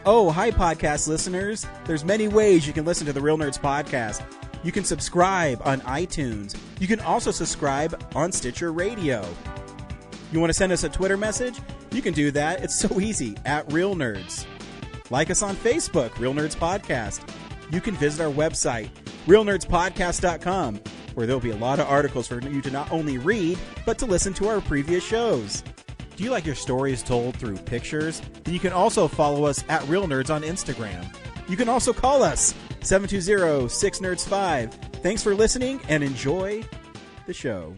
Oh, hi, podcast listeners. There's many ways you can listen to the Real Nerds podcast. You can subscribe on iTunes. You can also subscribe on Stitcher Radio. You want to send us a Twitter message? You can do that. It's so easy, at Real Nerds. Like us on Facebook, Real Nerds Podcast. You can visit our website, realnerdspodcast.com, where there'll be a lot of articles for you to not only read, but to listen to our previous shows. Do you like your stories told through pictures? Then you can also follow us at Real Nerds on Instagram. You can also call us, 720-6nerds5. Thanks for listening and enjoy the show.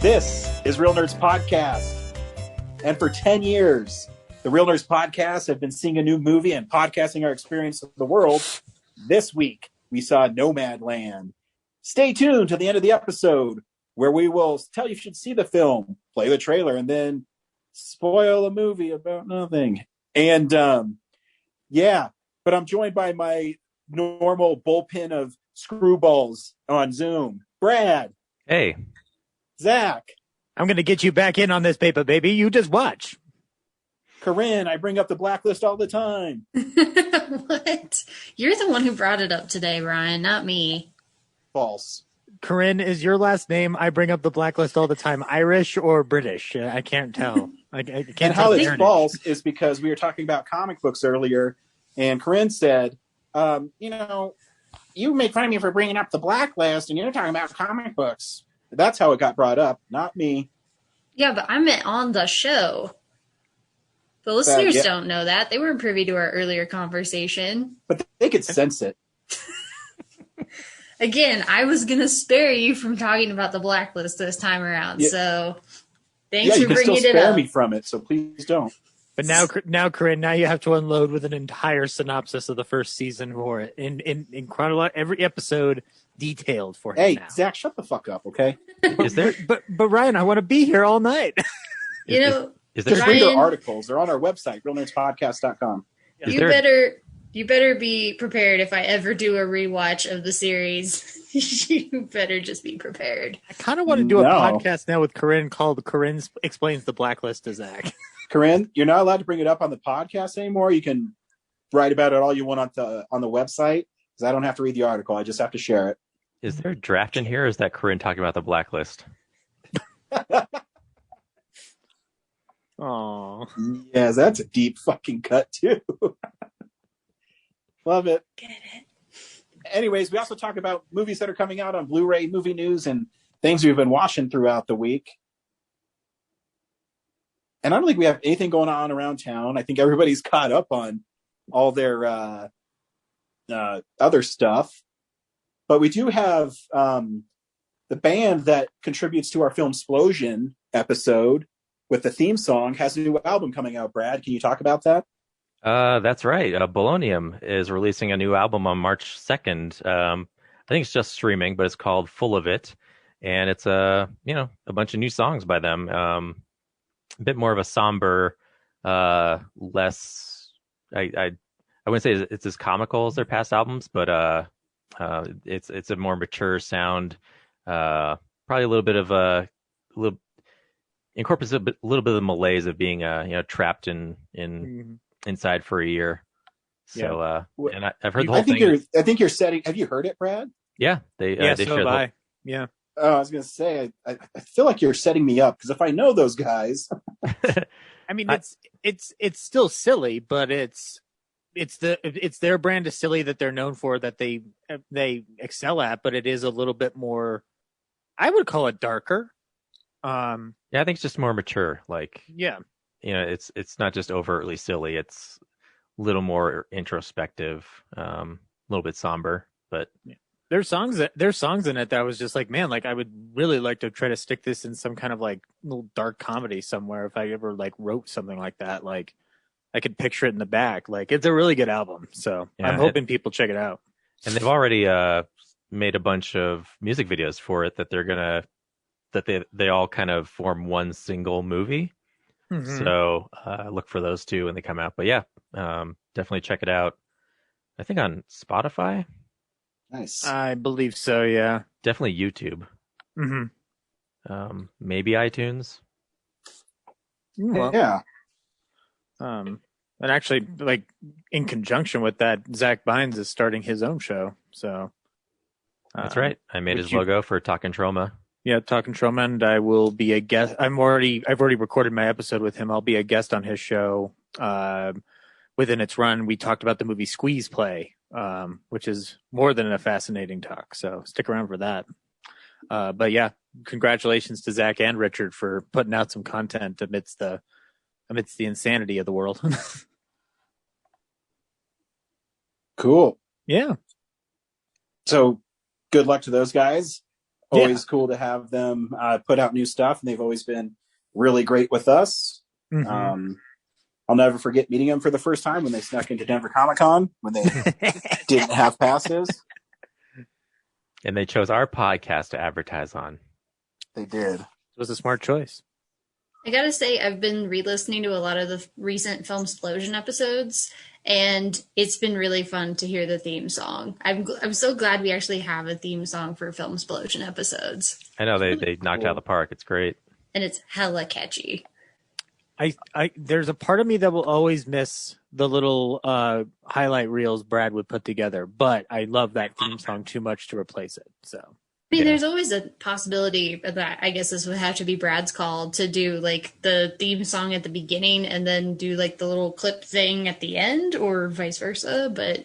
This is Real Nerds Podcast. And for 10 years, the Real Nerds Podcast have been seeing a new movie and podcasting our experience of the world. This week, we saw Nomandland. Stay tuned to the end of the episode, where we will tell you if you should see the film, play the trailer, and then spoil a movie about nothing. And, but I'm joined by my normal bullpen of screwballs on Zoom. Brad. Hey. Zach. I'm going to get you back in on this paper, baby. You just watch. Corinne, I bring up the blacklist all the time. What? You're the one who brought it up today, Ryan, not me. False. Corinne, is your last name, I bring up the blacklist all the time, Irish or British? I can't tell. I can't and tell. How it's false is because we were talking about comic books earlier, and Corinne said, you make fun of me for bringing up the blacklist, and you're talking about comic books. That's how it got brought up, not me. Yeah, but I meant on the show. The listeners don't know that. They weren't privy to our earlier conversation. But they could sense it. Again, I was going to spare you from talking about the blacklist this time around, so thanks for bringing it up. You can still spare me from it, so please don't. But now, Corinne, now you have to unload with an entire synopsis of the first season for it. In chronology, every episode detailed for him. Hey, now. Zach, shut the fuck up, okay? Is there? But Ryan, I want to be here all night. Just read our articles. They're on our website, realnerdspodcast.com. You better be prepared if I ever do a rewatch of the series. You better just be prepared. I kind of want to do a podcast now with Corinne called Corinne Explains the Blacklist to Zach. Corinne, you're not allowed to bring it up on the podcast anymore. You can write about it all you want on the website, because I don't have to read the article. I just have to share it. Is there a draft in here, or is that Corinne talking about the blacklist? Oh, yes, that's a deep fucking cut too. Love it. Get it. Anyways, we also talk about movies that are coming out on Blu-ray, movie news, and things we've been watching throughout the week. And I don't think we have anything going on around town. I think everybody's caught up on all their other stuff. But we do have the band that contributes to our film Splosion episode with the theme song has a new album coming out. Brad, can you talk about that? That's right. Bolognium is releasing a new album on March 2nd. I think it's just streaming, but it's called Full of It. And it's a bunch of new songs by them. A bit more of a somber, less, I wouldn't say it's as comical as their past albums, but it's a more mature sound. Probably a little bit of incorporates a little bit of the malaise of being trapped inside for a year. So and I've heard the whole thing. I think you're setting. Have you heard it, Brad? Yeah, they so shared have Yeah. Oh, I was going to say, I feel like you're setting me up, because if I know those guys, I mean, it's still silly, but it's their brand of silly that they're known for, that they excel at, but it is a little bit more, I would call it darker. I think it's just more mature. It's not just overtly silly. It's a little more introspective, a little bit somber, but yeah. There's songs in it that I was just like, man, like I would really like to try to stick this in some kind of like little dark comedy somewhere. If I ever like wrote something like that, like I could picture it in the back. Like it's a really good album. So I'm hoping people check it out. And they've already made a bunch of music videos for it that they all kind of form one single movie. Mm-hmm. So look for those two when they come out. But yeah, Definitely check it out. I think on Spotify. Nice. I believe so. Yeah. Definitely YouTube. Mm-hmm. Maybe iTunes. Well, yeah. And actually, like in conjunction with that, Zach Bynes is starting his own show. So that's right. I made his you- logo for Talkin' Trauma. yeah, Talking Trauma, and I will be a guest. I've already recorded my episode with him. I'll be a guest on his show. Within its run, we talked about the movie Squeeze Play, which is more than a fascinating talk. So stick around for that. But yeah, congratulations to Zach and Richard for putting out some content amidst the insanity of the world. Cool. Yeah. So good luck to those guys. Yeah. Always cool to have them put out new stuff, and they've always been really great with us. Mm-hmm. I'll never forget meeting them for the first time when they snuck into Denver Comic-Con when they didn't have passes. And they chose our podcast to advertise on. They did. It was a smart choice. I gotta say, I've been re-listening to a lot of the recent Filmsplosion episodes, and it's been really fun to hear the theme song. I'm so glad we actually have a theme song for Filmsplosion episodes. I know they knocked it out of the park. It's great. And it's hella catchy. I there's a part of me that will always miss the little highlight reels Brad would put together, but I love that theme song too much to replace it. So I mean, Yeah. there's always a possibility that I guess this would have to be Brad's call to do like the theme song at the beginning and then do like the little clip thing at the end, or vice versa. But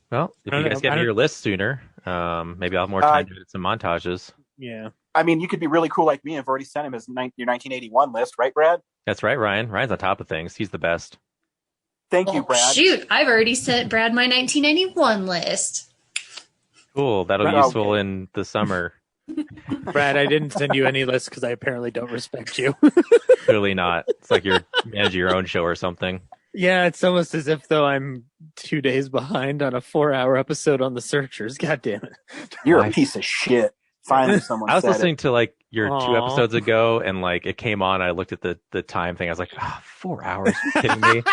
Well, if I you don't guys know. get me your list sooner, maybe I'll have more time to edit some montages. yeah. I mean, you could be really cool like me. I've already sent him your 1981 list, right, Brad? That's right, Ryan. Ryan's on top of things. He's the best. Thank you, oh, Brad. shoot, I've already sent Brad my 1991 list. Cool. That'll be Right. useful in the summer. Brad, I didn't send you any lists because I apparently don't respect you. Clearly not. It's like you're managing your own show or something. Yeah, it's almost as if though I'm 2 days behind on a 4-hour episode on The Searchers. God damn it. You're Why? a piece of shit. Finally, someone I was said listening it. to like your 2 Aw. episodes ago, and like it came on. I looked at the time thing. I was like, 4 hours? Are you kidding me?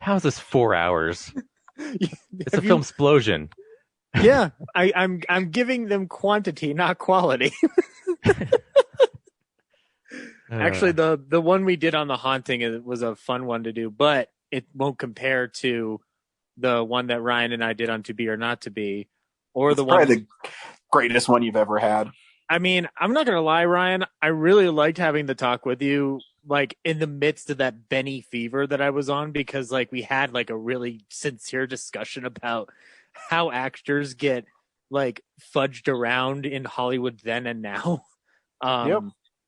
How is this 4 hours? It's a Have you- film explosion. Yeah, I'm giving them quantity, not quality. Actually, the one we did on The Haunting was a fun one to do, but it won't compare to the one that Ryan and I did on To Be or Not to Be, or It's the one. probably the greatest one you've ever had. I mean, I'm not gonna lie, Ryan. I really liked having the talk with you, like in the midst of that Benny fever that I was on, because like we had like a really sincere discussion about how actors get like fudged around in Hollywood then and now. Yep.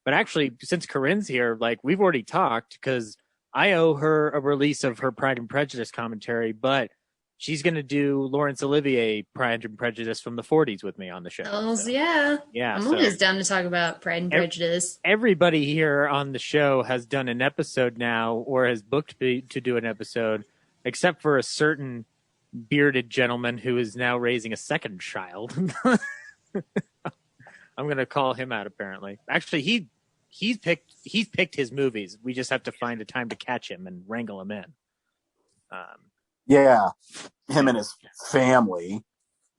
But actually, since Corinne's here, like we've already talked, because I owe her a release of her Pride and Prejudice commentary, but she's going to do Laurence Olivier Pride and Prejudice from the 40s with me on the show. Oh, So, yeah. yeah. I'm so always down to talk about Pride and Prejudice. everybody here on the show has done an episode now, or has booked to do an episode, except for a certain bearded gentleman who is now raising a second child. I'm going to call him out. Apparently, actually, he's picked his movies. We just have to find a time to catch him and wrangle him in. Yeah, him and his family.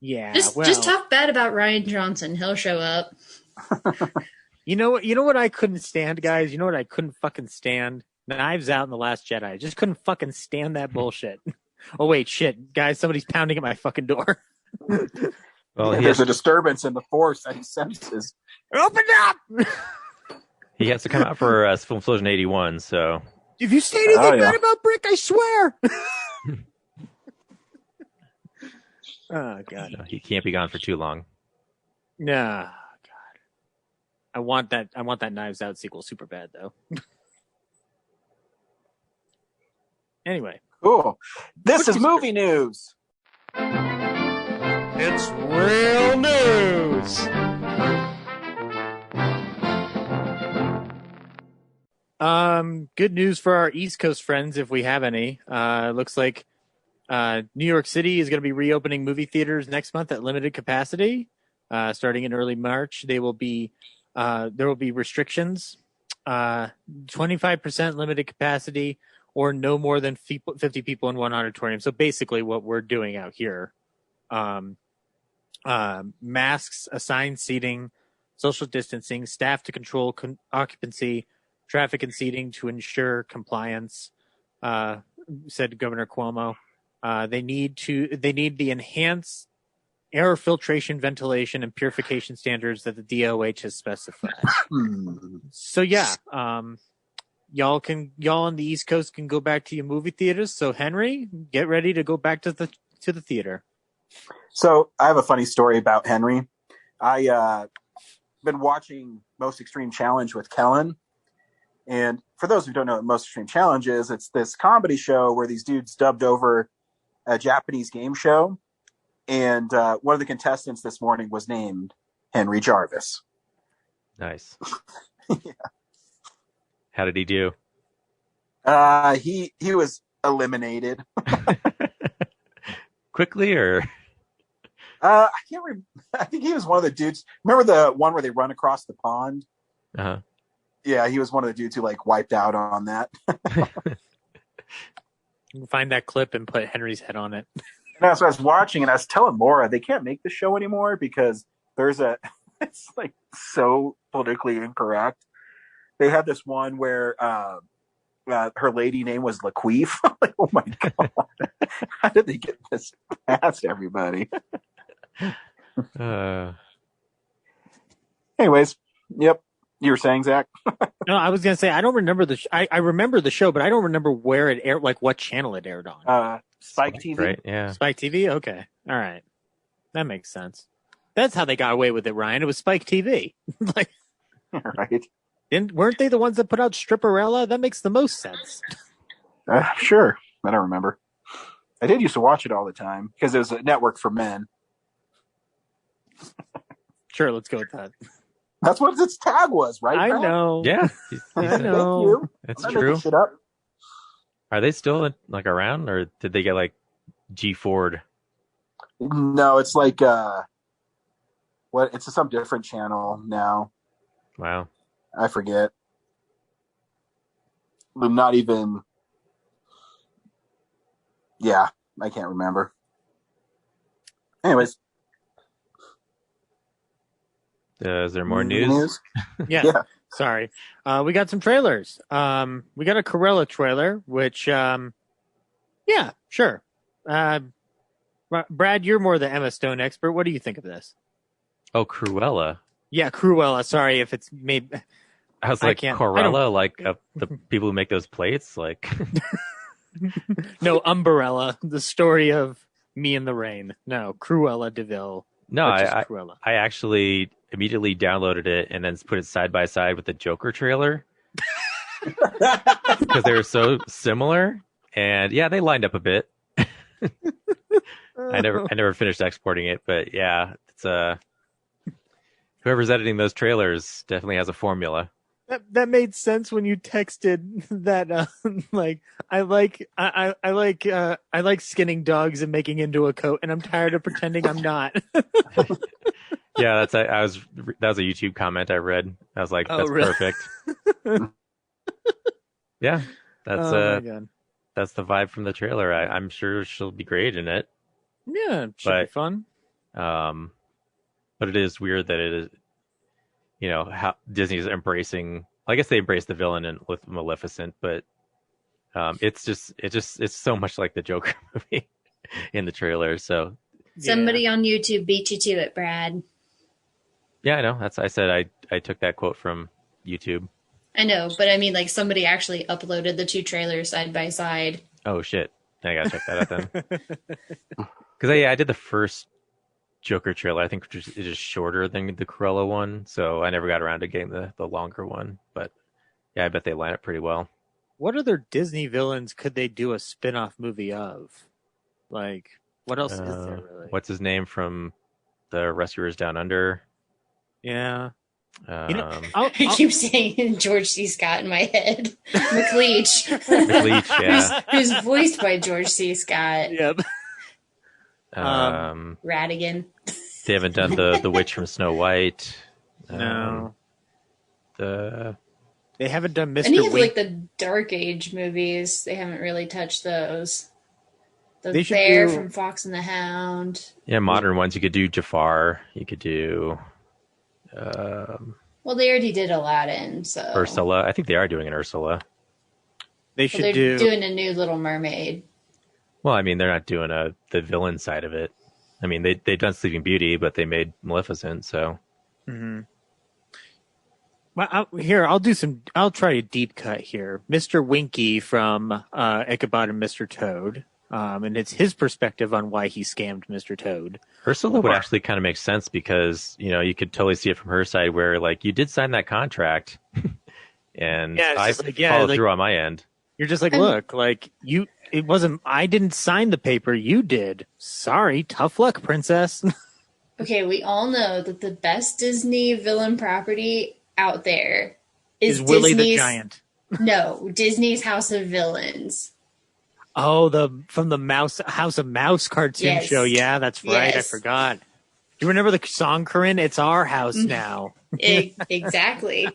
Yeah, Just talk bad about Ryan Johnson. He'll show up. You know what I couldn't stand, guys? You know what I couldn't fucking stand? Knives Out in The Last Jedi. I just couldn't fucking stand that bullshit. Oh wait, shit, guys, somebody's pounding at my fucking door. Well, There's a disturbance in the force that he senses. Open up! he has to come out for Film Explosion 81. So If you say anything Oh, yeah. bad about Brick, I swear. Oh god. he can't be gone for too long. Nah, God. I want that Knives Out sequel super bad though. Anyway. Cool. This is movie news. It's real news. Good news for our East Coast friends, if we have any. Looks like New York City is going to be reopening movie theaters next month at limited capacity. Starting in early March, there will be restrictions. 25% limited capacity, or no more than 50 people in one auditorium. So basically what we're doing out here, masks, assigned seating, social distancing, staff to control occupancy, traffic and seating to ensure compliance, said Governor Cuomo. They need the enhanced air filtration, ventilation, and purification standards that the DOH has specified. So yeah, y'all on the East Coast can go back to your movie theaters. So Henry, get ready to go back to the theater. So I have a funny story about Henry. I been watching Most Extreme Challenge with Kellen. And for those who don't know what Most Extreme Challenge is, it's this comedy show where these dudes dubbed over a Japanese game show. And one of the contestants this morning was named Henry Jarvis. Nice. Yeah. How did he do? He was eliminated. Quickly, or? I can't remember. I think he was one of the dudes. Remember the one where they run across the pond? Uh-huh. Yeah, he was one of the dudes who like wiped out on that. Find that clip and put Henry's head on it. And so I was watching, and I was telling Laura they can't make the show anymore because it's like so politically incorrect. They had this one where her lady name was Laqueef. Like, oh my god, how did they get this past everybody? Anyways, yep. You were saying, Zach? No, I was gonna say I don't remember I remember the show, but I don't remember where it aired, like what channel it aired on. Spike TV. Right? Yeah. Spike TV. Okay, all right, that makes sense. That's how they got away with it, Ryan. It was Spike TV. Like, right? Weren't they the ones that put out Stripperella? That makes the most sense. Sure. I don't remember. I did used to watch it all the time because it was a network for men. Sure, let's go with that. That's what its tag was, right? I Brad? know. Yeah. I know. Thank you. That's I'm not making true. shit up. Are they still like around, or did they get like G Ford? No, it's like it's some different channel now. Wow. I forget. But not even. Yeah, I can't remember. Anyways. Is there more news? Yeah. Sorry. We got some trailers. We got a Cruella trailer, which, yeah, sure. Brad, you're more the Emma Stone expert. What do you think of this? Oh, Cruella. Yeah, Cruella. Sorry if it's made. I was like, Corella, like the people who make those plates? Like, no, Umbrella, the story of Me in the Rain. No, Cruella DeVille. No, I actually immediately downloaded it and then put it side by side with the Joker trailer because they were so similar. And yeah, they lined up a bit. I never finished exporting it, but yeah, it's whoever's editing those trailers definitely has a formula. That made sense when you texted that like I like skinning dogs and making into a coat, and I'm tired of pretending I'm not. Yeah, that was a YouTube comment I read. I was like, that's really? perfect. Yeah, that's that's the vibe from the trailer. I'm sure she'll be great in it. Yeah, it should be fun. But it is weird that it is, how Disney is embracing. I guess they embraced the villain with Maleficent, but it's so much like the Joker movie in the trailer. So somebody on YouTube beat you to it, Brad. Yeah, I know. I said I took that quote from YouTube. I know, but I mean, like, somebody actually uploaded the two trailers side by side. Oh shit! I gotta check that out then. Because I did the first Joker trailer. I think it's just shorter than the Cruella one, so I never got around to getting the longer one. But yeah, I bet they line up pretty well. What other Disney villains could they do a spin-off movie of? Like, what else is there really? What's his name from the Rescuers Down Under? Yeah. I keep saying George C. Scott in my head. McLeach. McLeach, yeah. who's voiced by George C. Scott. Yep. Radigan. They haven't done the witch from Snow White. No. The They haven't done Mr. Any of Wink. like the Dark Age movies, they haven't really touched those. The They should Bear do- from Fox and the Hound. Yeah, modern ones. You could do Jafar. You could do Well, they already did Aladdin, so Ursula. I think they are doing an Ursula. They Well, should they're do. doing a new Little Mermaid. Well, I mean, they're not doing the villain side of it. I mean, they've done Sleeping Beauty, but they made Maleficent, so. Mm-hmm. Well, I'll try a deep cut here. Mr. Winky from Ichabod and Mr. Toad. And it's his perspective on why he scammed Mr. Toad. Ursula would actually kind of make sense because, you could totally see it from her side where, like, you did sign that contract. And Yeah, it's I just like, followed through on my end. You're just like, look, like, I didn't sign the paper, you did. Sorry, tough luck, princess. Okay, we all know that the best Disney villain property out there is Willy the Disney's, Giant. No, Disney's House of Villains. Oh, from the House of Mouse cartoon Yes. show. Yeah, that's right. Yes. I forgot. Do you remember the song, Corinne? It's our house now. Exactly.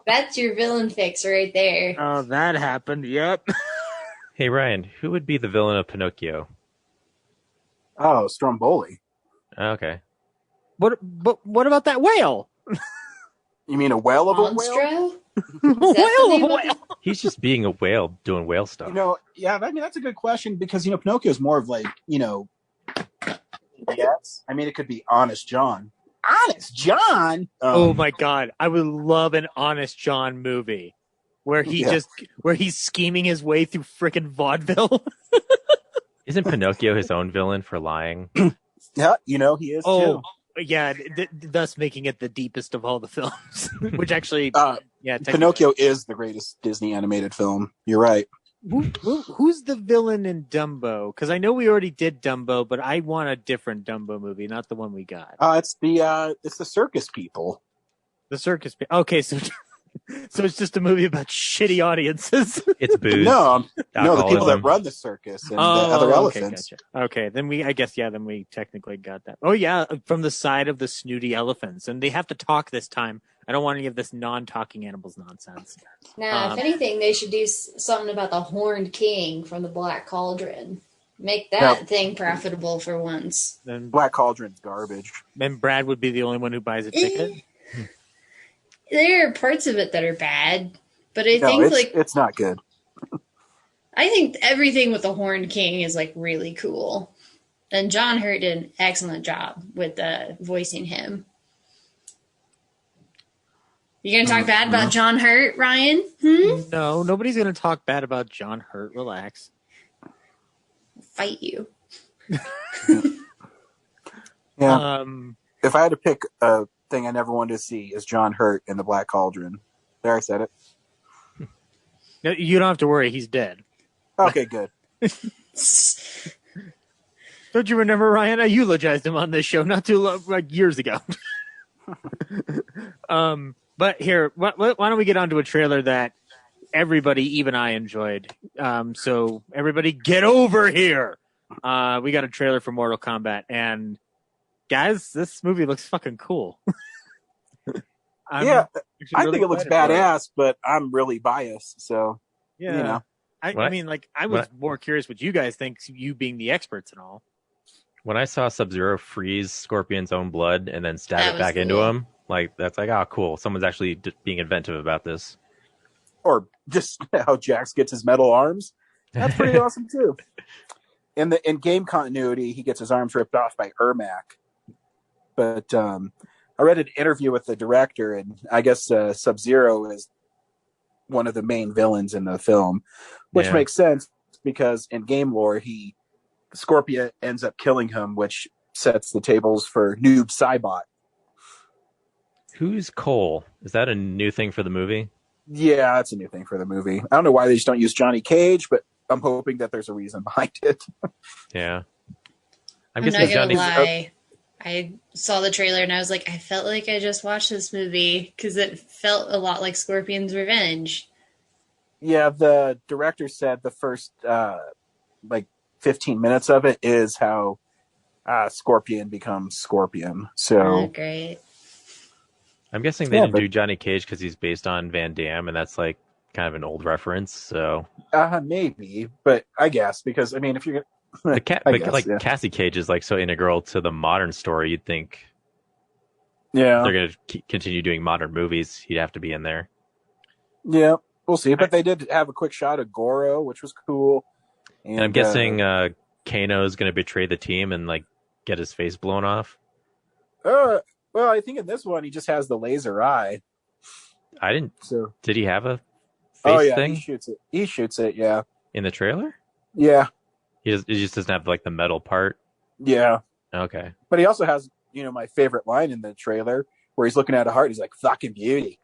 That's your villain fix right there. Oh, that happened. Yep. Hey, Ryan, who would be the villain of Pinocchio? Oh, Stromboli. Okay. What about that whale? You mean a whale of a whale? Monstro? Whale of a whale. He's just being a whale doing whale stuff. Yeah, I mean, that's a good question because, Pinocchio is more of like, yes. I mean, it could be Honest John. Honest John? Oh my God. I would love an Honest John movie where where he's scheming his way through frickin' vaudeville. Isn't Pinocchio his own villain for lying? Yeah, he is too. Yeah, thus making it the deepest of all the films. Which actually, Pinocchio is the greatest Disney animated film. You're right. Who's the villain in Dumbo? Because I know we already did Dumbo, but I want a different Dumbo movie, not the one we got. It's the circus people. The circus. Okay, so it's just a movie about shitty audiences. It's booze. No, the people alcoholism. that run the circus and the other elephants. Okay, then we technically got that. Oh yeah, from the side of the snooty elephants, and they have to talk this time. I don't want any of this non-talking animals nonsense. Now, if anything, they should do something about the Horned King from the Black Cauldron. Make that thing profitable for once. Then Black Cauldron's garbage. Then Brad would be the only one who buys a ticket. There are parts of it that are bad, but I No, think it's not good. I think everything with the Horned King is like really cool. And John Hurt did an excellent job with voicing him. You gonna talk bad about John Hurt, Ryan? No, nobody's gonna talk bad about John Hurt. Relax. Fight you. Yeah. If I had to pick a thing I never wanted to see, is John Hurt in the Black Cauldron. There, I said it. No, you don't have to worry. He's dead. Okay, good. Don't you remember, Ryan? I eulogized him on this show not too long, like years ago. But here, why don't we get onto a trailer that everybody, even I, enjoyed. So everybody, get over here. We got a trailer for Mortal Kombat, and guys, this movie looks fucking cool. I think it looks badass, but I'm really biased. So yeah, I mean, like, I was more curious what you guys think, you being the experts and all. When I saw Sub-Zero freeze Scorpion's own blood and then stab it back cool. into him, like, that's like, oh, cool. Someone's actually being inventive about this. Or just how Jax gets his metal arms. That's pretty awesome too. In game continuity, he gets his arms ripped off by Ermac. But I read an interview with the director, and I guess Sub-Zero is one of the main villains in the film, which makes sense because in game lore, Scorpia ends up killing him, which sets the tables for Noob Saibot. Who's Cole? Is that a new thing for the movie? Yeah, that's a new thing for the movie. I don't know why they just don't use Johnny Cage, but I'm hoping that there's a reason behind it. Yeah. I'm not gonna lie. I saw the trailer and I was like, I felt like I just watched this movie because it felt a lot like Scorpion's Revenge. Yeah, the director said the first 15 minutes of it is how Scorpion becomes Scorpion. So Oh, great. I'm guessing they Yeah, didn't but- do Johnny Cage because he's based on Van Damme, and that's like kind of an old reference. So Maybe, but I guess because I mean, if you're gonna, I but guess, like yeah. Cassie Cage is like so integral to the modern story. You'd think Yeah, they're going to continue doing modern movies. He'd have to be in there. yeah, we'll see. But they did have a quick shot of Goro, which was cool. And I'm guessing Kano is going to betray the team and like get his face blown off. Well, I think in this one he just has the laser eye. I didn't. So, Did he have a face oh yeah, thing he shoots it. He shoots it. Yeah, in the trailer? yeah, He just doesn't have like the metal part. yeah. Okay. But he also has, my favorite line in the trailer where he's looking at a heart. He's like, "Fucking beauty."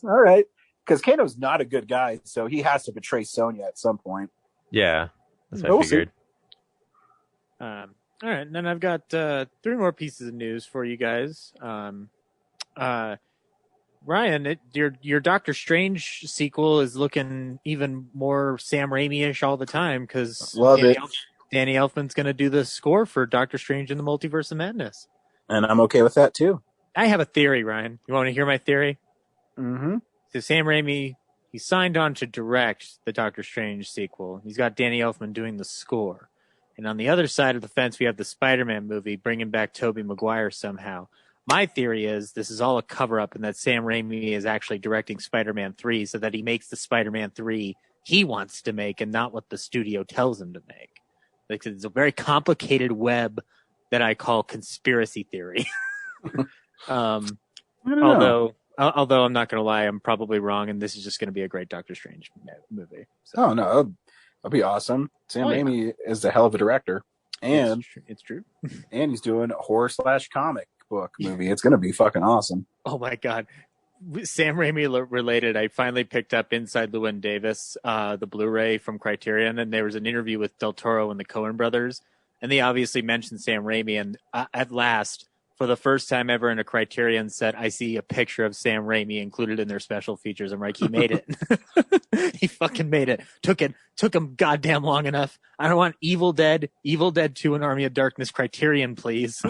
All right, because Kano's not a good guy, so he has to betray Sonya at some point. Yeah, that's what We'll I see. figured. All right, and then I've got 3 more pieces of news for you guys. Ryan, your Doctor Strange sequel is looking even more Sam Raimi-ish all the time because Danny Elfman's going to do the score for Doctor Strange in the Multiverse of Madness. And I'm okay with that too. I have a theory, Ryan. You want to hear my theory? Mm-hmm. So Sam Raimi, he signed on to direct the Doctor Strange sequel. He's got Danny Elfman doing the score. And on the other side of the fence, we have the Spider-Man movie, bringing back Tobey Maguire somehow. My theory is this is all a cover-up and that Sam Raimi is actually directing Spider-Man 3 so that he makes the Spider-Man 3 he wants to make and not what the studio tells him to make. Like, it's a very complicated web that I call conspiracy theory. Although I'm not going to lie, I'm probably wrong, and this is just going to be a great Doctor Strange movie. So. Oh, no, that'll be awesome. Sam Raimi is a hell of a director. And it's true. And he's doing a horror/comic book movie. It's going to be fucking awesome. Oh, my God. Sam Raimi related, I finally picked up Inside Llewyn Davis, the Blu-ray from Criterion, and there was an interview with Del Toro and the Coen brothers, and they obviously mentioned Sam Raimi, and at last, for the first time ever in a Criterion set, I see a picture of Sam Raimi included in their special features. I'm like, he made it. He fucking made it. Took him goddamn long enough. I don't want Evil Dead 2 and Army of Darkness Criterion, please.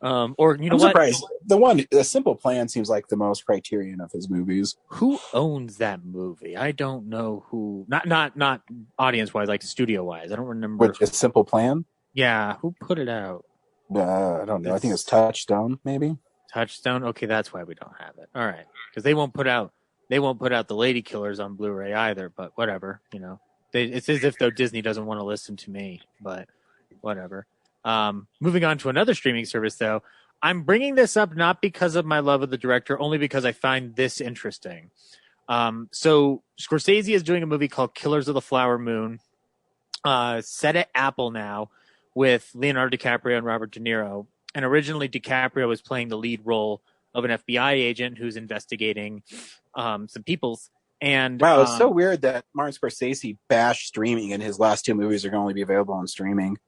Or you know I'm what? surprised. The Simple Plan seems like the most Criterion of his movies. Who owns that movie? I don't know who. Not audience wise, like studio wise. I don't remember. Which is Simple Plan? Yeah, who put it out? I don't know. I think it's Touchstone, maybe. Touchstone. Okay, that's why we don't have it. All right, because they won't put out the Lady Killers on Blu-ray either. But whatever, it's as if though Disney doesn't want to listen to me. But whatever. Moving on to another streaming service, though, I'm bringing this up not because of my love of the director, only because I find this interesting. So Scorsese is doing a movie called Killers of the Flower Moon, set at Apple now, with Leonardo DiCaprio and Robert De Niro. And originally DiCaprio was playing the lead role of an FBI agent who's investigating some peoples. And wow, it's so weird that Martin Scorsese bashed streaming and his last 2 movies are going to only be available on streaming.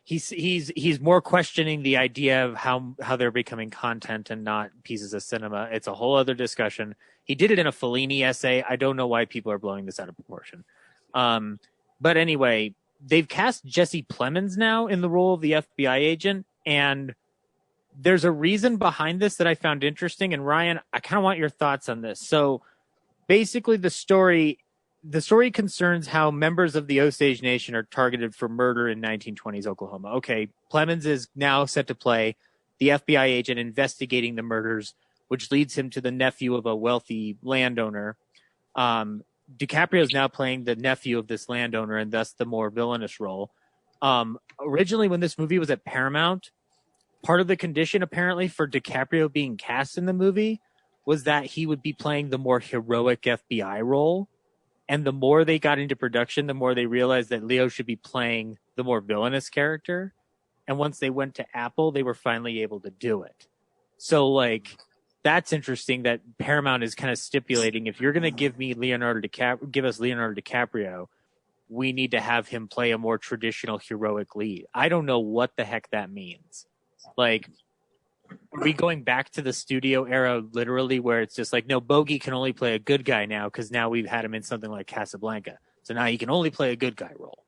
He's more questioning the idea of how they're becoming content and not pieces of cinema. It's a whole other discussion. He did it in a Fellini essay. I don't know why people are blowing this out of proportion. But anyway, they've cast Jesse Plemons now in the role of the FBI agent, and there's a reason behind this that I found interesting. And Ryan, I kind of want your thoughts on this. So basically the story concerns how members of the Osage Nation are targeted for murder in 1920s Oklahoma. Okay, Plemons is now set to play the FBI agent investigating the murders, which leads him to the nephew of a wealthy landowner. DiCaprio is now playing the nephew of this landowner, and thus the more villainous role. Originally, when this movie was at Paramount, part of the condition apparently for DiCaprio being cast in the movie was that he would be playing the more heroic FBI role. And the more they got into production, the more they realized that Leo should be playing the more villainous character. And once they went to Apple, they were finally able to do it. So, that's interesting that Paramount is kind of stipulating, if you're going to give us Leonardo DiCaprio, we need to have him play a more traditional heroic lead. I don't know what the heck that means. Are we going back to the studio era, literally, where it's just like, no, Bogey can only play a good guy now because now we've had him in something like Casablanca. So now he can only play a good guy role.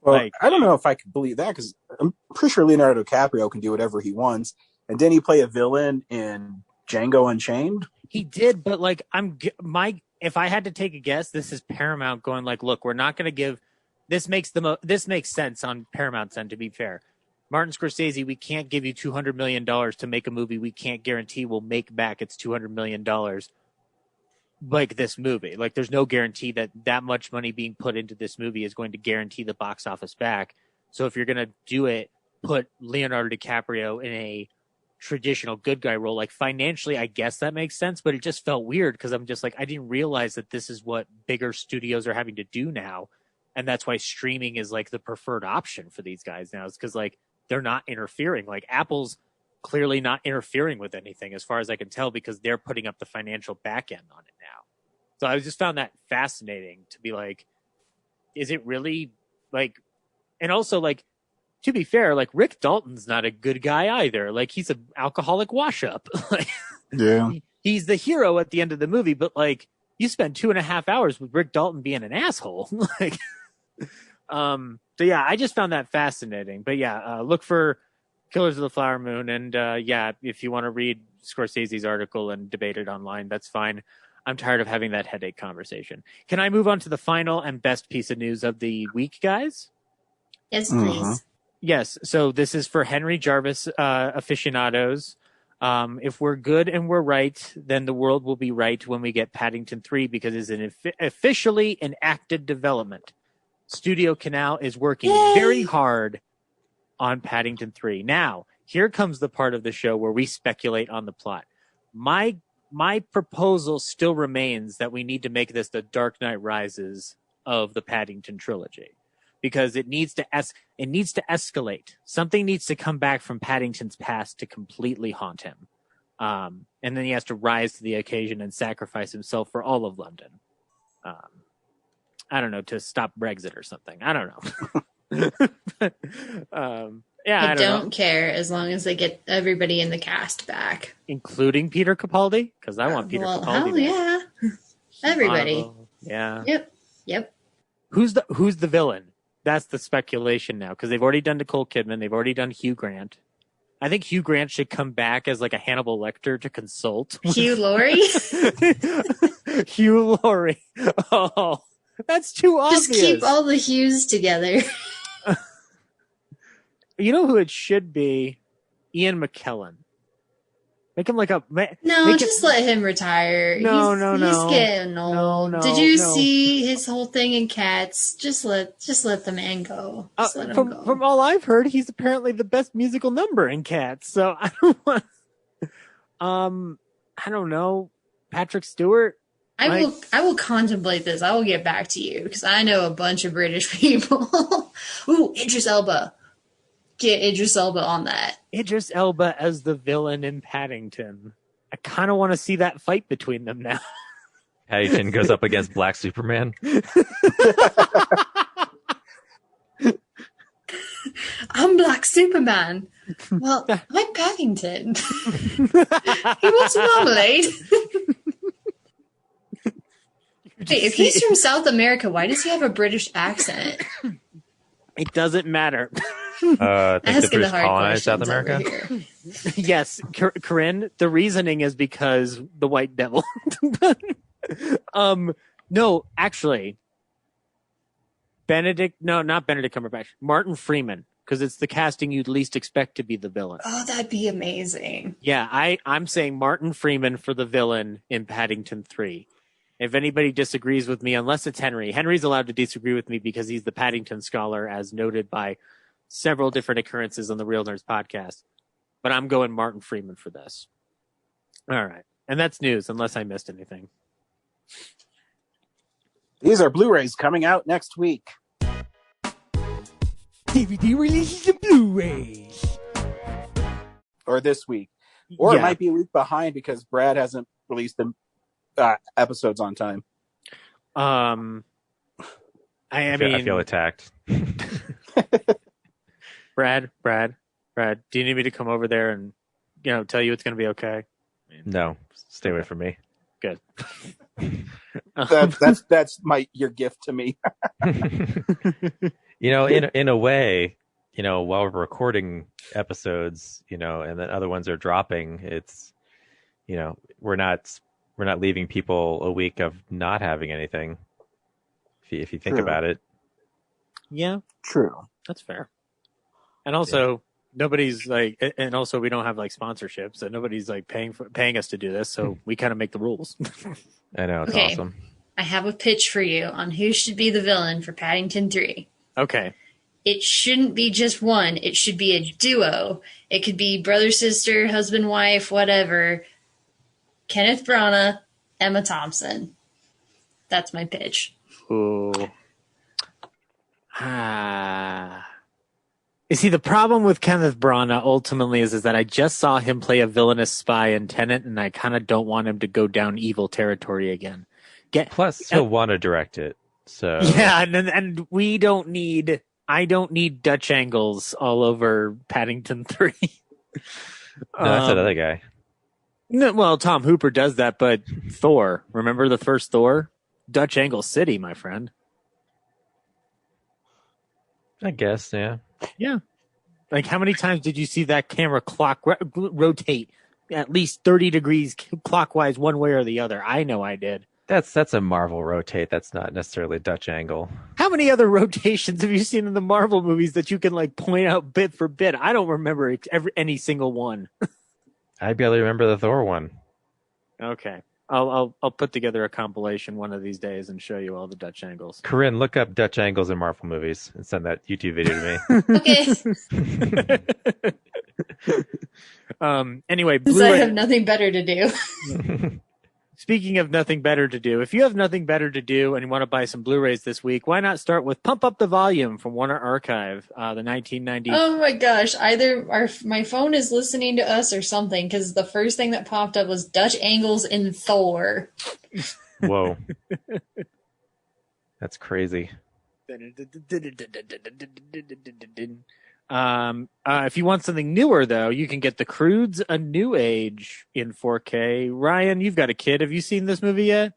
Well, I don't know if I could believe that because I'm pretty sure Leonardo DiCaprio can do whatever he wants. And didn't he play a villain in Django Unchained? He did, but like if I had to take a guess, this is Paramount going like, look, we're not going to give. This makes sense on Paramount's end. To be fair, Martin Scorsese, we can't give you $200 million to make a movie we can't guarantee will make back its $200 million. Like this movie, like there's no guarantee that much money being put into this movie is going to guarantee the box office back. So if you're going to do it, put Leonardo DiCaprio in a traditional good guy role. Like financially, I guess that makes sense, but it just felt weird because I'm just like, I didn't realize that this is what bigger studios are having to do now. And that's why streaming is like the preferred option for these guys now, is because like they're not interfering. Like Apple's clearly not interfering with anything as far as I can tell, because they're putting up the financial back end on it now. So I just found that fascinating to be like, is it really like, and also like, to be fair, like Rick Dalton's not a good guy either. Like he's an alcoholic wash up. Like, yeah. He's the hero at the end of the movie, but like you spend 2.5 hours with Rick Dalton being an asshole. Like, so yeah, I just found that fascinating. But yeah, look for Killers of the Flower Moon. And yeah, if you want to read Scorsese's article and debate it online, that's fine. I'm tired of having that headache conversation. Can I move on to the final and best piece of news of the week, guys? Yes, please. Yes. So this is for Henry Jarvis aficionados. If we're good and we're right, then the world will be right when we get Paddington 3, because it's an officially in active development. Studio Canal is working very hard on Paddington 3. Now, here comes the part of the show where we speculate on the plot. My proposal still remains that we need to make this the Dark Knight Rises of the Paddington trilogy, because it needs to escalate. Something needs to come back from Paddington's past to completely haunt him. And then he has to rise to the occasion and sacrifice himself for all of London. I don't know, to stop Brexit or something. I don't know. But, yeah, I don't care as long as they get everybody in the cast back, including Peter Capaldi, because I want Peter Capaldi. Oh yeah, everybody. Yeah. Yep. Who's the villain? That's the speculation now, because they've already done Nicole Kidman. They've already done Hugh Grant. I think Hugh Grant should come back as like a Hannibal Lecter to consult. Hugh Laurie? Hugh Laurie. Oh, that's too obvious. Just keep all the Hughes together. You know who it should be? Ian McKellen. Make him like a... just let him retire. He's getting old. Did you see his whole thing in Cats? Just let the man go. Just let him go. From all I've heard, he's apparently the best musical number in Cats. So I don't want... I don't know. Patrick Stewart? I will contemplate this. I will get back to you, because I know a bunch of British people. Ooh, Idris Elba. Get Idris Elba on that. Idris Elba as the villain in Paddington. I kind of want to see that fight between them now. Paddington goes up against Black Superman. I'm Black Superman. Well, I'm Paddington. He wants marmalade. Wait, if he's from South America, why does he have a British accent? It doesn't matter. I think the British colonized South America. Yes, Corinne, the reasoning is because the white devil. No, actually, not Benedict Cumberbatch, Martin Freeman, because it's the casting you'd least expect to be the villain. Oh, that'd be amazing. Yeah, I'm saying Martin Freeman for the villain in Paddington 3. If anybody disagrees with me, unless it's Henry's allowed to disagree with me because he's the Paddington scholar, as noted by several different occurrences on the Real Nerds podcast. But I'm going Martin Freeman for this. All right. And that's news, unless I missed anything. These are Blu-rays coming out next week. DVD releases and Blu-rays. Or this week. Or it might be a week behind because Brad hasn't released them episodes on time. I mean, I feel attacked. Brad, do you need me to come over there and, tell you it's going to be okay? No, stay away from me. Good. That's your gift to me. In a way, while we're recording episodes, and then other ones are dropping, it's, we're not leaving people a week of not having anything. If you think True. about it. Yeah, True. that's fair. And also, nobody's like, and also we don't have like sponsorships, so nobody's like paying us to do this, so we kind of make the rules. I know, it's Okay. awesome. I have a pitch for you on who should be the villain for Paddington 3. Okay. It shouldn't be just one. It should be a duo. It could be brother, sister, husband, wife, whatever. Kenneth Branagh, Emma Thompson. That's my pitch. Ooh. You see, the problem with Kenneth Branagh ultimately is that I just saw him play a villainous spy in Tenet, and I kind of don't want him to go down evil territory again. Plus, he'll want to direct it. So yeah, and we don't need. I don't need Dutch angles all over Paddington 3. No, that's another guy. No, well, Tom Hooper does that, but Thor. Remember the first Thor? Dutch Angle City, my friend. I guess, yeah. Yeah. Like, how many times did you see that camera clock rotate at least 30 degrees clockwise one way or the other? I know I did. That's a Marvel rotate. That's not necessarily Dutch angle. How many other rotations have you seen in the Marvel movies that you can like point out bit for bit? I don't remember any single one. I barely remember the Thor one. Okay. I'll put together a compilation one of these days and show you all the Dutch angles. Corinne, look up Dutch angles in Marvel movies and send that YouTube video to Okay. Anyway, Because I have nothing better to do. me. Speaking of nothing better to do, if you have nothing better to do and you want to buy some Blu-rays this week, why not start with Pump Up the Volume from Warner Archive, the 1990. Oh my gosh! Either my phone is listening to us or something, because the first thing that popped up was Dutch angles in Thor. Whoa. That's crazy. If you want something newer, though, you can get The Croods: A New Age in 4K. Ryan, you've got a kid. Have you seen this movie yet?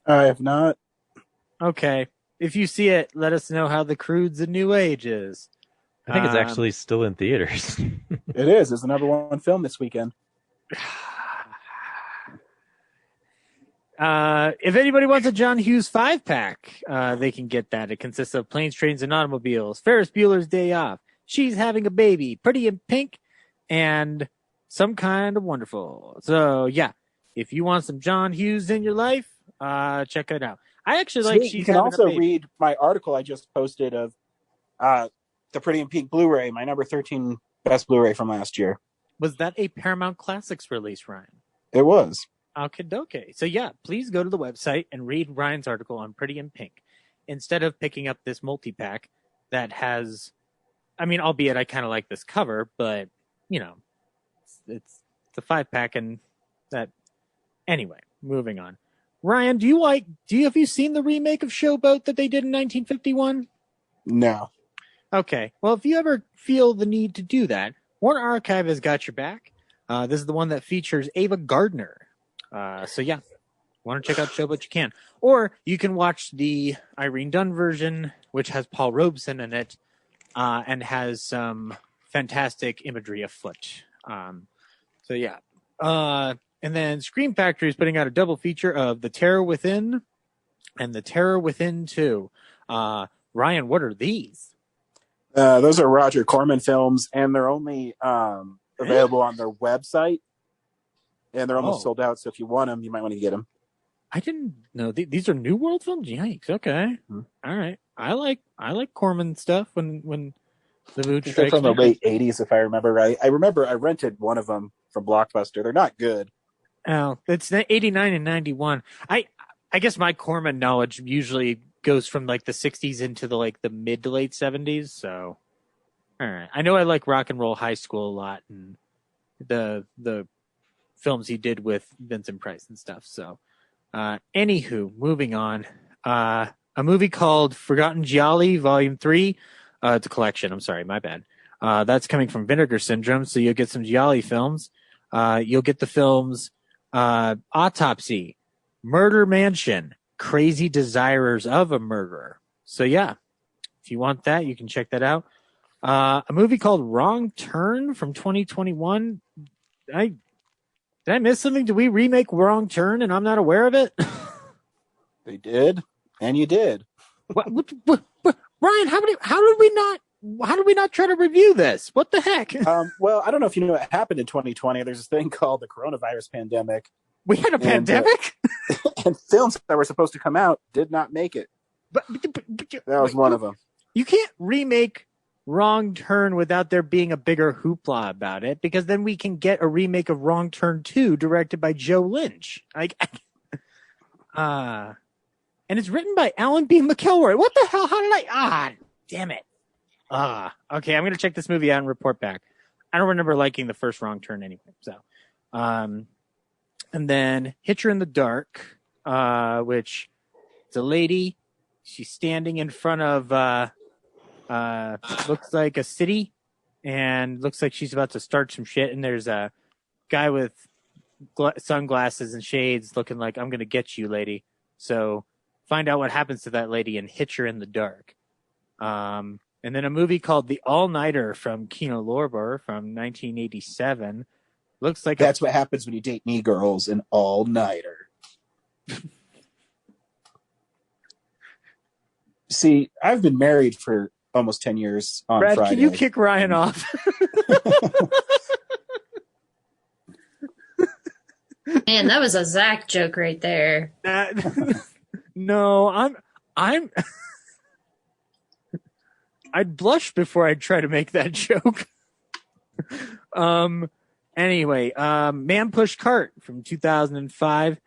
I have not. Okay. If you see it, let us know how The Croods: A New Age is. I think it's actually still in theaters. It is. It's the number one film this weekend. If anybody wants a John Hughes 5-pack, they can get that. It consists of Planes, Trains, and Automobiles, Ferris Bueller's Day Off, She's Having a Baby, Pretty in Pink, and Some Kind of Wonderful. So, yeah, if you want some John Hughes in your life, check it out. I actually like She's You can Having also a Baby. read my article I just posted of the Pretty in Pink Blu-ray, my number 13 best Blu-ray from last year. Was that a Paramount Classics release, Ryan? It was. Okay. So, yeah, please go to the website and read Ryan's article on Pretty in Pink instead of picking up this multi-pack that has... I mean, albeit I kind of like this cover, but, it's a 5-pack and that... Anyway, moving on. Ryan, have you seen the remake of Showboat that they did in 1951? No. Okay. Well, if you ever feel the need to do that, Warner Archive has got your back. This is the one that features Ava Gardner. So, yeah, want to check out Showboat, you can. Or you can watch the Irene Dunn version, which has Paul Robeson in it. And has some fantastic imagery afoot. So, yeah. And then Scream Factory is putting out a double feature of The Terror Within and The Terror Within 2. Ryan, what are these? Those are Roger Corman films, and they're only available on their website. And they're almost sold out, so if you want them, you might want to get them. I didn't know. These are New World films? Yikes. Okay. Mm-hmm. All right. I like Corman stuff when the mood They're strikes from the me. late 80s, if I remember right. I remember I rented one of them from Blockbuster. They're not good. Oh, it's 89 and 91. I guess my Corman knowledge usually goes from like the 60s into the mid to late 70s. So, all right. I know I like Rock and Roll High School a lot and the films he did with Vincent Price and stuff. So, anywho, moving on. A movie called Forgotten Gialli, Volume 3. It's a collection. I'm sorry, my bad. That's coming from Vinegar Syndrome, so you'll get some Gialli films. You'll get the films Autopsy, Murder Mansion, Crazy Desirers of a Murderer. So, yeah, if you want that, you can check that out. A movie called Wrong Turn from 2021. Did I miss something? Did we remake Wrong Turn and I'm not aware of it? They did, and you did. what, Ryan, how did we not try to review this? What the heck? Well, I don't know if you know what happened in 2020. There's this thing called the coronavirus pandemic. We had a pandemic? And films that were supposed to come out did not make it. But That was one of them. You can't remake Wrong Turn without there being a bigger hoopla about it, because then we can get a remake of Wrong Turn 2 directed by Joe Lynch. And it's written by Alan B. McElroy. What the hell? How did damn it. Okay, I'm going to check this movie out and report back. I don't remember liking the first Wrong Turn anyway. So, and then Hitcher in the Dark, which is a lady. She's standing in front of, looks like a city, and looks like she's about to start some shit. And there's a guy with sunglasses and shades looking like, I'm going to get you, lady. So find out what happens to that lady in Hitcher in the Dark. And then a movie called The All-Nighter from Kino Lorber from 1987. Looks like that's what happens when you date me girls, an all-nighter. See, I've been married for almost 10 years on Brad, Friday. can you kick Ryan off? Man, that was a Zach joke right there. No, I'm I'd blush before I'd try to make that joke. Anyway, Man Push Cart from 2005.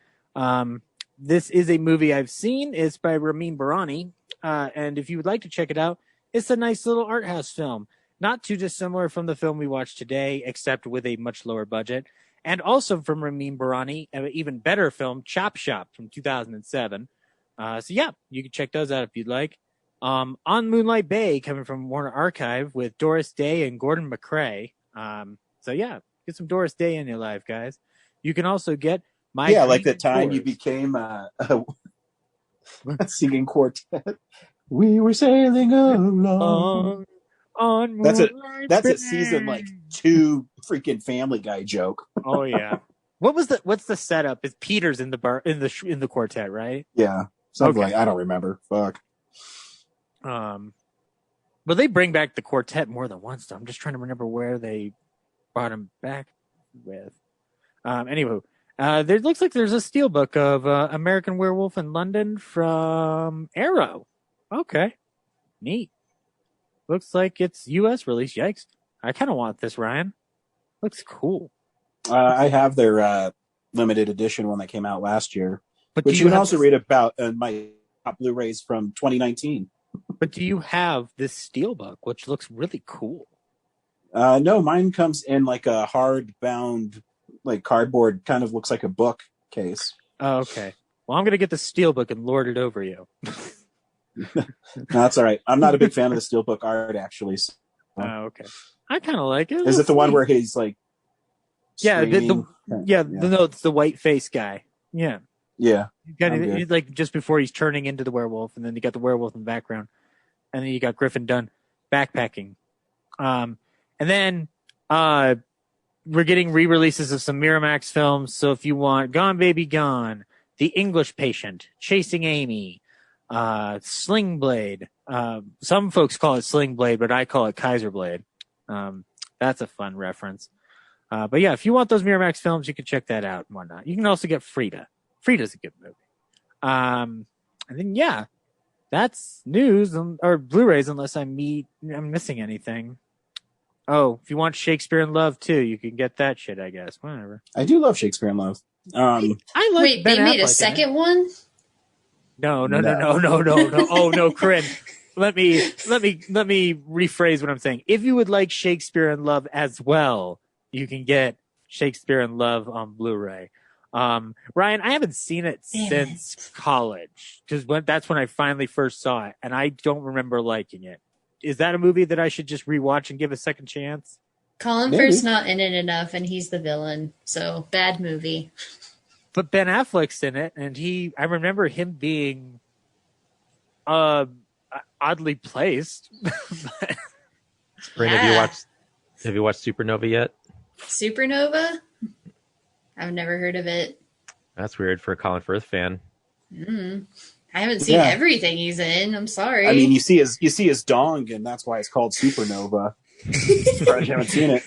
This is a movie I've seen. It's by Ramin Barani. And if you would like to check it out, it's a nice little art house film. Not too dissimilar from the film we watched today, except with a much lower budget. And also from Ramin Barani, an even better film, Chop Shop from 2007. So yeah, you can check those out if you'd like. On Moonlight Bay, coming from Warner Archive with Doris Day and Gordon McRae. So yeah, get some Doris Day in your life, guys. You can also get My like the time Chorus. you became a singing quartet. We were sailing along. On That's Moonlight a Bay. season like 2 freaking Family Guy joke. Oh yeah. What's the setup? Is Peter's in the bar in the quartet, right? Yeah, something Okay. like I don't remember. Fuck. But they bring back the quartet more than once, though. I'm just trying to remember where they brought him back with. Anywho, there looks like there's a steelbook of American Werewolf in London from Arrow. Okay, neat. Looks like it's U.S. release. Yikes! I kind of want this, Ryan. Looks cool. I have their limited edition one that came out last year, But which do you can have also this- read about in my top Blu-rays from 2019. But do you have this steelbook, which looks really cool? No, mine comes in like a hard-bound, like cardboard, kind of looks like a book case. Oh, okay. Well, I'm gonna get the steelbook and lord it over you. No, that's all right. I'm not a big fan of the steelbook art, actually. So. Oh, okay. I kind of like it. Is it the one where he's like? Yeah, screaming? it's the white face guy. Yeah. Yeah. You got I'm good. like just before he's turning into the werewolf, and then you got the werewolf in the background, and then you got Griffin Dunn backpacking, and then we're getting re-releases of some Miramax films. So if you want Gone Baby Gone, The English Patient, Chasing Amy, Sling Blade. Some folks call it Sling Blade, but I call it Kaiser Blade. That's a fun reference. But yeah, if you want those Miramax films, you can check that out and whatnot. You can also get Frida. Frida's a good movie. And then yeah, that's news or Blu-rays, unless I'm missing anything. Oh, if you want Shakespeare in Love too, you can get that shit. I guess whatever. I do love Shakespeare in Love. I like. Wait, Ben they made Affleck a in second one? No. Oh no, Corinne. Let me rephrase what I'm saying. If you would like Shakespeare in Love as well, you can get Shakespeare in Love on Blu-ray. Ryan, I haven't seen it since college because that's when I finally first saw it, and I don't remember liking it. Is that a movie that I should just rewatch and give a second chance? Colin Maybe. Firth's not in it enough, and he's the villain, so bad movie. But Ben Affleck's in it, and I remember him being oddly placed. Fern, have you watched Supernova yet? Supernova? I've never heard of it. That's weird for a Colin Firth fan. I haven't seen everything he's in. I'm sorry. I mean, you see his dong, and that's why it's called Supernova. Surprised you haven't seen it.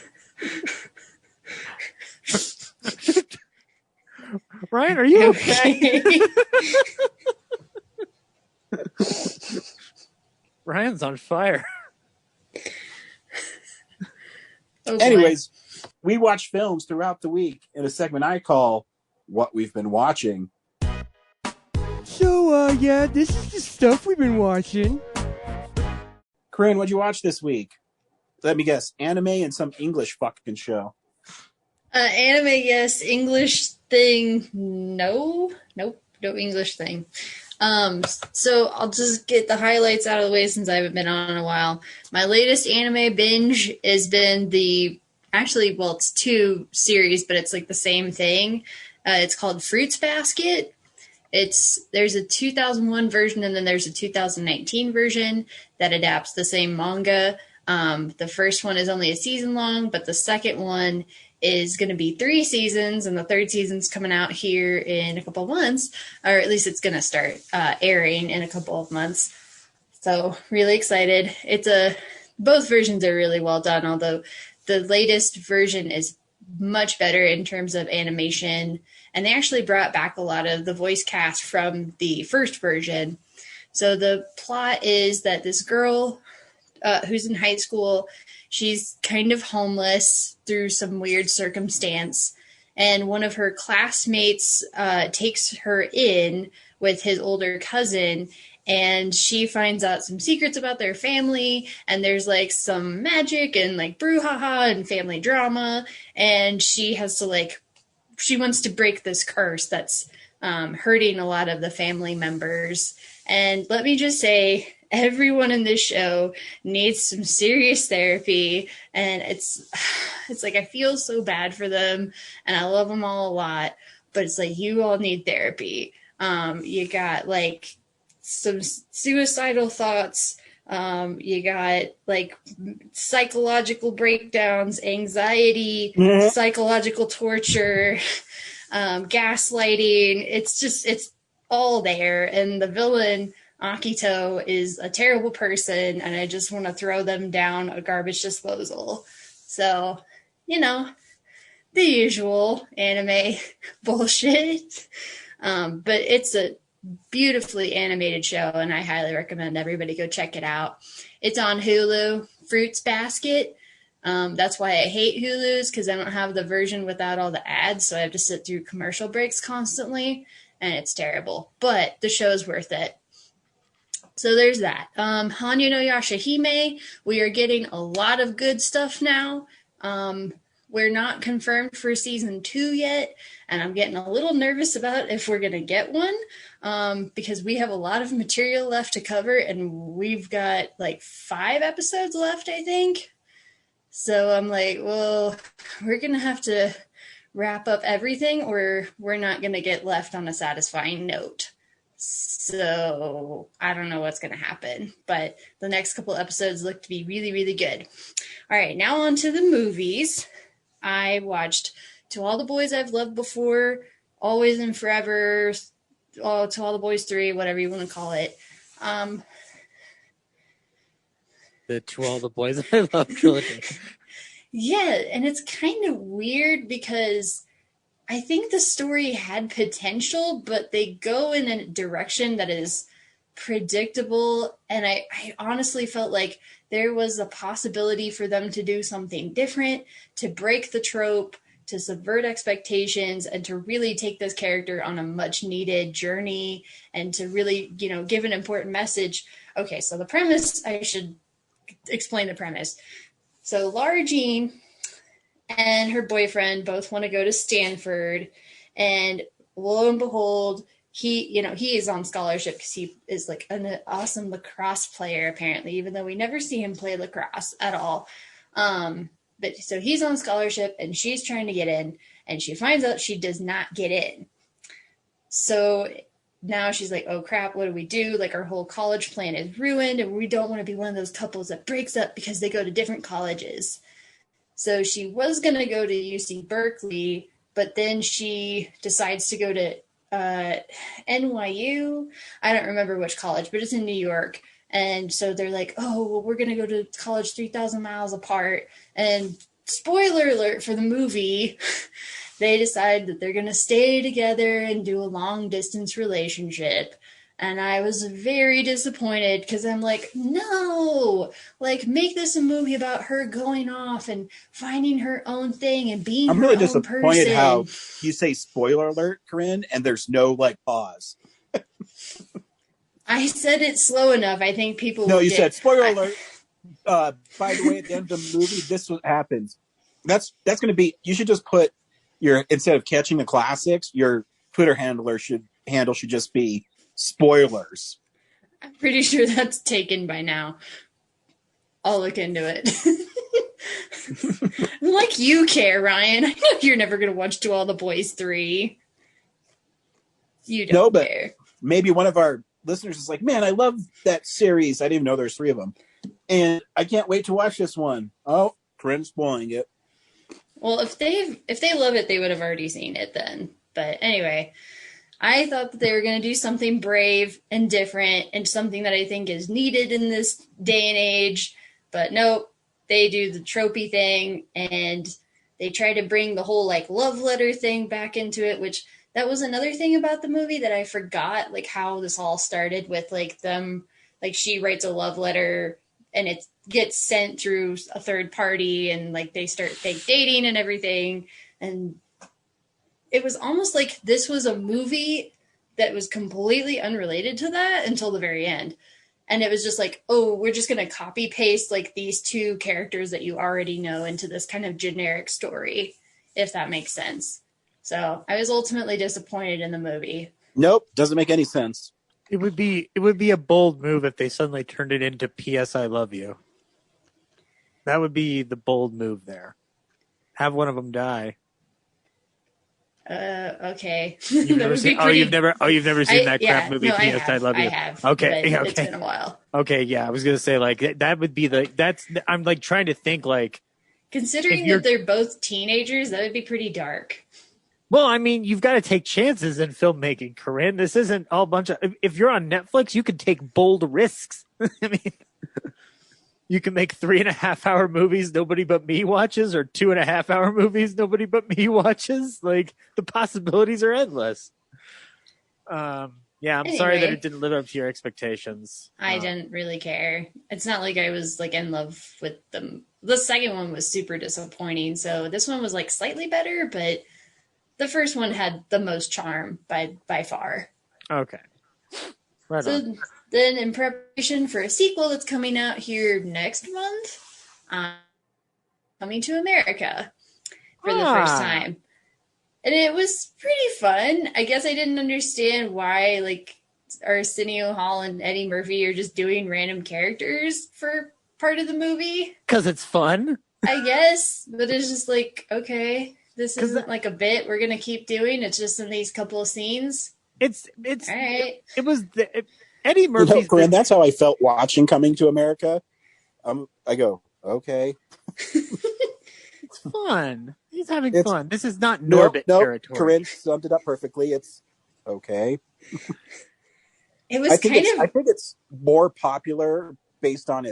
Ryan, are you okay? Ryan's on fire. Oh, Anyways, we watch films throughout the week in a segment I call What We've Been Watching. So, yeah, this is the stuff we've been watching. Corinne, what'd you watch this week? Let me guess, anime and some English fucking show. Anime, yes. English thing, no. Nope, no English thing. So I'll just get the highlights out of the way since I haven't been on in a while. My latest anime binge has been it's 2 series, but it's like the same thing. It's called Fruits Basket. There's a 2001 version and then there's a 2019 version that adapts the same manga. The first one is only a season long, but the second one is going to be 3 seasons, and the 3rd season's coming out here in a couple of months, or at least it's going to start airing in a couple of months. So really excited. Both versions are really well done, although the latest version is much better in terms of animation, and they actually brought back a lot of the voice cast from the first version. So the plot is that this girl who's in high school, she's kind of homeless through some weird circumstance, and one of her classmates takes her in with his older cousin, and she finds out some secrets about their family, and there's like some magic and like brouhaha and family drama, and she wants to break this curse that's hurting a lot of the family members. And let me just say, everyone in this show needs some serious therapy, and it's like I feel so bad for them, and I love them all a lot, but it's like you all need therapy. You got like some suicidal thoughts, you got like psychological breakdowns, anxiety, psychological torture, gaslighting. It's all there, and the villain Akito is a terrible person, and I just want to throw them down a garbage disposal. So, the usual anime bullshit. But it's a beautifully animated show, and I highly recommend everybody go check it out. It's on Hulu, Fruits Basket. That's why I hate Hulu's, because I don't have the version without all the ads, so I have to sit through commercial breaks constantly, and it's terrible. But the show's worth it. So there's that. Hanyu no Yashahime, we are getting a lot of good stuff now. We're not confirmed for season 2 yet, and I'm getting a little nervous about if we're going to get one, because we have a lot of material left to cover, and we've got like 5 episodes left, I think. So I'm like, well, we're going to have to wrap up everything, or we're not going to get left on a satisfying note. So I don't know what's going to happen, but the next couple episodes look to be really, really good. All right, now on to the movies. I watched To All the Boys I've Loved Before, Always and Forever, To All the Boys 3, whatever you want to call it. The To All the Boys I Love trilogy. Yeah, and it's kind of weird because I think the story had potential, but they go in a direction that is predictable, and I honestly felt like there was a possibility for them to do something different, to break the trope, to subvert expectations, and to really take this character on a much needed journey, and to really, give an important message. Okay, so the premise, I should explain the premise. So Lara Jean and her boyfriend both want to go to Stanford, and lo and behold, he is on scholarship because he is like an awesome lacrosse player, apparently, even though we never see him play lacrosse at all. But so he's on scholarship, and she's trying to get in, and she finds out she does not get in. So now she's like, oh crap, what do we do? Like our whole college plan is ruined, and we don't want to be one of those couples that breaks up because they go to different colleges. So she was going to go to UC Berkeley, but then she decides to go to NYU. I don't remember which college, but it's in New York. And so they're like, oh, well, we're going to go to college 3,000 miles apart. And spoiler alert for the movie, they decide that they're going to stay together and do a long distance relationship. And I was very disappointed because I'm like, no, like make this a movie about her going off and finding her own thing and being I'm her really own disappointed person. how you say spoiler alert, Corinne, and there's no like pause. I said it slow enough. I think people No, will you get- said spoiler alert. By the way, at the end of the movie, this what happens. That's going to be. You should just put your, instead of catching the classics, your Twitter handle should just be spoilers. I'm pretty sure that's taken by now. I'll look into it. Like you care, Ryan. I know you're never going to watch To All the Boys 3. You don't No, but care. maybe one of our listeners is like, man, I love that series. I didn't even know there's 3 of them. And I can't wait to watch this one. Oh, Corinne's spoiling it. Well, if they love it, they would have already seen it then. But anyway, I thought that they were going to do something brave and different and something that I think is needed in this day and age. But nope, they do the tropey thing and they try to bring the whole like love letter thing back into it, which that was another thing about the movie that I forgot, like how this all started with like them, like she writes a love letter and it gets sent through a third party and like they start fake dating and everything. And it was almost like this was a movie that was completely unrelated to that until the very end. And it was just like, oh, we're just going to copy paste like these 2 characters that you already know into this kind of generic story, if that makes sense. So I was ultimately disappointed in the movie. Nope, doesn't make any sense. It would be a bold move if they suddenly turned it into P.S. I Love You. That would be the bold move there. Have one of them die. Okay. You've never seen that crap movie, no, P.S. I Love You. I have. Okay, But okay. It's been a while. Okay, yeah, I was gonna say like that would be I'm like trying to think like, Considering that they're both teenagers, that would be pretty dark. well, I mean, you've got to take chances in filmmaking, Corinne. This isn't all bunch of. If you're on Netflix, you can take bold risks. I mean, you can make 3.5-hour movies nobody but me watches, or 2.5-hour movies nobody but me watches. Like the possibilities are endless. Yeah, I'm sorry that Anyway. it didn't live up to your expectations. I didn't really care. It's not like I was like in love with them. The second one was super disappointing. So this one was like slightly better, but the first one had the most charm by far. Okay. Right So on. then in preparation for a sequel that's coming out here next month, Coming to America for the first time. And it was pretty fun. I guess I didn't understand why like Arsenio Hall and Eddie Murphy are just doing random characters for part of the movie. Because it's fun. I guess, but it's just like, okay, this isn't like a bit we're gonna keep doing. It's just in these couple of scenes. It's All right. it was Eddie Murphy's. Corinne, that's how I felt watching Coming to America. I go, okay. It's fun. He's having It's- fun. This is not Nope, Norbit territory. Corinne summed it up perfectly. It's okay. It was I think kind of it's more popular based on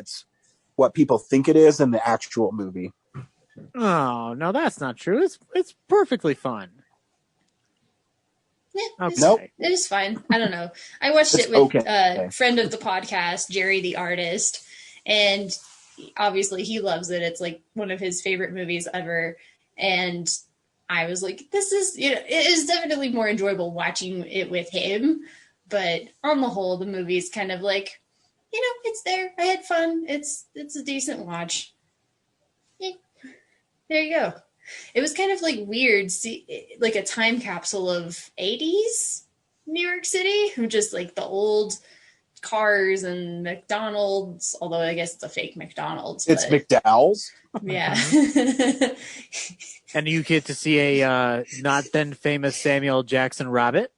what people think it is in the actual movie. Oh no, that's not true. It's perfectly fun. yeah, Okay. Nope. it is fine. I don't know. I watched It's it with okay. a friend of the podcast, Jerry the artist, and obviously he loves it. It's like one of his favorite movies ever. And I was like, this is, it is definitely more enjoyable watching it with him. But on the whole, the movie's kind of like, it's there. I had fun. It's a decent watch. Yeah. There you go. It was kind of like weird, like a time capsule of 80s New York City, just like the old cars and McDonald's, although I guess it's a fake McDonald's. It's but, McDowell's. yeah. And you get to see a not then famous Samuel Jackson Rabbit.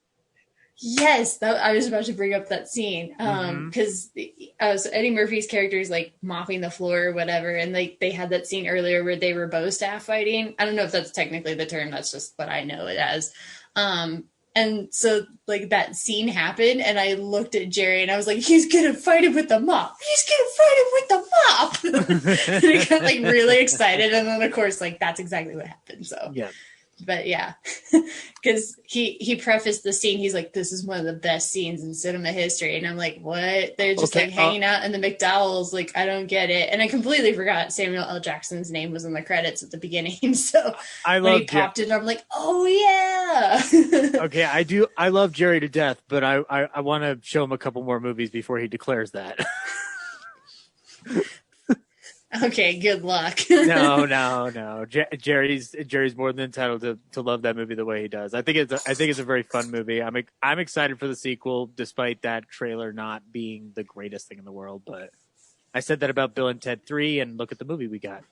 Yes, I was about to bring up that scene because so Eddie Murphy's character is like mopping the floor or whatever, and like they had that scene earlier where they were bow staff fighting. I don't know if that's technically the term. That's just what I know it as. And so like that scene happened, and I looked at Jerry and I was like, "He's gonna fight him with the mop. He's gonna fight him with the mop." And I got like really excited, and then of course like that's exactly what happened. So Yeah. But yeah, because he prefaced the scene. He's like, "This is one of the best scenes in cinema history," and I'm like, "What?" They're just like hanging out in the McDowell's. Like, I don't get it. And I completely forgot Samuel L. Jackson's name was in the credits at the beginning. So when he popped it, I'm like, "Oh yeah." Okay, I do. I love Jerry to death, but I want to show him a couple more movies before he declares that. Okay, good luck. No. Jerry's more than entitled to love that movie the way he does. I think it's a very fun movie. I'm excited for the sequel, despite that trailer not being the greatest thing in the world. But I said that about Bill and Ted 3, and look at the movie we got.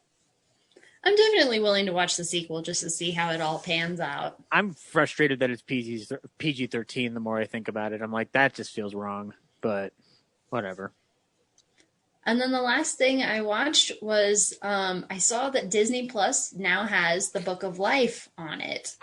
I'm definitely willing to watch the sequel just to see how it all pans out. I'm frustrated that it's PG-13. The more I think about it, I'm like, that just feels wrong. But whatever. And then the last thing I watched was I saw that Disney Plus now has the Book of Life on it.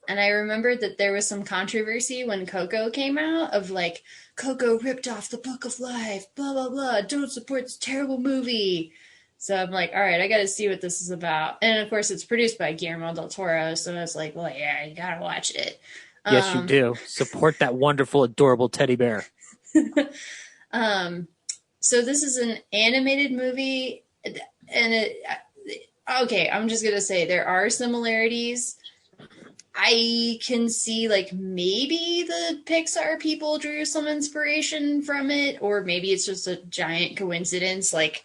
And I remembered that there was some controversy when Coco came out of like, Coco ripped off the Book of Life, blah, blah, blah, don't support this terrible movie. So I'm like, all right, I got to see what this is about. And of course, it's produced by Guillermo del Toro. So I was like, well, yeah, you got to watch it. Yes, you do. Support that wonderful, adorable teddy bear. So this is an animated movie, and okay, I'm just going to say there are similarities. I can see like maybe the Pixar people drew some inspiration from it, or maybe it's just a giant coincidence. Like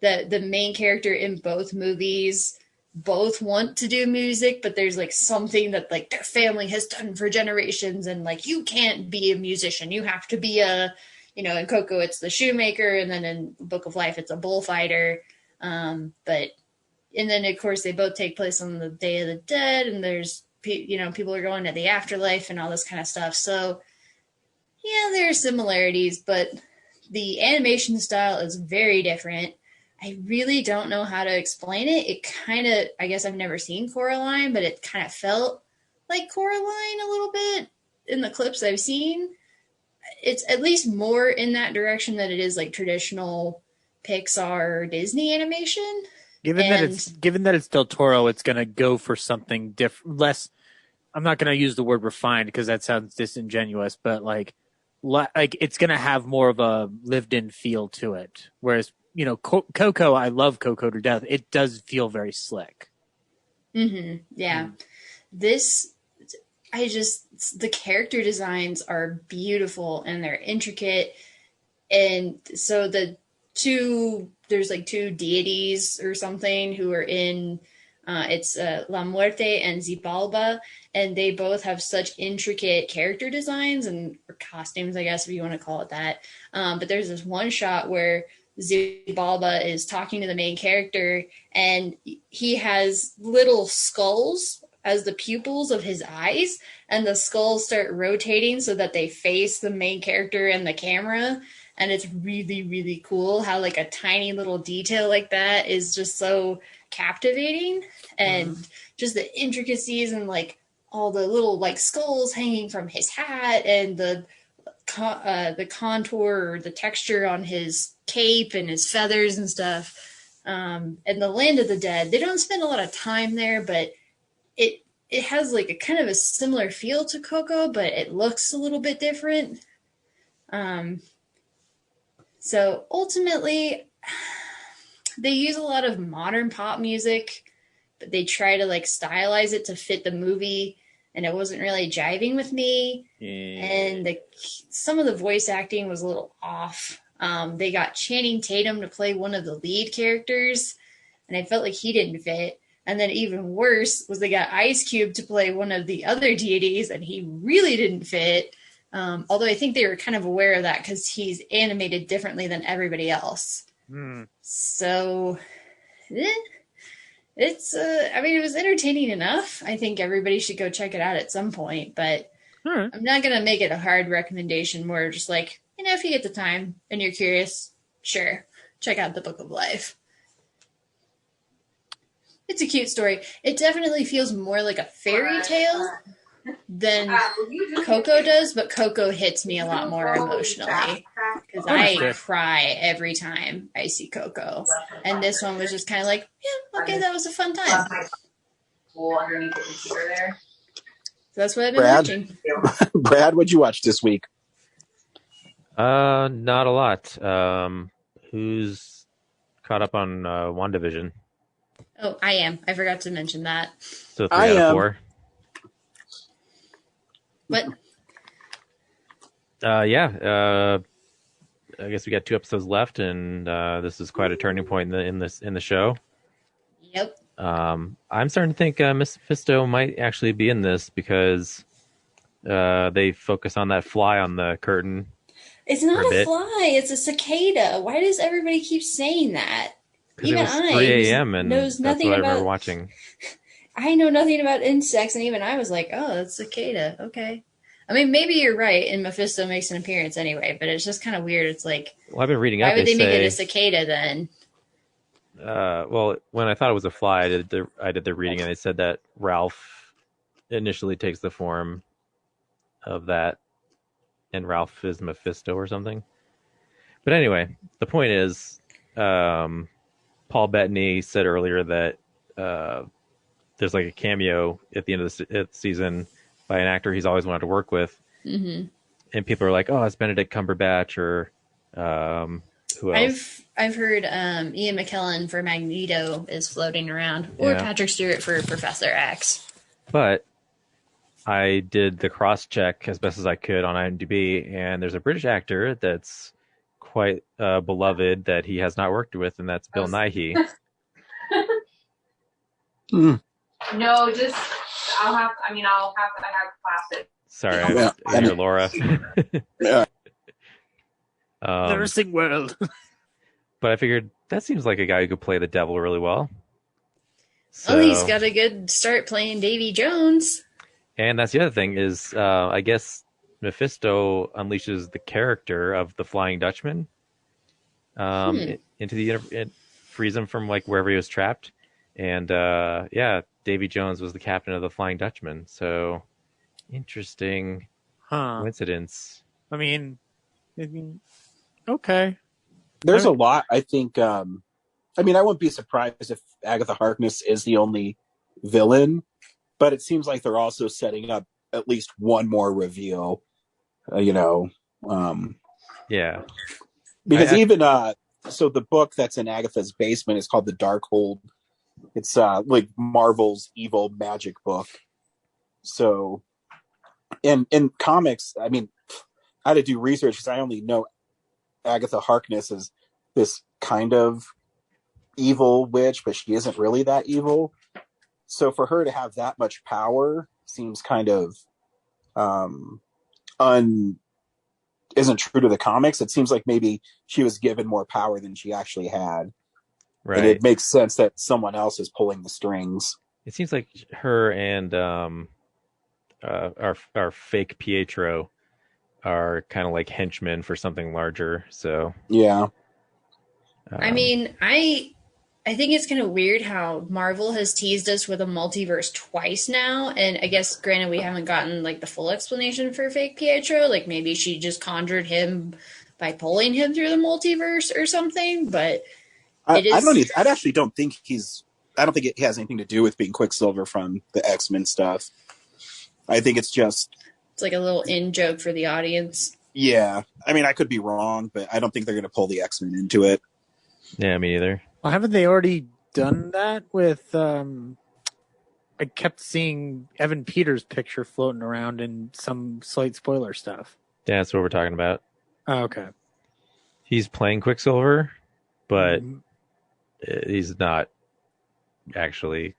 the main character in both movies both want to do music, but there's like something that like their family has done for generations, and like you can't be a musician, you have to be a, you know, in Coco it's the shoemaker, and then in Book of Life it's a bullfighter. And then of course they both take place on the Day of the Dead, and there's, you know, people are going to the afterlife and all this kind of stuff. So yeah, there are similarities, but the animation style is very different. I really don't know how to explain it. It kind of, I guess I've never seen Coraline, but it kind of felt like Coraline a little bit in the clips I've seen. It's at least more in that direction than it is like traditional Pixar or Disney animation. Given that it's Del Toro, it's going to go for something different, less. I'm not going to use the word refined because that sounds disingenuous, but like it's going to have more of a lived-in feel to it. Whereas, you know, Coco, I love Coco to death. It does feel very slick. Mm-hmm. Yeah. The character designs are beautiful and they're intricate. And so there's like two deities or something who are in, it's La Muerte and Xibalba, and they both have such intricate character designs or costumes, I guess, if you want to call it that. But there's this one shot where Xibalba is talking to the main character, and he has little skulls as the pupils of his eyes, and the skulls start rotating so that they face the main character and the camera. And it's really, really cool how like a tiny little detail like that is just so captivating. And just the intricacies and like all the little like skulls hanging from his hat, and the contour or the texture on his cape and his feathers and stuff. And the Land of the Dead, they don't spend a lot of time there, but it has like a kind of a similar feel to Coco, but it looks a little bit different. So ultimately, they use a lot of modern pop music, but they try to like stylize it to fit the movie, and it wasn't really jiving with me. Yeah. And some of the voice acting was a little off. They got Channing Tatum to play one of the lead characters, and I felt like he didn't fit. And then even worse was they got Ice Cube to play one of the other deities, and he really didn't fit. Although I think they were kind of aware of that because he's animated differently than everybody else. So it was entertaining enough. I think everybody should go check it out at some point. But All right. I'm not going to make it a hard recommendation, more just like, if you get the time and you're curious, sure, check out The Book of Life. It's a cute story. It definitely feels more like a fairy tale than Coco does, but Coco hits me a lot more emotionally because I cry every time I see Coco. And this one was just kind of like, yeah, okay, that was a fun time. Underneath the computer there. So that's what I've been watching. Brad, what'd you watch this week? Not a lot. Who's caught up on WandaVision? Oh, I am. I forgot to mention that. So 3 out of 4. What? Yeah. I guess we got 2 episodes left, and this is quite a turning point in the show. Yep. I'm starting to think Mephisto might actually be in this because they focus on that fly on the curtain. It's not a fly. It's a cicada. Why does everybody keep saying that? Even it was 3 a.m. and knows nothing that's what I remember about watching. I know nothing about insects, and even I was like, "Oh, that's cicada." Okay. I mean, maybe you're right, and Mephisto makes an appearance anyway, but it's just kind of weird. It's like, well, I've been reading up. Why would they make it a cicada then? Well, when I thought it was a fly, I did the reading, and they said that Ralph initially takes the form of that, and Ralph is Mephisto or something. But anyway, the point is, Paul Bettany said earlier that there's like a cameo at the end of the season by an actor he's always wanted to work with, and people are like, "Oh, it's Benedict Cumberbatch," or who else? I've heard Ian McKellen for Magneto is floating around, or Patrick Stewart for Professor X. But I did the cross check as best as I could on IMDb, and there's a British actor that's quite beloved that he has not worked with, and that's Bill Nighy. No, just I have plastic. Sorry, I hear Laura. Nursing world. But I figured that seems like a guy who could play the devil really well. So, he's got a good start playing Davy Jones. And that's the other thing is, I guess Mephisto unleashes the character of the Flying Dutchman into it frees him from like wherever he was trapped. And Davy Jones was the captain of the Flying Dutchman. So interesting coincidence. I mean, okay. There's a lot, I think. I wouldn't be surprised if Agatha Harkness is the only villain, but it seems like they're also setting up at least one more reveal, Yeah. Because so the book that's in Agatha's basement is called The Darkhold. It's like Marvel's evil magic book. So, in comics, I had to do research because I only know Agatha Harkness as this kind of evil witch, but she isn't really that evil. So for her to have that much power seems kind of isn't true to the comics. It seems like maybe she was given more power than she actually had. Right. And it makes sense that someone else is pulling the strings. It seems like her and our fake Pietro are kind of like henchmen for something larger. So yeah. I think it's kind of weird how Marvel has teased us with a multiverse twice now. And I guess, granted, we haven't gotten like the full explanation for fake Pietro. Like maybe she just conjured him by pulling him through the multiverse or something. But I actually don't think I don't think it has anything to do with being Quicksilver from the X-Men stuff. I think it's like a little in joke for the audience. Yeah. I could be wrong, but I don't think they're going to pull the X-Men into it. Yeah, me either. Well, haven't they already done that with I kept seeing Evan Peters' picture floating around in some slight spoiler stuff. Yeah, that's what we're talking about. Oh, okay. He's playing Quicksilver, but he's not actually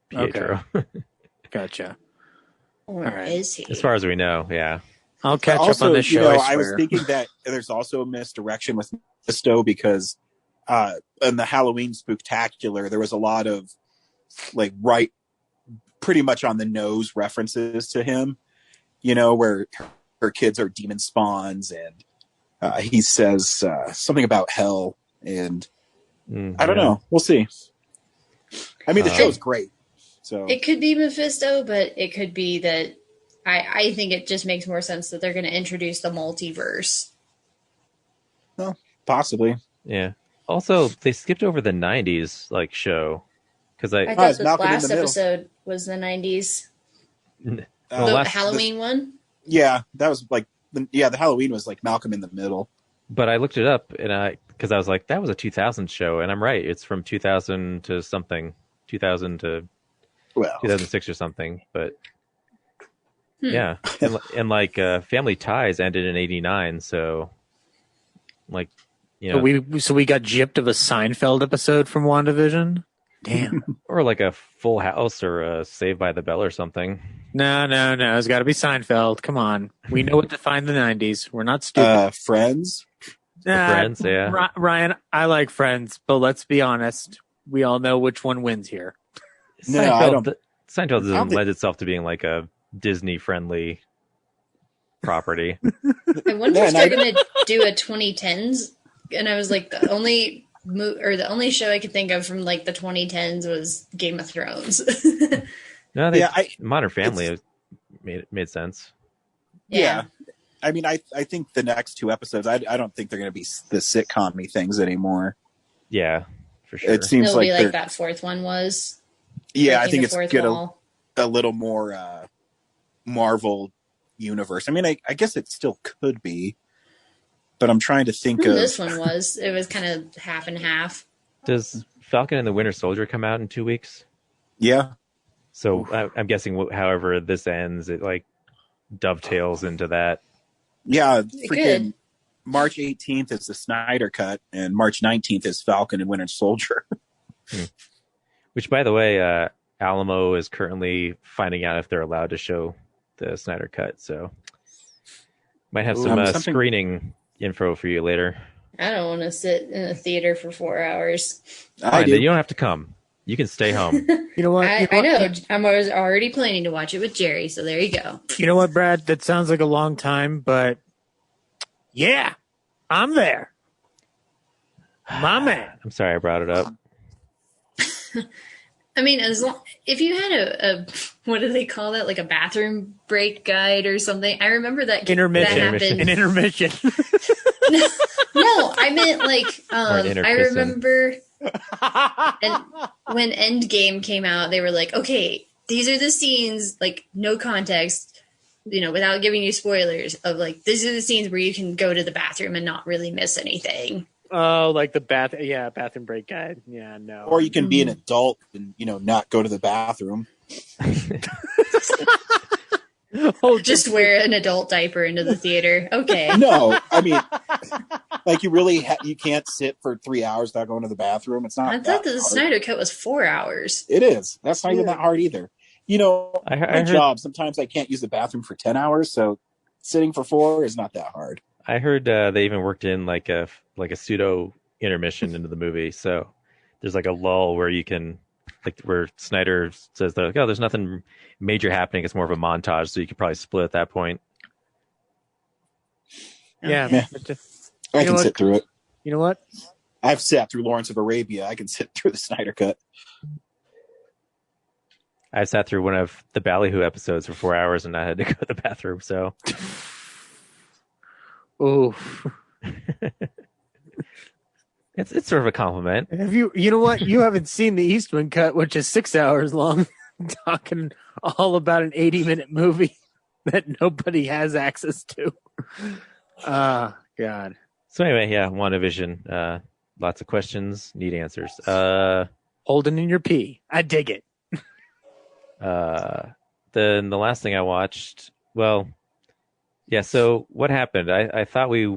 Pietro. Okay. Gotcha. Or is he? As far as we know, yeah. I'll catch up on this show. I was thinking that there's also a misdirection with Mephisto because in the Halloween Spooktacular, there was a lot of pretty much on the nose references to him. where her kids are demon spawns, and he says something about hell, and I don't know. We'll see. I mean, the show's great. So it could be Mephisto, but it could be that I think it just makes more sense that they're going to introduce the multiverse. Well, possibly. Yeah. Also, they skipped over the 90s show because I thought the last episode was the 90s. The Halloween one? Yeah, that was the Halloween was like Malcolm in the Middle. But I looked it up because I was like, that was a 2000 show, and I'm right. It's from 2000 to something, 2000 to 2006 or something. But yeah, and Family Ties ended in '89, so So we got gypped of a Seinfeld episode from WandaVision. Damn. Or like a Full House or a Saved by the Bell or something. No. It's got to be Seinfeld. Come on. We know what defined the 90s. We're not stupid. Friends? Friends, yeah. Ryan, I like Friends, but let's be honest. We all know which one wins here. Seinfeld doesn't lend itself to being like a Disney-friendly property. I wonder if they're going to do a 2010s. And I was like, the only show I could think of from the 2010s was Game of Thrones. No, Modern Family made sense. Yeah. I mean, I think the next two episodes, I don't think they're going to be the sitcom-y things anymore. Yeah, for sure. It seems It'll be like that fourth one was. Yeah, I think it's get a little more Marvel universe. I mean, I guess it still could be, but I'm trying to think of... This one was. It was kind of half and half. Does Falcon and the Winter Soldier come out in 2 weeks? Yeah. So I'm guessing however this ends, it dovetails into that. Yeah, freaking March 18th is the Snyder Cut, and March 19th is Falcon and Winter Soldier. Which, by the way, Alamo is currently finding out if they're allowed to show the Snyder Cut, so might have some screening info for you later. I don't want to sit in a theater for 4 hours. Fine, then you don't have to come. You can stay home. You know what? I know. I was already planning to watch it with Jerry, so there you go. You know what, Brad? That sounds like a long time, but yeah, I'm there. My man. I'm sorry I brought it up. I mean, if you had a what do they call that? Like a bathroom break guide or something. I remember that intermission. That happened. An intermission. No, I meant I remember when Endgame came out, they were like, okay, these are the scenes, no context, without giving you spoilers of these are the scenes where you can go to the bathroom and not really miss anything. Oh, like the bathroom break guide. Yeah, no. Or you can be an adult and, not go to the bathroom. Just wear an adult diaper into the theater. Okay. No, I mean, you really you can't sit for 3 hours without going to the bathroom. It's not. I thought the Snyder Cut was 4 hours. It is. That's not even that hard either. I my job, sometimes I can't use the bathroom for 10 hours, so sitting for 4 is not that hard. I heard they even worked in a pseudo intermission into the movie, so there's a lull where you can where Snyder says there's nothing major happening, it's more of a montage, so you could probably split at that point. Yeah. I can sit through it. You know what? I've sat through Lawrence of Arabia. I can sit through the Snyder Cut. I sat through one of the Ballyhoo episodes for 4 hours and I had to go to the bathroom, so it's sort of a compliment. Have you know what? You haven't seen the Eastman Cut, which is 6 hours long, talking all about an 80-minute movie that nobody has access to. God. So anyway, yeah, WandaVision. Lots of questions, need answers. Holding in your pee. I dig it. Then the last thing I watched, so what happened? I thought we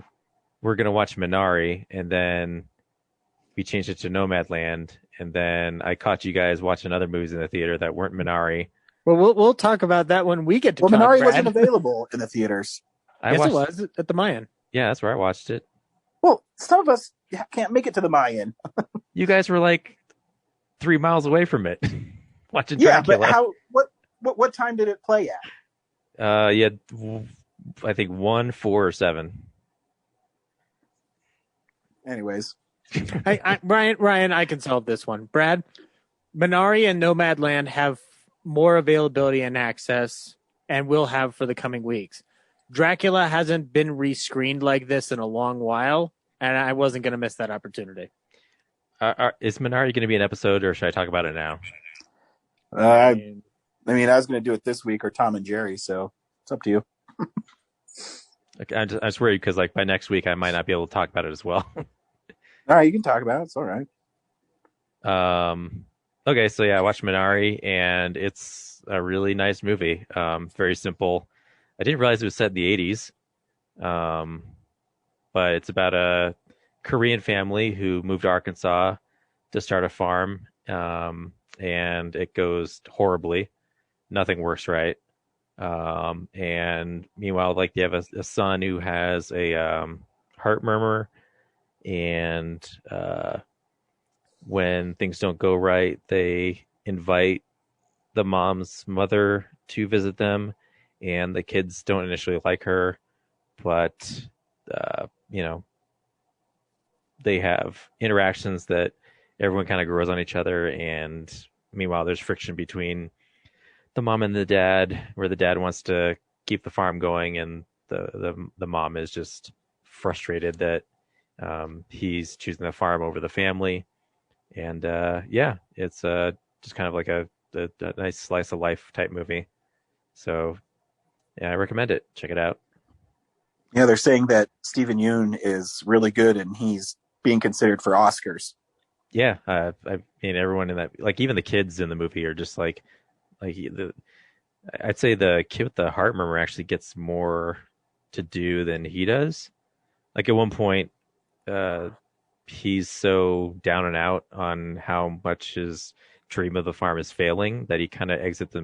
were going to watch Minari, and then we changed it to Nomadland, and then I caught you guys watching other movies in the theater that weren't Minari. Well, we'll talk about that when we get to talk, Minari Brad. wasn't available in the theaters. Yes, it was at the Mayan. Yeah, that's where I watched it. Well, some of us can't make it to the Mayan. You guys were 3 miles away from it, watching Dracula. Yeah, but what time did it play at? Yeah, I think 1, 4, or 7. Anyways, Ryan, I can solve this one. Brad, Minari and Nomadland have more availability and access, and will have for the coming weeks. Dracula hasn't been rescreened like this in a long while, and I wasn't going to miss that opportunity. Is Minari going to be an episode, or should I talk about it now? I was going to do it this week or Tom and Jerry, so it's up to you. Okay, I'm just worried because by next week I might not be able to talk about it as well. All right, you can talk about it. It's all right. Okay, so yeah, I watched Minari, and it's a really nice movie. Very simple. I didn't realize it was set in the 80s. But it's about a Korean family who moved to Arkansas to start a farm, and it goes horribly. Nothing works right. And meanwhile, they have a son who has a heart murmur, and when things don't go right, they invite the mom's mother to visit them, and the kids don't initially like her, but they have interactions that everyone kind of grows on each other, and meanwhile there's friction between the mom and the dad, where the dad wants to keep the farm going, and the mom is just frustrated that he's choosing the farm over the family. And it's just kind of like a nice slice of life type movie. So yeah, I recommend it. Check it out. Yeah, they're saying that Stephen Yeun is really good, and he's being considered for Oscars. Yeah, I mean, everyone in that, even the kids in the movie are just I'd say the kid with the heart murmur actually gets more to do than he does. At one point, he's so down and out on how much his dream of the farm is failing that he kind of exits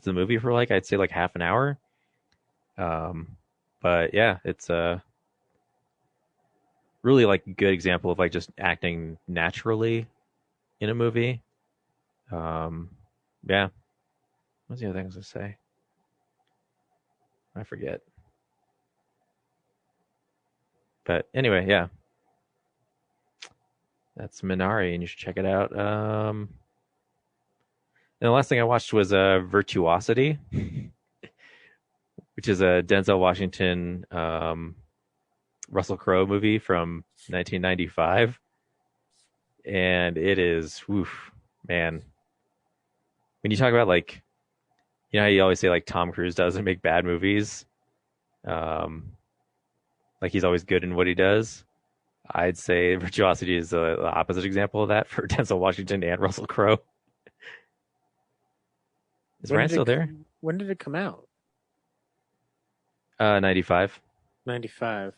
the movie for I'd say half an hour. But yeah, it's a really good example of just acting naturally in a movie. Yeah. What's the other things to say? I forget. But anyway, yeah. That's Minari, and you should check it out. And the last thing I watched was Virtuosity, which is a Denzel Washington, Russell Crowe movie from 1995. And it is, man. When you talk about how you always say Tom Cruise doesn't make bad movies, he's always good in what he does. I'd say Virtuosity is the opposite example of that for Denzel Washington and Russell Crowe. Is Ryan still there? When did it come out? 95. 95.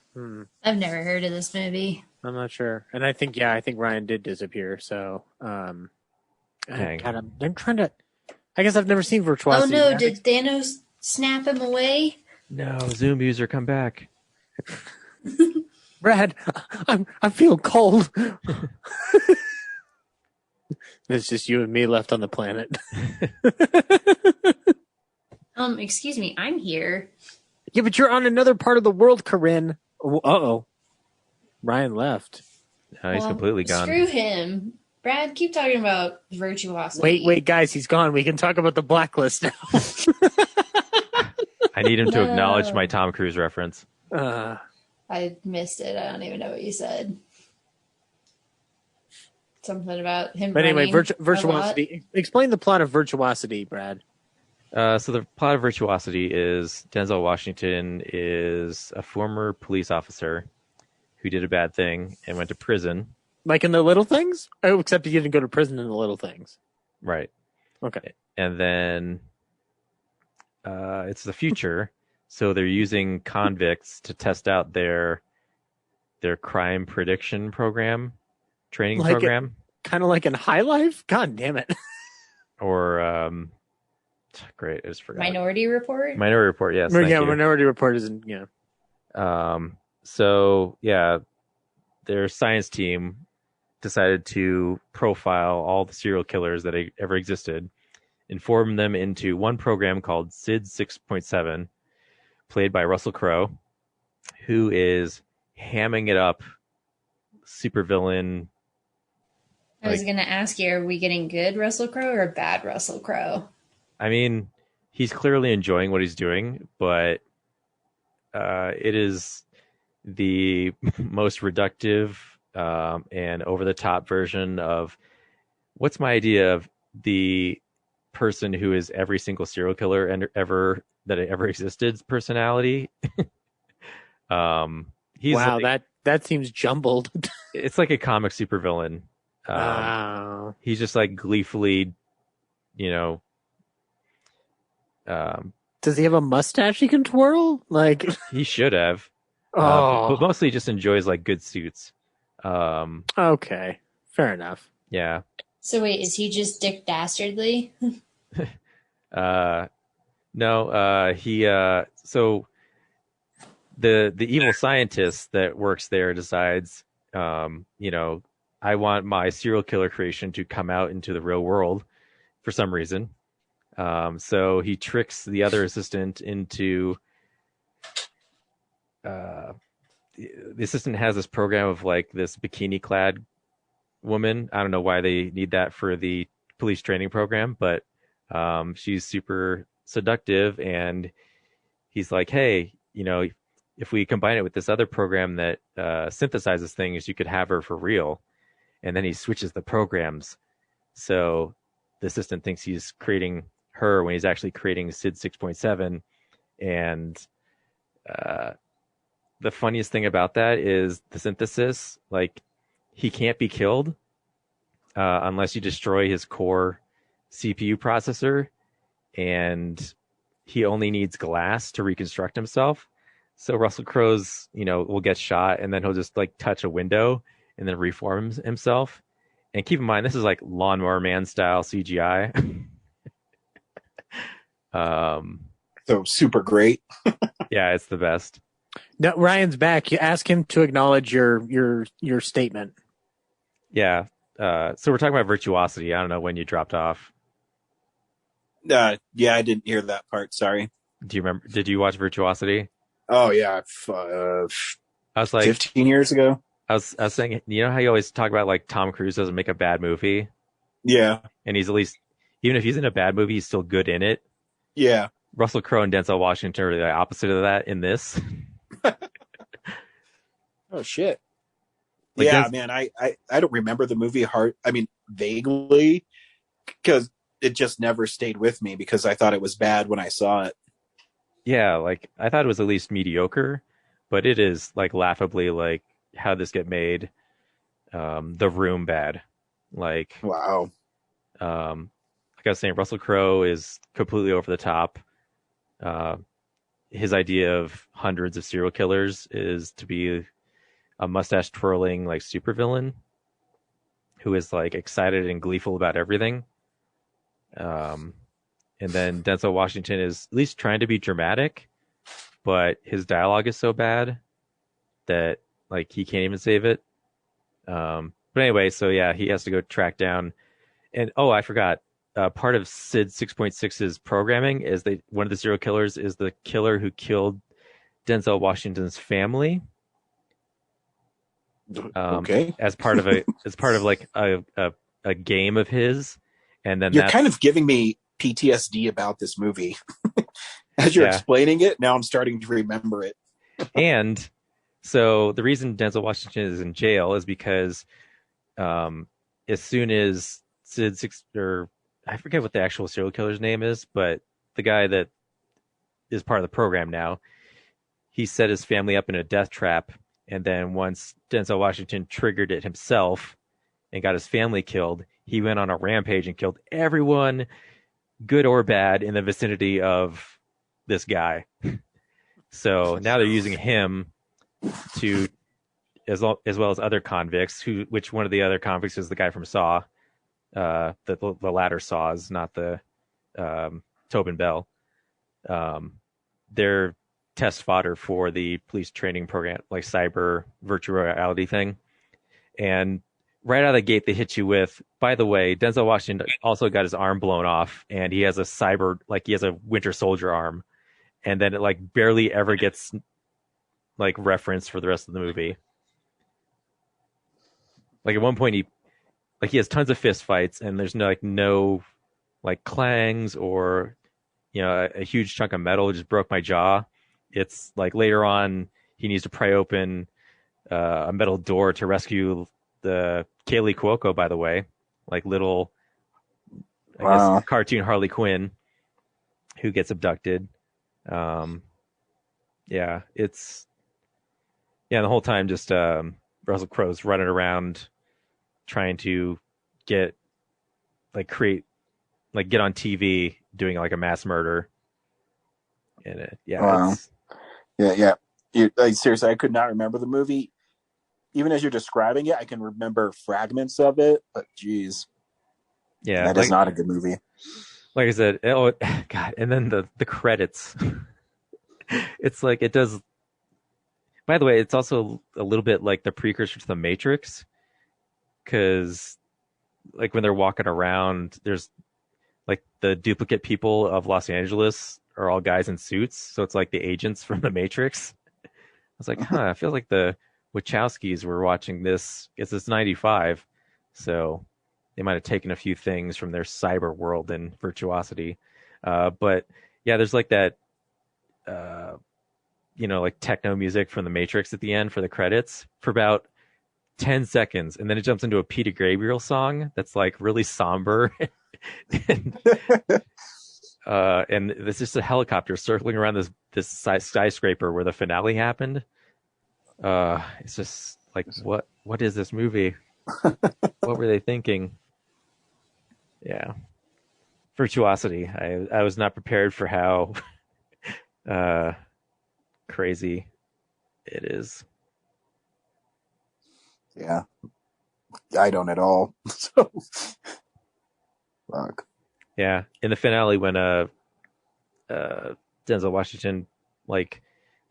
I've never heard of this movie. I'm not sure. And I think Ryan did disappear. So, I'm trying to. I guess I've never seen Virtuosity. Oh no! Did Thanos snap him away? No, Zoom user, come back. Brad, I feel cold. It's just you and me left on the planet. Excuse me, I'm here. Yeah, but you're on another part of the world, Corinne. Uh-oh. Ryan left. No, he's completely gone. Screw him. Brad, keep talking about Virtuosity. Wait, guys, he's gone. We can talk about the blacklist now. I need him to acknowledge my Tom Cruise reference. I missed it. I don't even know what you said. Something about him. But anyway, Virtuosity. Explain the plot of Virtuosity, Brad. So the plot of Virtuosity is Denzel Washington is a former police officer who did a bad thing and went to prison. Like in The Little Things? Oh, except he didn't go to prison in The Little Things. Right. Okay. And then it's the future. So they're using convicts to test out their crime prediction program, training program. Kind of like in High Life? God damn it. Or, great, I just forgot. Minority Report? Minority Report, yes. Thank you. Minority Report isn't, So, yeah, their science team decided to profile all the serial killers that ever existed and form them into one program called SID 6.7, played by Russell Crowe, who is hamming it up, supervillain. I was going to ask you, are we getting good Russell Crowe or bad Russell Crowe? I mean, he's clearly enjoying what he's doing, but it is the most reductive and over-the-top version of what's my idea of the person who is every single serial killer and ever existed's personality. He's wow, like, that seems jumbled. It's like a comic supervillain. He's just like gleefully, does he have a mustache he can twirl? Like he should have. Oh, but mostly just enjoys like good suits. Okay, fair enough. Yeah. So wait, is he just Dick Dastardly? No. He. So the evil scientist that works there decides, I want my serial killer creation to come out into the real world for some reason. So he tricks the other assistant into. The assistant has this program of like this bikini-clad woman. I don't know why they need that for the police training program, but she's super seductive, and he's like, hey, if we combine it with this other program that synthesizes things, you could have her for real. And then he switches the programs. So the assistant thinks he's creating her when he's actually creating SID 6.7. And the funniest thing about that is the synthesis. Like, he can't be killed unless you destroy his core CPU processor. And he only needs glass to reconstruct himself. So Russell Crowe's, will get shot, and then he'll just like touch a window and then reform himself. And keep in mind, this is like Lawnmower Man style CGI. So super great. Yeah, it's the best. No, Ryan's back. You ask him to acknowledge your statement. Yeah. So we're talking about virtuosity. I don't know when you dropped off. Yeah, I didn't hear that part. Sorry. Do you remember? Did you watch Virtuosity? Oh yeah, I was like 15 years ago. I was saying, you know how you always talk about like Tom Cruise doesn't make a bad movie? Yeah. And he's at least, even if he's in a bad movie, he's still good in it. Yeah. Russell Crowe and Denzel Washington are the opposite of that in this. Oh shit. Like, yeah, man, I don't remember the movie vaguely, because it just never stayed with me because I thought it was bad when I saw it. Yeah, like I thought it was at least mediocre, but it is like laughably like how this get made. The Room bad. Like, wow. Like I was saying, Russell Crowe is completely over the top. His idea of hundreds of serial killers is to be a mustache twirling like supervillain who is like excited and gleeful about everything. And then Denzel Washington is at least trying to be dramatic, but his dialogue is so bad that like he can't even save it. But anyway, so yeah, he has to go track down. And I forgot. Part of SID 6.6's programming is one of the serial killers is the killer who killed Denzel Washington's family. Okay. As part of like a game of his, and then you're kind of giving me PTSD about this movie as you're explaining it. Now I'm starting to remember it. And so the reason Denzel Washington is in jail is because as soon as SID 6, or I forget what the actual serial killer's name is, but the guy that is part of the program now, he set his family up in a death trap. And then once Denzel Washington triggered it himself and got his family killed, he went on a rampage and killed everyone, good or bad, in the vicinity of this guy. So now they're using him to, as well as other convicts, which one of the other convicts is the guy from Saw, the latter Saws, not the Tobin Bell. They're test fodder for the police training program, like cyber virtual reality thing. And right out of the gate, they hit you with, by the way, Denzel Washington also got his arm blown off, and he has he has a Winter Soldier arm, and then it like barely ever gets like referenced for the rest of the movie. Like at one point, he has tons of fist fights, and there's no clangs or a huge chunk of metal just broke my jaw. It's like later on he needs to pry open a metal door to rescue the Kaylee Cuoco, by the way, like little I guess cartoon Harley Quinn who gets abducted. The whole time just Russell Crowe's running around trying to get on TV doing like a mass murder. And yeah. Seriously, I could not remember the movie. Even as you're describing it, I can remember fragments of it, but geez. Yeah. That is not a good movie. Like I said, oh God, and then the credits. It's like it does. By the way, it's also a little bit like the precursor to The Matrix, because like when they're walking around, there's like the duplicate people of Los Angeles are all guys in suits, so it's like the agents from The Matrix. I was like, I feel like the Wachowskis were watching this. It's 95, so they might have taken a few things from their cyber world and virtuosity. But yeah, there's like that, like techno music from The Matrix at the end for the credits for about 10 seconds. And then it jumps into a Peter Gabriel song that's like really somber. And it's just a helicopter circling around this skyscraper where the finale happened. It's just like, what is this movie? What were they thinking? Yeah. Virtuosity. I was not prepared for how crazy it is. Yeah. I don't at all. So fuck. Yeah. In the finale when Denzel Washington like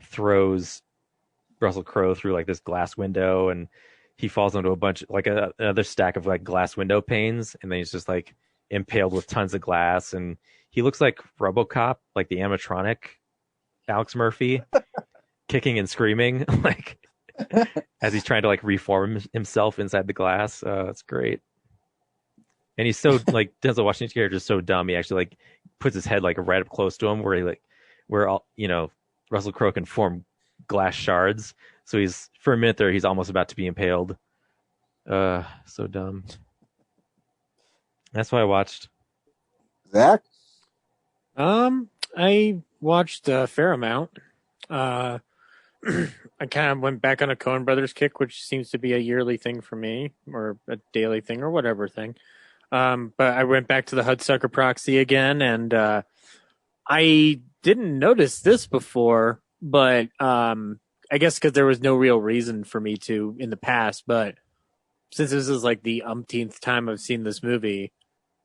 throws Russell Crowe through like this glass window, and he falls onto a bunch like another stack of like glass window panes, and then he's just like impaled with tons of glass, and he looks like RoboCop, like the animatronic Alex Murphy, kicking and screaming like as he's trying to like reform himself inside the glass. It's great. And he's so like Denzel Washington's character is so dumb. He actually like puts his head like right up close to him, where all Russell Crowe can form glass shards. So he's for a minute there, he's almost about to be impaled. So dumb. That's what I watched. Zach? I watched a fair amount. I kind of went back on a Coen Brothers kick, which seems to be a yearly thing for me, or a daily thing, or whatever thing. But I went back to the Hudsucker Proxy again, and I didn't notice this before, but I guess because there was no real reason for me to in the past. But since this is like the umpteenth time I've seen this movie,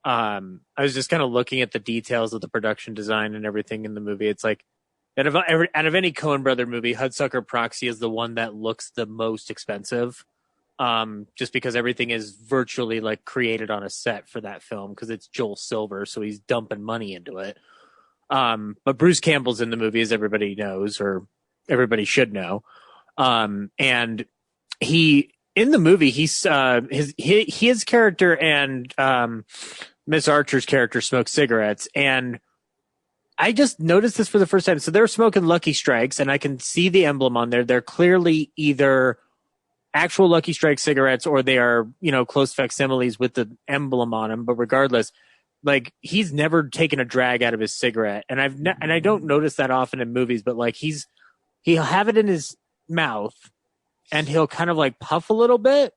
I was just kind of looking at the details of the production design and everything in the movie. It's like out of any Coen Brother movie, Hudsucker Proxy is the one that looks the most expensive. Just because everything is virtually like created on a set for that film, because it's Joel Silver, so he's dumping money into it. But Bruce Campbell's in the movie, as everybody knows, or everybody should know. And he in the movie, he's his character and Miss Archer's character smoke cigarettes, and I just noticed this for the first time. So they're smoking Lucky Strikes, and I can see the emblem on there. They're clearly either actual Lucky Strike cigarettes or they are, close facsimiles with the emblem on them. But regardless, like he's never taken a drag out of his cigarette, and I don't notice that often in movies. But like he'll have it in his mouth, and he'll kind of like puff a little bit,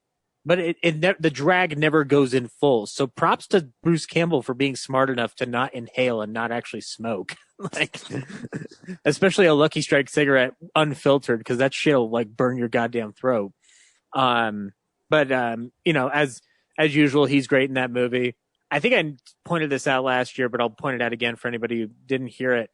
but the drag never goes in full. So props to Bruce Campbell for being smart enough to not inhale and not actually smoke, like especially a Lucky Strike cigarette unfiltered, because that shit'll like burn your goddamn throat. But as usual, he's great in that movie. I think I pointed this out last year, but I'll point it out again for anybody who didn't hear it.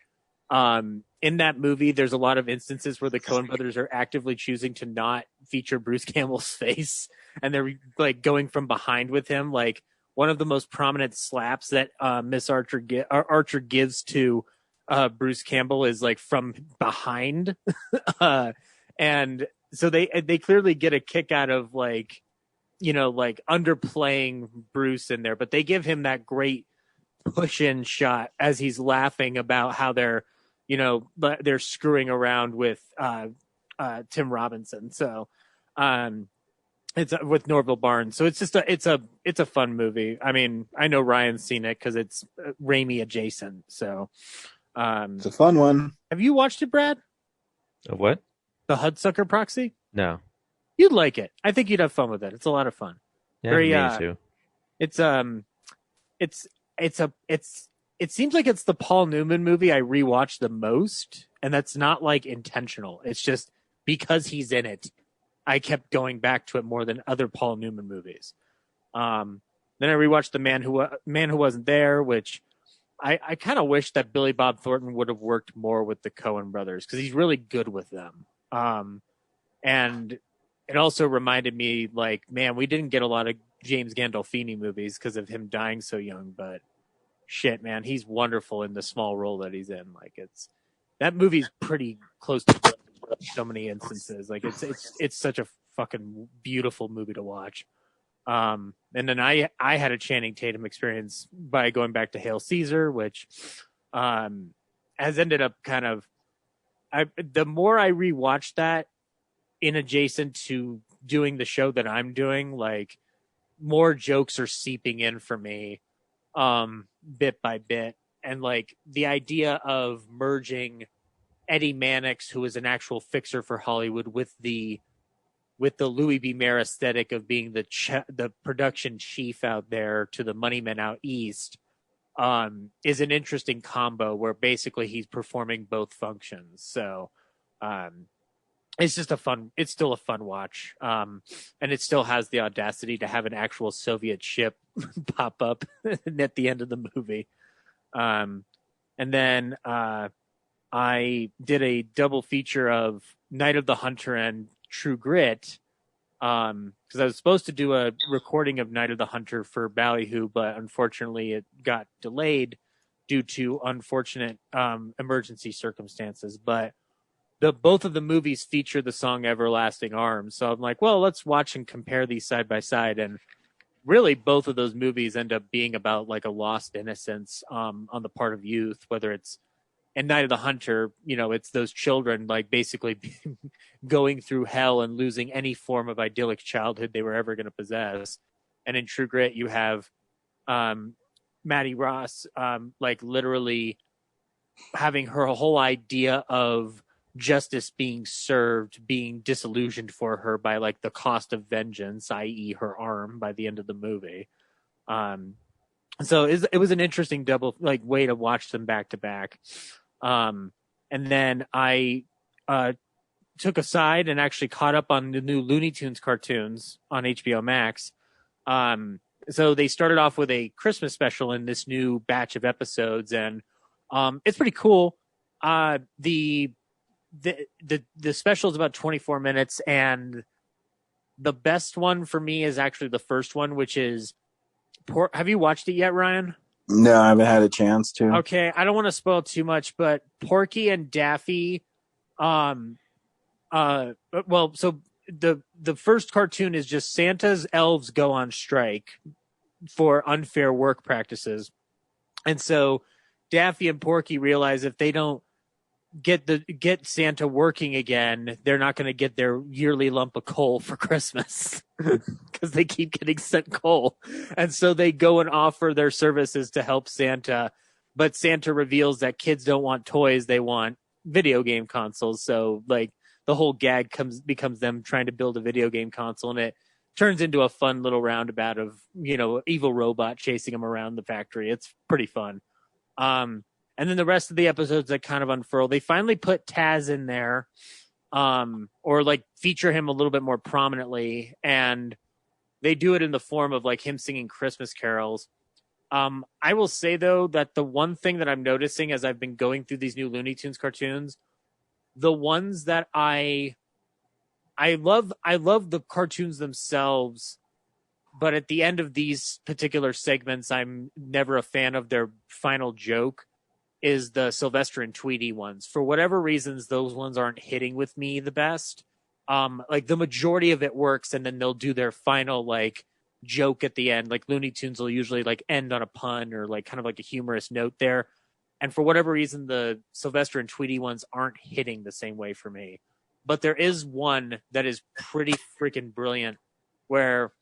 in that movie, there's a lot of instances where the Coen brothers are actively choosing to not feature Bruce Campbell's face, and they're like going from behind with him. Like one of the most prominent slaps that Miss Archer Archer gives to Bruce Campbell is like from behind, and so they clearly get a kick out of like, you know, like underplaying Bruce in there, but they give him that great push in shot as he's laughing about how they're screwing around with Tim Robinson. So it's with Norville Barnes. So it's just it's a fun movie. I mean, I know Ryan's seen it because it's Raimi adjacent. So it's a fun one. Have you watched it, Brad? What? The Hudsucker Proxy? No. You'd like it. I think you'd have fun with it. It's a lot of fun. Yeah, me too. It seems like it's the Paul Newman movie I rewatch the most, and that's not like intentional. It's just because he's in it, I kept going back to it more than other Paul Newman movies. Then I rewatched The Man Who Wasn't There, which I kind of wish that Billy Bob Thornton would have worked more with the Coen brothers because he's really good with them. And it also reminded me, like, man, we didn't get a lot of James Gandolfini movies because of him dying so young, but shit, man, he's wonderful in the small role that he's in. Like, that movie's pretty close to so many instances. Like, it's such a fucking beautiful movie to watch. And then I had a Channing Tatum experience by going back to Hail Caesar, which has ended up kind of, the more I rewatched that in adjacent to doing the show that I'm doing, like, more jokes are seeping in for me bit by bit. And like the idea of merging Eddie Mannix, who is an actual fixer for Hollywood, with the Louis B. Mayer aesthetic of being the production chief out there to the money men out east, is an interesting combo where basically he's performing both functions. So it's still a fun watch. And it still has the audacity to have an actual Soviet ship pop up at the end of the movie. And then I did a double feature of Night of the Hunter and True Grit, because I was supposed to do a recording of Night of the Hunter for Ballyhoo, but unfortunately it got delayed due to unfortunate emergency circumstances. But both of the movies feature the song Everlasting Arms. So I'm like, well, let's watch and compare these side by side. And really both of those movies end up being about like a lost innocence on the part of youth, whether it's in Night of the Hunter, you know, it's those children like basically going through hell and losing any form of idyllic childhood they were ever going to possess. And in True Grit, you have Maddie Ross like literally having her whole idea of justice being served, being disillusioned for her by like the cost of vengeance, i.e. her arm by the end of the movie. So it was an interesting double like way to watch them back to back. And then I took a side and actually caught up on the new Looney Tunes cartoons on HBO Max. So they started off with a Christmas special in this new batch of episodes, and it's pretty cool. The special is about 24 minutes, and the best one for me is actually the first one, which is have you watched it yet, Ryan? No, I haven't had a chance to. Okay, I don't want to spoil too much, but Porky and Daffy, so the first cartoon is just Santa's elves go on strike for unfair work practices. And so Daffy and Porky realize if they don't get Santa working again, they're not going to get their yearly lump of coal for Christmas because they keep getting sent coal. And so they go and offer their services to help Santa, but Santa reveals that kids don't want toys, they want video game consoles. So like the whole gag becomes them trying to build a video game console, and it turns into a fun little roundabout of, you know, evil robot chasing them around the factory. It's pretty fun. And then the rest of the episodes that kind of unfurl, they finally put Taz in there, or like feature him a little bit more prominently. And they do it in the form of like him singing Christmas carols. I will say though that the one thing that I'm noticing as I've been going through these new Looney Tunes cartoons, the ones that I love the cartoons themselves, but at the end of these particular segments, I'm never a fan of their final joke, is the Sylvester and Tweety ones. For whatever reasons, those ones aren't hitting with me the best. Like the majority of it works, and then they'll do their final like joke at the end. Like Looney Tunes will usually like end on a pun or like kind of like a humorous note there. And for whatever reason, the Sylvester and Tweety ones aren't hitting the same way for me. But there is one that is pretty freaking brilliant, where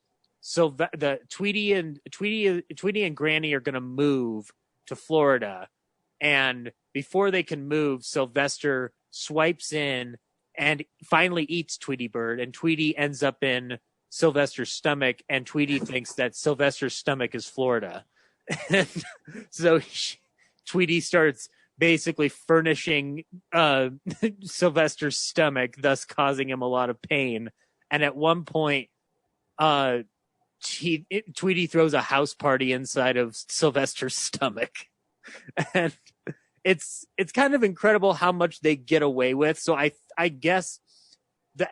the Tweety and Granny are going to move to Florida, and before they can move, Sylvester swipes in and finally eats Tweety Bird, and Tweety ends up in Sylvester's stomach, and Tweety thinks that Sylvester's stomach is Florida. And so Tweety starts basically furnishing Sylvester's stomach, thus causing him a lot of pain. And at one point, Tweety throws a house party inside of Sylvester's stomach. And it's kind of incredible how much they get away with. So I guess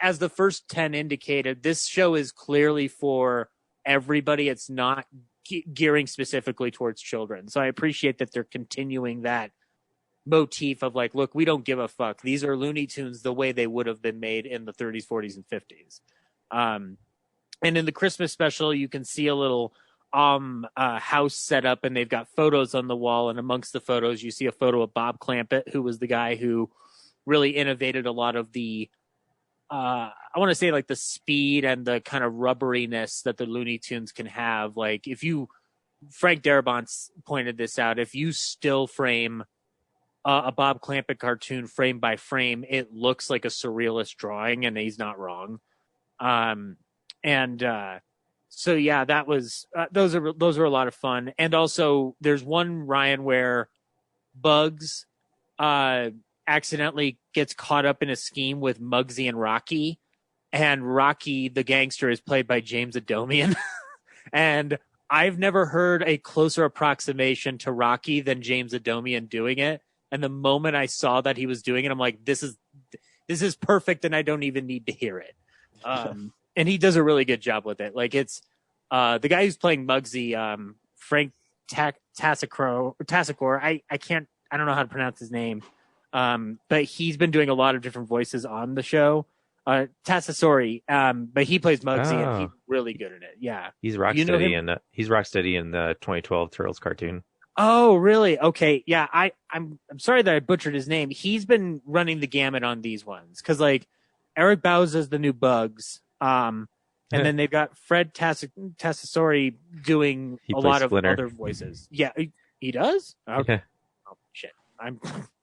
as the first 10 indicated, this show is clearly for everybody. It's not gearing specifically towards children. So I appreciate that they're continuing that motif of like, look, we don't give a fuck. These are Looney Tunes the way they would have been made in the 30s, 40s, and 50s. And in the Christmas special, you can see a little house set up, and they've got photos on the wall. And amongst the photos, you see a photo of Bob Clampett, who was the guy who really innovated a lot of the, I want to say like the speed and the kind of rubberiness that the Looney Tunes can have. Like Frank Darabont pointed this out, if you still frame a Bob Clampett cartoon frame by frame, it looks like a surrealist drawing, and he's not wrong. So yeah, that was those are a lot of fun. And also, there's one, Ryan, where Bugs accidentally gets caught up in a scheme with Muggsy and Rocky, and Rocky the gangster is played by James Adomian. And I've never heard a closer approximation to Rocky than James Adomian doing it. And the moment I saw that he was doing it, I'm like, this is perfect, and I don't even need to hear it. And he does a really good job with it. Like it's the guy who's playing Muggsy, Frank Tassacor. I don't know how to pronounce his name. But he's been doing a lot of different voices on the show. Tassasori, but he plays Muggsy, and he's really good at it. Yeah, he's Rocksteady, he's Rocksteady in the 2012 Turtles cartoon. Oh, really? Okay, yeah. I'm sorry that I butchered his name. He's been running the gamut on these ones because like Eric Bauza is the new Bugs, and then they've got Fred Tassasori doing a lot of other voices. Yeah, he does. Okay. Yeah. Oh shit! I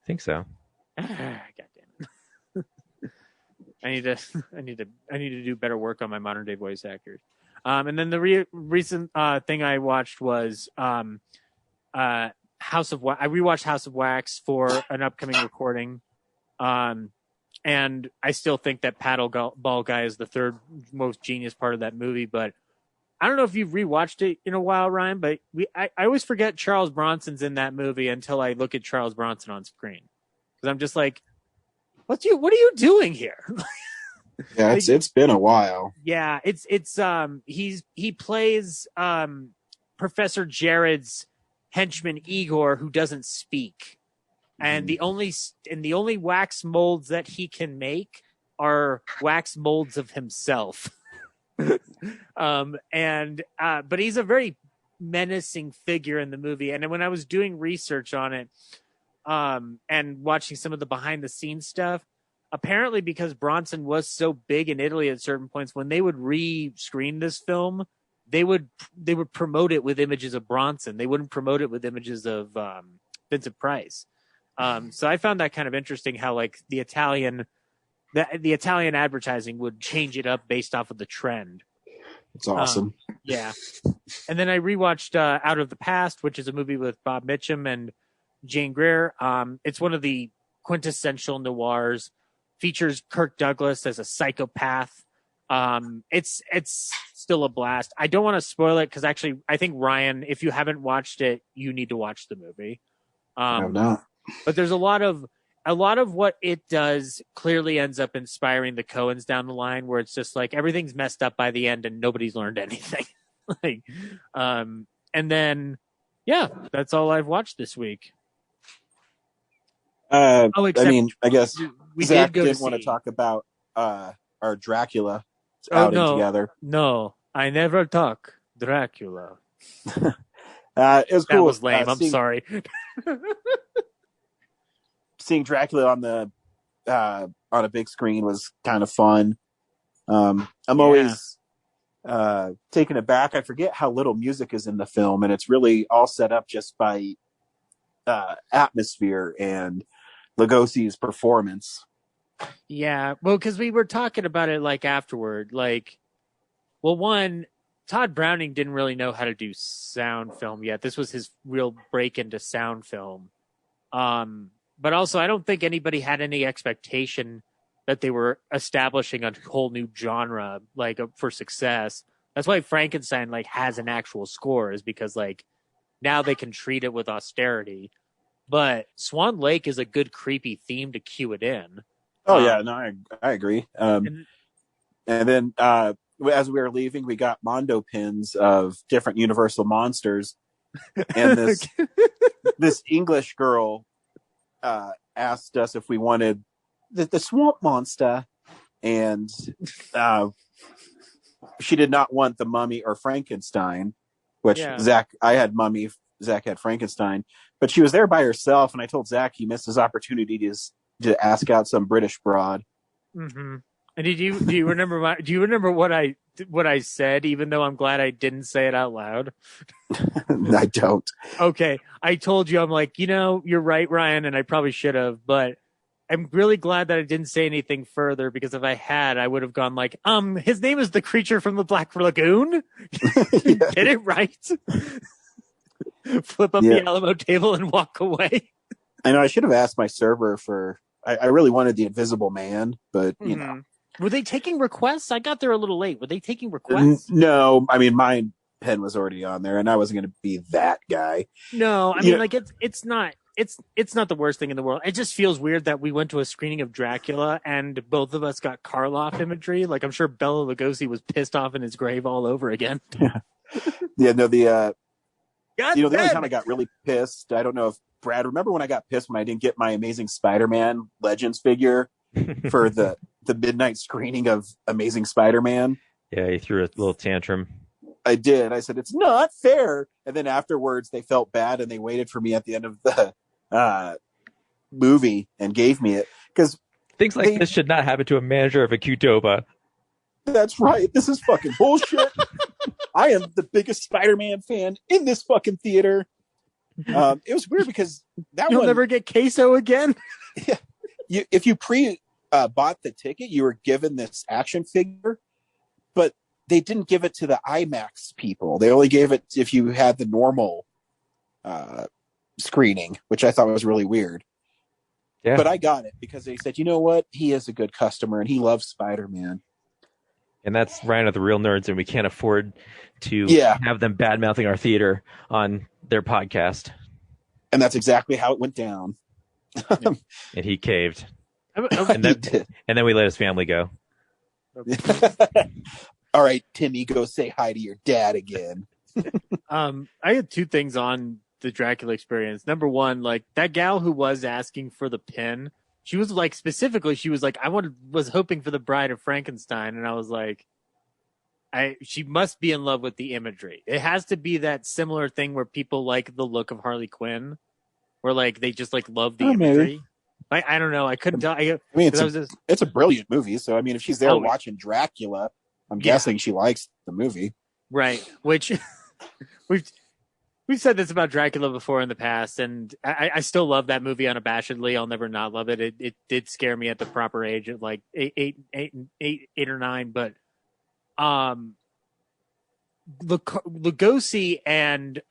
think so. God damn it! I need to do better work on my modern day voice actors. And then the recent thing I watched was House of Wax. I rewatched House of Wax for an upcoming recording. And I still think that Paddle Ball Guy is the third most genius part of that movie. But I don't know if you've rewatched it in a while, Ryan, but I always forget Charles Bronson's in that movie until I look at Charles Bronson on screen. Because I'm just like, what are you doing here? Yeah, it's been a while. Yeah, he plays Professor Jared's henchman Igor, who doesn't speak. And the only wax molds that he can make are wax molds of himself. But he's a very menacing figure in the movie. And when I was doing research on it, and watching some of the behind the scenes stuff, apparently because Bronson was so big in Italy at certain points, when they would re-screen this film, they would promote it with images of Bronson. They wouldn't promote it with images of Vincent Price. So I found that kind of interesting how like the Italian advertising would change it up based off of the trend. It's awesome. Yeah. And then I rewatched Out of the Past, which is a movie with Bob Mitchum and Jane Greer. It's one of the quintessential noirs. Features Kirk Douglas as a psychopath. It's still a blast. I don't want to spoil it because actually, I think Ryan, if you haven't watched it, you need to watch the movie. I have not. But there's a lot of what it does clearly ends up inspiring the Coens down the line, where it's just like everything's messed up by the end and nobody's learned anything. And then, yeah, that's all I've watched this week. I guess we Zach did didn't want to talk about our Dracula outing together. No, I never talk Dracula. It was cool. That was lame. I'm sorry. Seeing Dracula on a big screen was kind of fun. I'm always taken aback. I forget how little music is in the film, and it's really all set up just by atmosphere and Lugosi's performance. Yeah, well, because we were talking about it like afterward. Like, well, one, Todd Browning didn't really know how to do sound film yet. This was his real break into sound film. But also, I don't think anybody had any expectation that they were establishing a whole new genre for success. That's why Frankenstein has an actual score, is because now they can treat it with austerity. But Swan Lake is a good creepy theme to cue it in. Oh yeah, no, I agree. And then as we were leaving, we got Mondo pins of different Universal monsters, and this English girl asked us if we wanted the swamp monster, and she did not want the Mummy or Frankenstein, which I had Mummy, Zach had Frankenstein, but she was there by herself, and I told Zach he missed his opportunity to ask out some British broad. Mm-hmm. And do you remember do you remember what I said, even though I'm glad I didn't say it out loud? I don't. Okay. I told you, I'm like, you're right, Ryan, and I probably should have, but I'm really glad that I didn't say anything further, because if I had, I would have gone his name is the creature from the Black Lagoon. Get it right. Flip up the Alamo table and walk away. I know I should have asked my server for, I really wanted the Invisible Man, but Were they taking requests? I got there a little late. Were they taking requests? No, I mean, my pen was already on there, and I wasn't going to be that guy. No, I mean, it's not the worst thing in the world. It just feels weird that we went to a screening of Dracula and both of us got Karloff imagery. I'm sure Bela Lugosi was pissed off in his grave all over again. Yeah, no, the only time I got really pissed, I don't know if Brad, remember when I got pissed when I didn't get my Amazing Spider-Man Legends figure for the midnight screening of Amazing Spider-Man? Yeah, he threw a little tantrum. I did. I said, it's not fair. And then afterwards, they felt bad, and they waited for me at the end of the movie and gave me it. Because things like this should not happen to a manager of a Qdoba. That's right. This is fucking bullshit. I am the biggest Spider-Man fan in this fucking theater. It was weird because you'll never get queso again. Yeah, if you bought the ticket, you were given this action figure, but they didn't give it to the IMAX people. They only gave it if you had the normal screening, which I thought was really weird. Yeah. But I got it because they said, you know what? He is a good customer and he loves Spider-Man. And that's Ryan of the Real Nerds, and we can't afford to have them bad-mouthing our theater on their podcast. And that's exactly how it went down. And he caved. And then we let his family go. All right, Timmy, go say hi to your dad again. I had two things on the Dracula experience. Number one, that gal who was asking for the pin, she was specifically, she was was hoping for the Bride of Frankenstein. And I was like, she must be in love with the imagery. It has to be that similar thing where people like the look of Harley Quinn, where they just love the imagery. I don't know. I couldn't tell. It's a brilliant movie. So, I mean, if she's there watching Dracula, I'm guessing she likes the movie. Right. Which we've said this about Dracula before in the past, and I still love that movie unabashedly. I'll never not love it. It did scare me at the proper age at eight or nine, but Lugosi and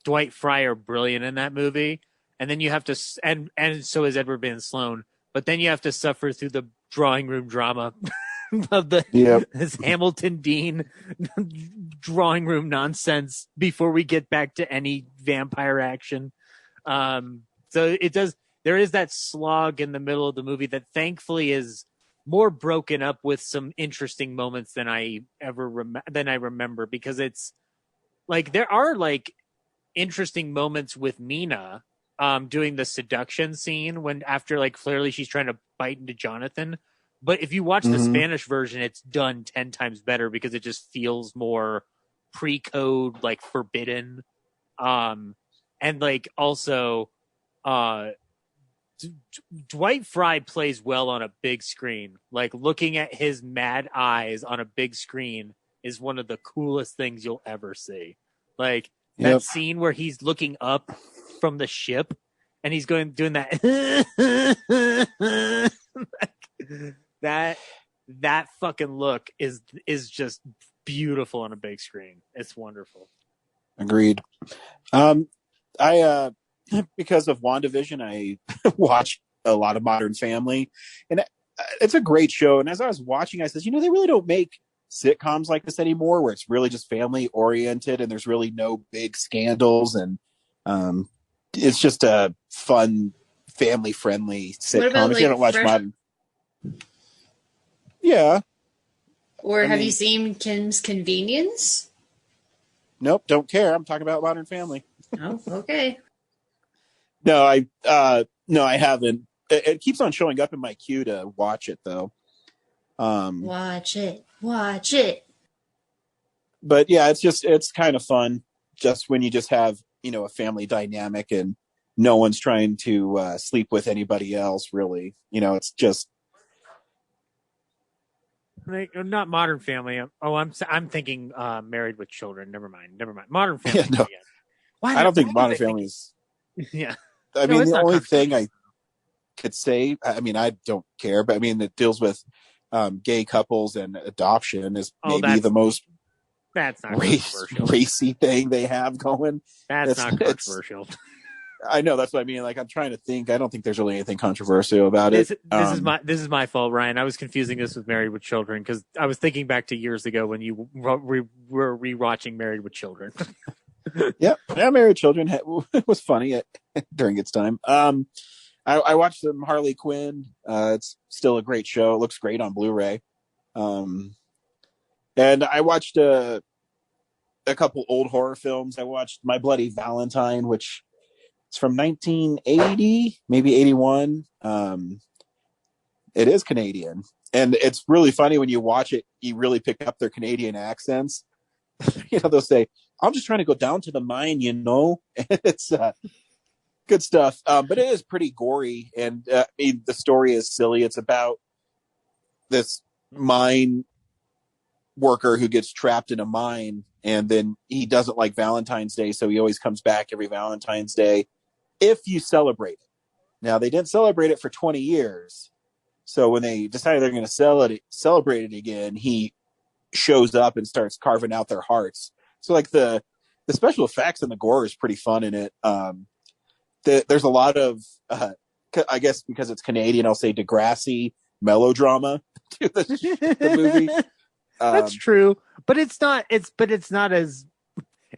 Dwight Fry are brilliant in that movie, and then you have to and so is Edward Van Sloan, but then you have to suffer through the drawing room drama of the Yep. this Hamilton Dean drawing room nonsense before we get back to any vampire action. So it does. There is that slog in the middle of the movie that thankfully is more broken up with some interesting moments than I remember, because it's like there are like interesting moments with Mina doing the seduction scene when after like clearly she's trying to bite into Jonathan. But if you watch the Spanish version, it's done 10 times better because it just feels more pre-code, like forbidden. And like also Dwight Fry plays well on a big screen. Like looking at his mad eyes on a big screen is one of the coolest things you'll ever see. Like that scene where he's looking up from the ship and he's doing that that fucking look is just beautiful on a big screen. It's wonderful. Agreed. I because of WandaVision, I watched a lot of Modern Family, and it's a great show. And as I was watching, I said, they really don't make sitcoms like this anymore, where it's really just family oriented and there's really no big scandals, and it's just a fun, family friendly sitcom. What about, if you don't watch Modern, or have you seen Kim's Convenience? Nope, don't care. I'm talking about Modern Family. Oh, okay. No, I haven't. It keeps on showing up in my queue to watch it, though. Watch it. But yeah, it's kind of fun just when you just have, a family dynamic and no one's trying to sleep with anybody else, really. It's just. Not Modern Family. I'm thinking Married with Children. Never mind. Modern Family. Yeah, no. I don't think Modern Family is. Yeah. I mean, the only thing I could say, I mean, I don't care, but I mean, it deals with gay couples and adoption is maybe the most that's not controversial. Racy thing they have going. That's not controversial. I know, that's what I mean. Like, I'm trying to think. I don't think there's really anything controversial about it. This is my fault, Ryan. I was confusing this with Married with Children because I was thinking back to years ago when you were rewatching Married with Children. Yeah, Married with Children was funny during its time. I watched some Harley Quinn. It's still a great show. It looks great on Blu-ray. And I watched a couple old horror films. I watched My Bloody Valentine, which is from 1980, maybe 81. It is Canadian. And it's really funny when you watch it, you really pick up their Canadian accents. They'll say, I'm just trying to go down to the mine, It's good stuff. But it is pretty gory. And the story is silly. It's about this mine worker who gets trapped in a mine, and then he doesn't like Valentine's Day, so he always comes back every Valentine's Day if you celebrate it. Now, they didn't celebrate it for 20 years. So when they decided they're going to celebrate it again, he shows up and starts carving out their hearts. So like the special effects and the gore is pretty fun in it. There's a lot of, I guess because it's Canadian, I'll say Degrassi melodrama to the movie. That's true, but it's not as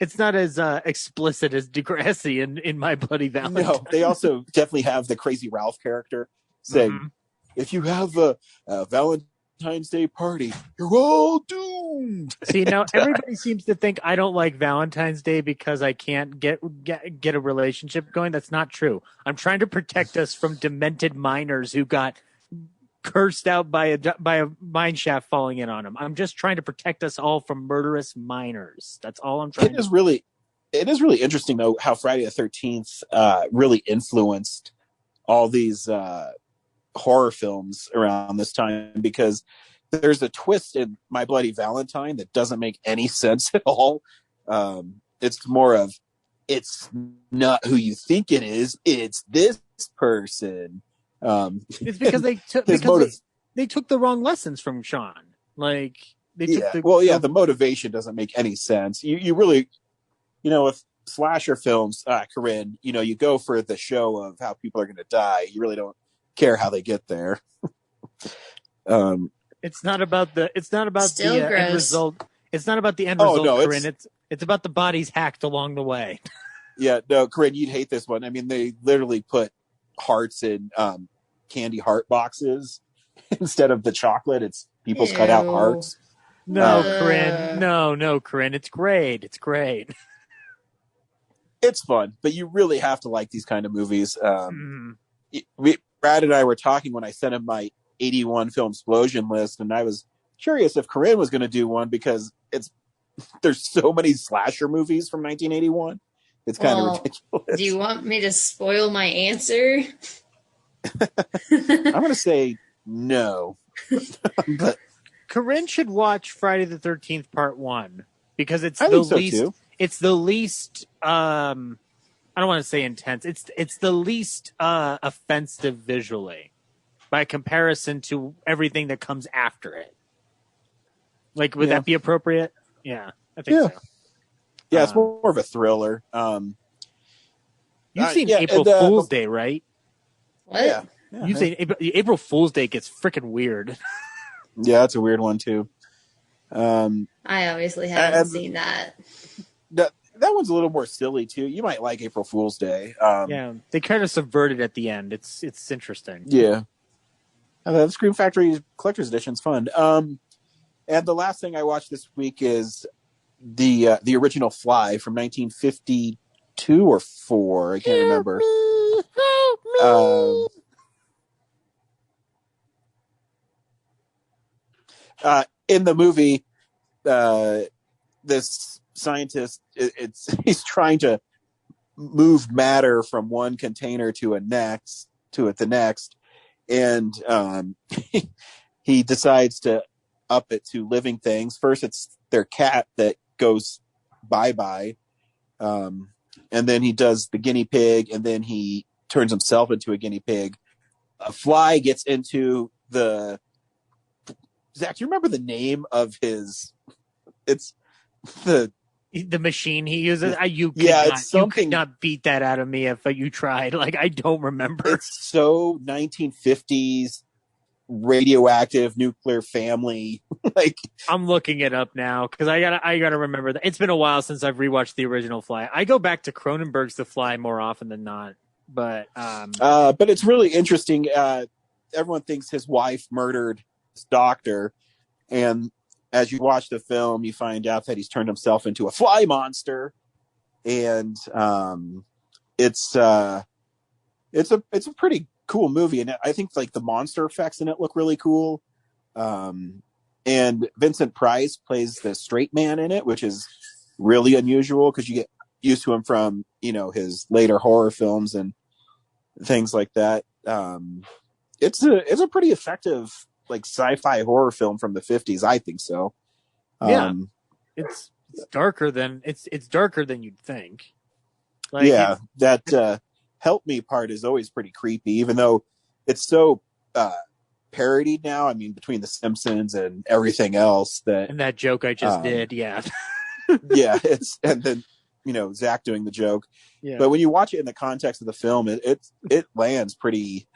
explicit as Degrassi in My Bloody Valentine. No, they also definitely have the Crazy Ralph character saying, if you have a Valentine's Day party, you're all doomed. See, now everybody seems to think I don't like Valentine's Day because I can't get a relationship going. That's not true. I'm trying to protect us from demented miners who got cursed out by a mine shaft falling in on them. I'm just trying to protect us all from murderous miners. That's all I'm trying. It is really interesting though how Friday the 13th really influenced all these horror films around this time, because there's a twist in My Bloody Valentine that doesn't make any sense at all. It's more of, it's not who you think it is, it's this person. It's because they took the wrong lessons from Sean. Like the motivation doesn't make any sense. You really, with slasher films, Corinne, you go for the show of how people are going to die. You really don't care how they get there. It's not about the Still end gross. result. It's not about the end Oh, result, no, Corinne. It's about the bodies hacked along the way. Yeah, no, Corinne, you'd hate this one. I mean, they literally put hearts in candy heart boxes instead of the chocolate. It's people's cut out Ew. hearts. No, Uh. Corinne. No, Corinne. It's great. It's great. It's fun, but you really have to like these kind of movies. Brad and I were talking when I sent him my 81 film explosion list, and I was curious if Corinne was going to do one because there's so many slasher movies from 1981. It's kind of ridiculous. Do you want me to spoil my answer? I'm going to say no. But Corinne should watch Friday the 13th Part 1 because it's I the think so, least. too. It's the least. I don't want to say intense. It's the least offensive visually, by comparison to everything that comes after it. Like, would that be appropriate? Yeah, I think so. Yeah, it's more of a thriller. You've seen April Fool's Day, right? What? Yeah. You've seen April Fool's Day gets freaking weird. Yeah, that's a weird one too. I obviously haven't seen that. That one's a little more silly too. You might like April Fool's Day. Yeah, they kind of subvert it at the end. It's interesting. Yeah. The Scream Factory Collector's Edition's fun. And the last thing I watched this week is the original Fly from 1952 or 4. I can't remember. Help me. In the movie, this scientist, he's trying to move matter from one container to the next, and he decides to up it to living things. First, it's their cat that goes bye-bye, and then he does the guinea pig, and then he turns himself into a guinea pig. A fly gets into the... Zach, do you remember the name of his... It's the machine he uses. You could not beat that out of me if you tried. Like, I don't remember. It's so 1950s radioactive nuclear family. Like, I'm looking it up now because I gotta remember that. It's been a while since I've rewatched the original Fly. I go back to Cronenberg's The Fly more often than not, but it's really interesting. Everyone thinks his wife murdered his doctor, and as you watch the film, you find out that he's turned himself into a fly monster, and it's a pretty cool movie, and I think like the monster effects in it look really cool. And Vincent Price plays the straight man in it, which is really unusual because you get used to him from his later horror films and things like that. It's a pretty effective like sci-fi horror film from the 50s. I think so. Yeah, it's darker than you'd think. Like, that help me part is always pretty creepy, even though it's so parodied now. I mean, between The Simpsons and everything else and that joke I just did, yeah. Yeah, and then Zach doing the joke. Yeah. But when you watch it in the context of the film, it lands pretty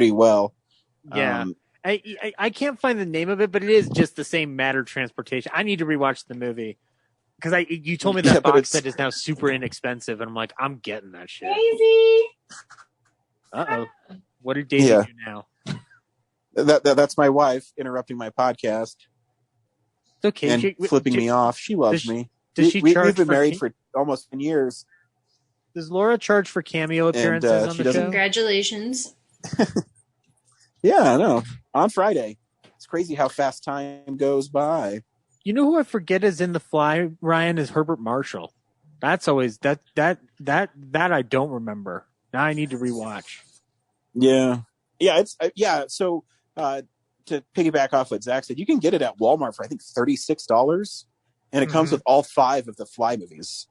well. Yeah. I can't find the name of it, but it is just the same matter transportation. I need to rewatch the movie because you told me that box set is now super inexpensive, and I'm like, I'm getting that shit. Daisy. Uh-oh. What did Daisy do now? That's my wife interrupting my podcast. It's okay. And flipping me off. She loves me. Does she charge? We've been married for almost 10 years. Does Laura charge for cameo appearances on the show? Congratulations. Yeah, I know. On Friday. It's crazy how fast time goes by. You know who I forget is in The Fly, Ryan, is Herbert Marshall. That's always that I don't remember. Now I need to rewatch. Yeah. Yeah, it's so to piggyback off what Zach said, you can get it at Walmart for I think $36, and it comes with all 5 of the Fly movies.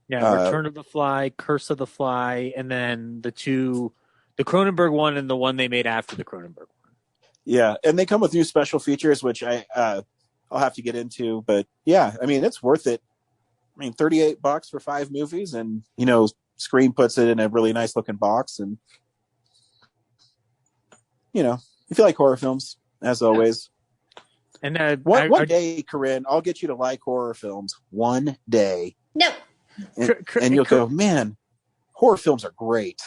Yeah, Return of the Fly, Curse of the Fly, and then the Cronenberg one and the one they made after the Cronenberg one. Yeah, and they come with new special features, which I'll have to get into. But yeah, I mean, it's worth it. I mean, $38 for 5 movies, and Scream puts it in a really nice looking box, and if you like horror films, as always, And one day, Corinne, I'll get you to like horror films. One day. No. And you'll go, man, horror films are great.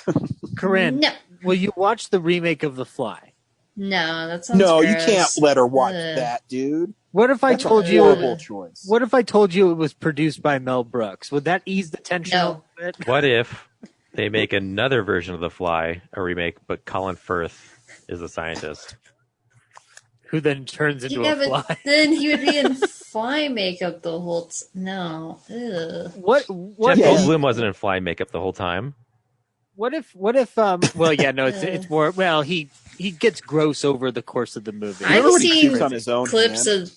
Corinne, No. will you watch the remake of The Fly? No, that sounds No, gross. you can't let her watch that, dude. What if I That's told a you? horrible choice. What if I told you it was produced by Mel Brooks? Would that ease the tension a little bit? What if they make another version of The Fly, a remake, but Colin Firth is a scientist? Who then turns into a fly? But then he would be in fly makeup the whole no. Ugh. What Jeff Goldblum wasn't in fly makeup the whole time. What if well, yeah, no, it's more, well, he gets gross over the course of the movie. I've seen on his own clips of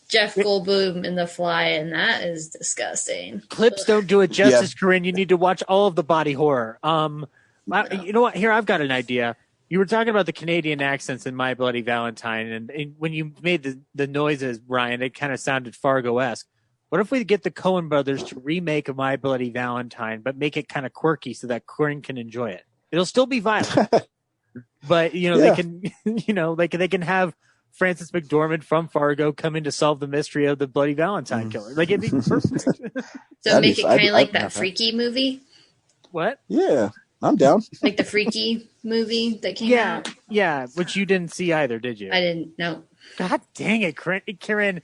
Jeff Goldblum in The Fly, and that is disgusting. Clips don't do it justice, Corinne. You need to watch all of the body horror. You know what? Here, I've got an idea. You were talking about the Canadian accents in My Bloody Valentine, and when you made the noises, Ryan, it kind of sounded Fargo-esque. What if we get the Coen brothers to remake My Bloody Valentine, but make it kind of quirky so that Corinne can enjoy it? It'll still be violent, but they can, they can have Frances McDormand from Fargo come in to solve the mystery of the Bloody Valentine killer. Like, it'd be perfect. So make it kind of like that Freaky movie. What? Yeah, I'm down. Like the Freaky movie that came out. Yeah, which you didn't see either, did you? I didn't. No. God dang it, Karen.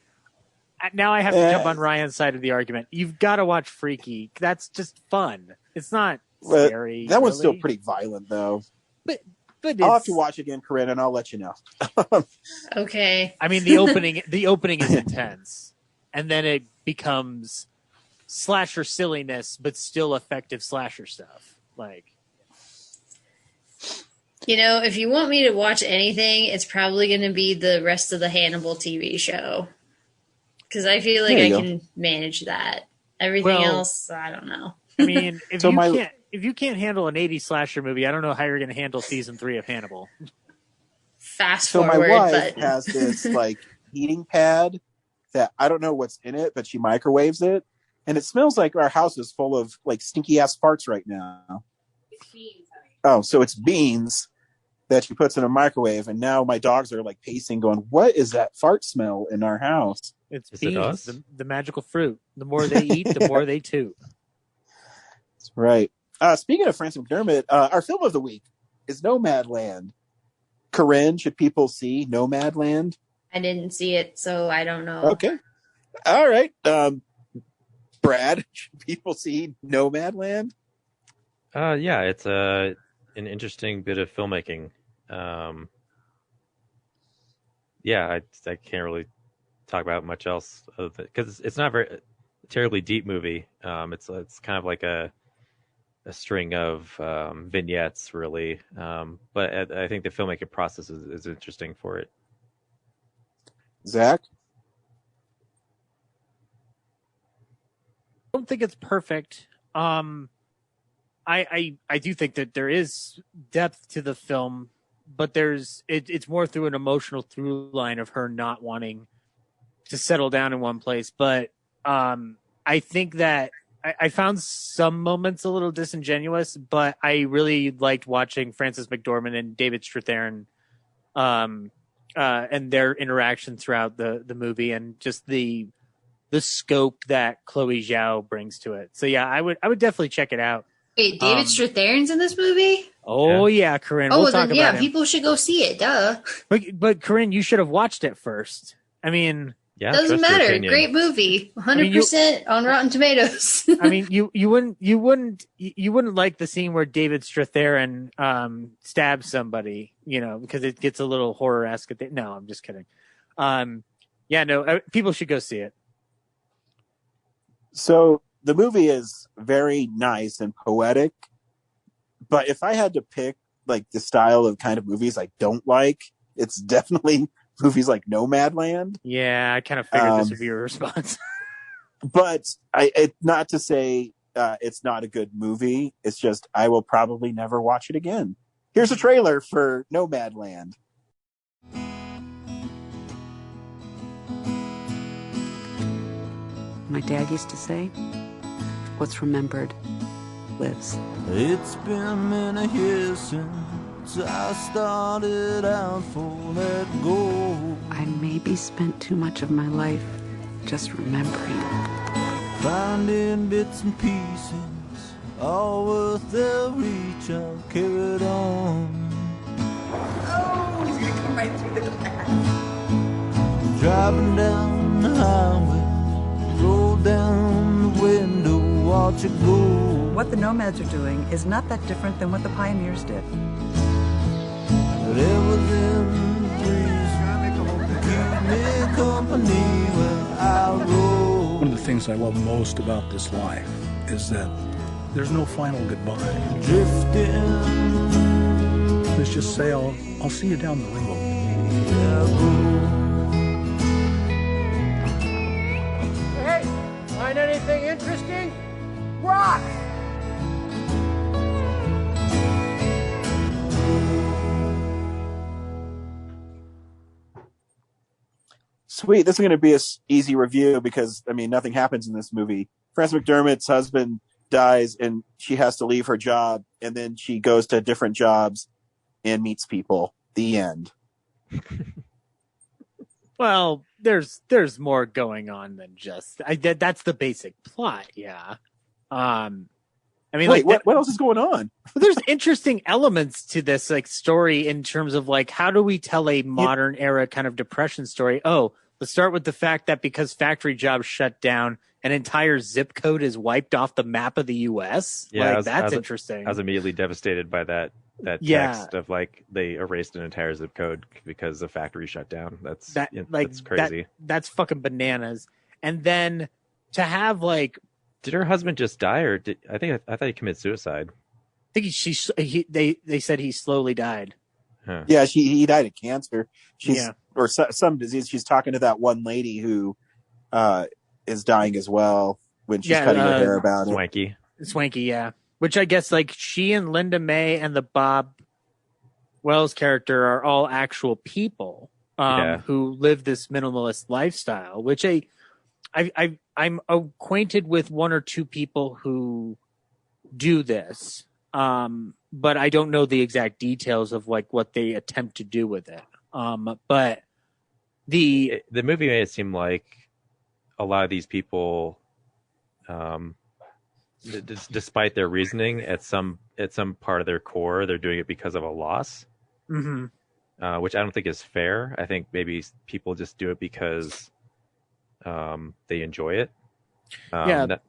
Now I have to jump on Ryan's side of the argument. You've got to watch Freaky. That's just fun. It's not scary. That one's still pretty violent, though. But I'll have to watch again, Corinne, and I'll let you know. Okay. I mean, the opening is intense, and then it becomes slasher silliness, but still effective slasher stuff. Like, if you want me to watch anything, it's probably going to be the rest of the Hannibal TV show. Because I feel like I can manage that. Everything else, I don't know. I mean, if you can't handle an 80s slasher movie, I don't know how you're going to handle season 3 of Hannibal. Fast so forward. My wife button. has this heating pad that I don't know what's in it, but she microwaves it, and it smells like our house is full of stinky ass farts right now. It's beans, honey. Oh, so it's beans that she puts in a microwave, and now my dogs are pacing, going, "What is that fart smell in our house?" It's beans, the magical fruit. The more they eat, the more they toot. That's right. Speaking of Frances McDormand, our film of the week is Nomadland. Corinne, should people see Nomadland? I didn't see it, so I don't know. Okay. All right. Brad, should people see Nomadland? Yeah, it's an interesting bit of filmmaking. I can't really talk about much else because it's not a terribly deep movie. It's kind of like a string of vignettes, really. But I think the filmmaking process is interesting for it. Zach? I don't think it's perfect. I do think that there is depth to the film, but it's more through an emotional through line of her not wanting to settle down in one place. But I think that I found some moments a little disingenuous, but I really liked watching Frances McDormand and David Strathairn and their interaction throughout the movie, and just the scope that Chloe Zhao brings to it. So yeah, I would definitely check it out. Wait, David Strathairn's in this movie? Oh yeah, Corinne. We'll talk about him. People should go see it. Duh. But Corinne, you should have watched it first. I mean, yeah, doesn't matter. Great movie, 100% on Rotten Tomatoes. I mean, you wouldn't like the scene where David Strathairn stabs somebody, because it gets a little horror-esque. No, I'm just kidding. People should go see it. So the movie is very nice and poetic, but if I had to pick the style of kind of movies I don't like, it's definitely movies like Nomadland. Yeah, I kind of figured this would be your response. But not to say it's not a good movie. It's just I will probably never watch it again. Here's a trailer for Nomadland. My dad used to say, what's remembered lives. It's been many years since nights I started out for let go. I maybe spent too much of my life just remembering. Finding bits and pieces, all worth their reach, I'll carry it on. Oh, he's gonna come right through the back. Driving down the highway, roll down the window, watch it go. What the nomads are doing is not that different than what the pioneers did. But it was in the breeze, keep me company when I roll. One of the things I love most about this life is that there's no final goodbye. Drifting. Let's just say I'll see you down the road. Hey, find anything interesting? Rock! Sweet. This is going to be an easy review because, I mean, nothing happens in this movie. Frances McDermott's husband dies and she has to leave her job, and then she goes to different jobs and meets people. The end. Well, there's more going on than just that's the basic plot. Yeah. I mean, wait, like, what else is going on? there's interesting elements to this like story in terms of like how do we tell a modern era kind of depression story? Oh, let's start with the fact that because factory jobs shut down, an entire zip code is wiped off the map of the U.S. Yeah, like, that's interesting. I was immediately devastated by that Yeah. text of like they erased an entire zip code because the factory shut down. That's That's crazy. That's fucking bananas. And then to have like, Did her husband just die, or I thought he committed suicide? I think they said he slowly died. Huh. Yeah, he died of cancer. Yeah. Or some disease. She's talking to that one lady who is dying as well when she's cutting her hair about Swanky. Swanky, yeah. Which I guess like she and Linda May and the Bob Wells character are all actual people who live this minimalist lifestyle, which I'm acquainted with one or two people who do this. But I don't know the exact details of like what they attempt to do with it. But the movie made it seem like a lot of these people, despite their reasoning, at some part of their core, they're doing it because of a loss, mm-hmm. Which I don't think is fair. I think maybe people just do it because they enjoy it. That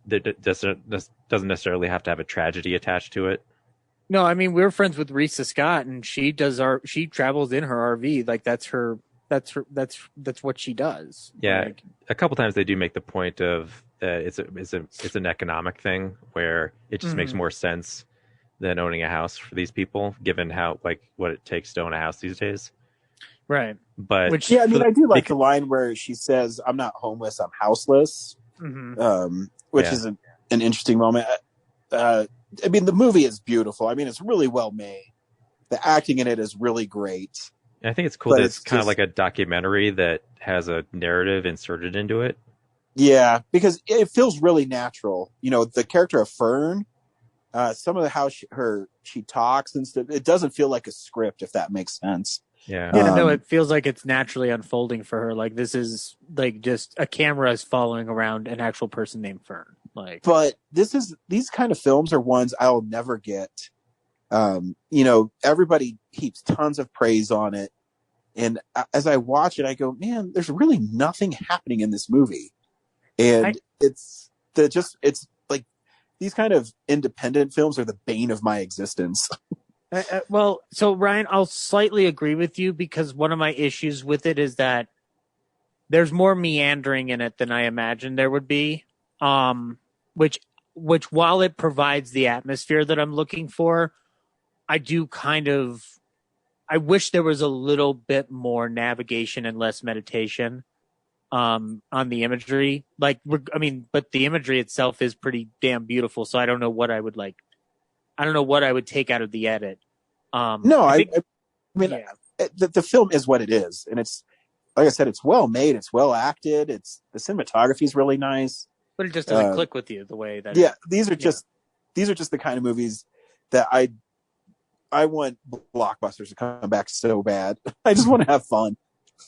doesn't necessarily have to have a tragedy attached to it. No, I mean, we're friends with Risa Scott, and she travels in her RV. Like that's what she does. Yeah, like, a couple times they do make the point of it's an economic thing where it just makes more sense than owning a house for these people, given how like what it takes to own a house these days. Right. But I do like the line where she says, "I'm not homeless, I'm houseless," which is an interesting moment. I mean, the movie is beautiful. I mean, it's really well made. The acting in it is really great. I think it's cool that it's kind of like a documentary that has a narrative inserted into it. Yeah, because it feels really natural. You know, the character of Fern, some of the how she talks and stuff, it doesn't feel like a script, if that makes sense. Yeah. No, it feels like it's naturally unfolding for her. Like this is like just a camera is following around an actual person named Fern. Like, but these kind of films are ones I'll never get. You know, everybody heaps tons of praise on it, and as I watch it, I go, man, there's really nothing happening in this movie, and it's like these kind of independent films are the bane of my existence. Well, so Ryan, I'll slightly agree with you because one of my issues with it is that there's more meandering in it than I imagined there would be. Which while it provides the atmosphere that I'm looking for, I wish there was a little bit more navigation and less meditation on the imagery. Like, but the imagery itself is pretty damn beautiful. So I don't know what I would like. I don't know what I would take out of the edit. The film is what it is, and it's like I said, it's well made, it's well acted, the cinematography is really nice. But it just doesn't click with you the way that. These are just the kind of movies that I want blockbusters to come back so bad. I just want to have fun.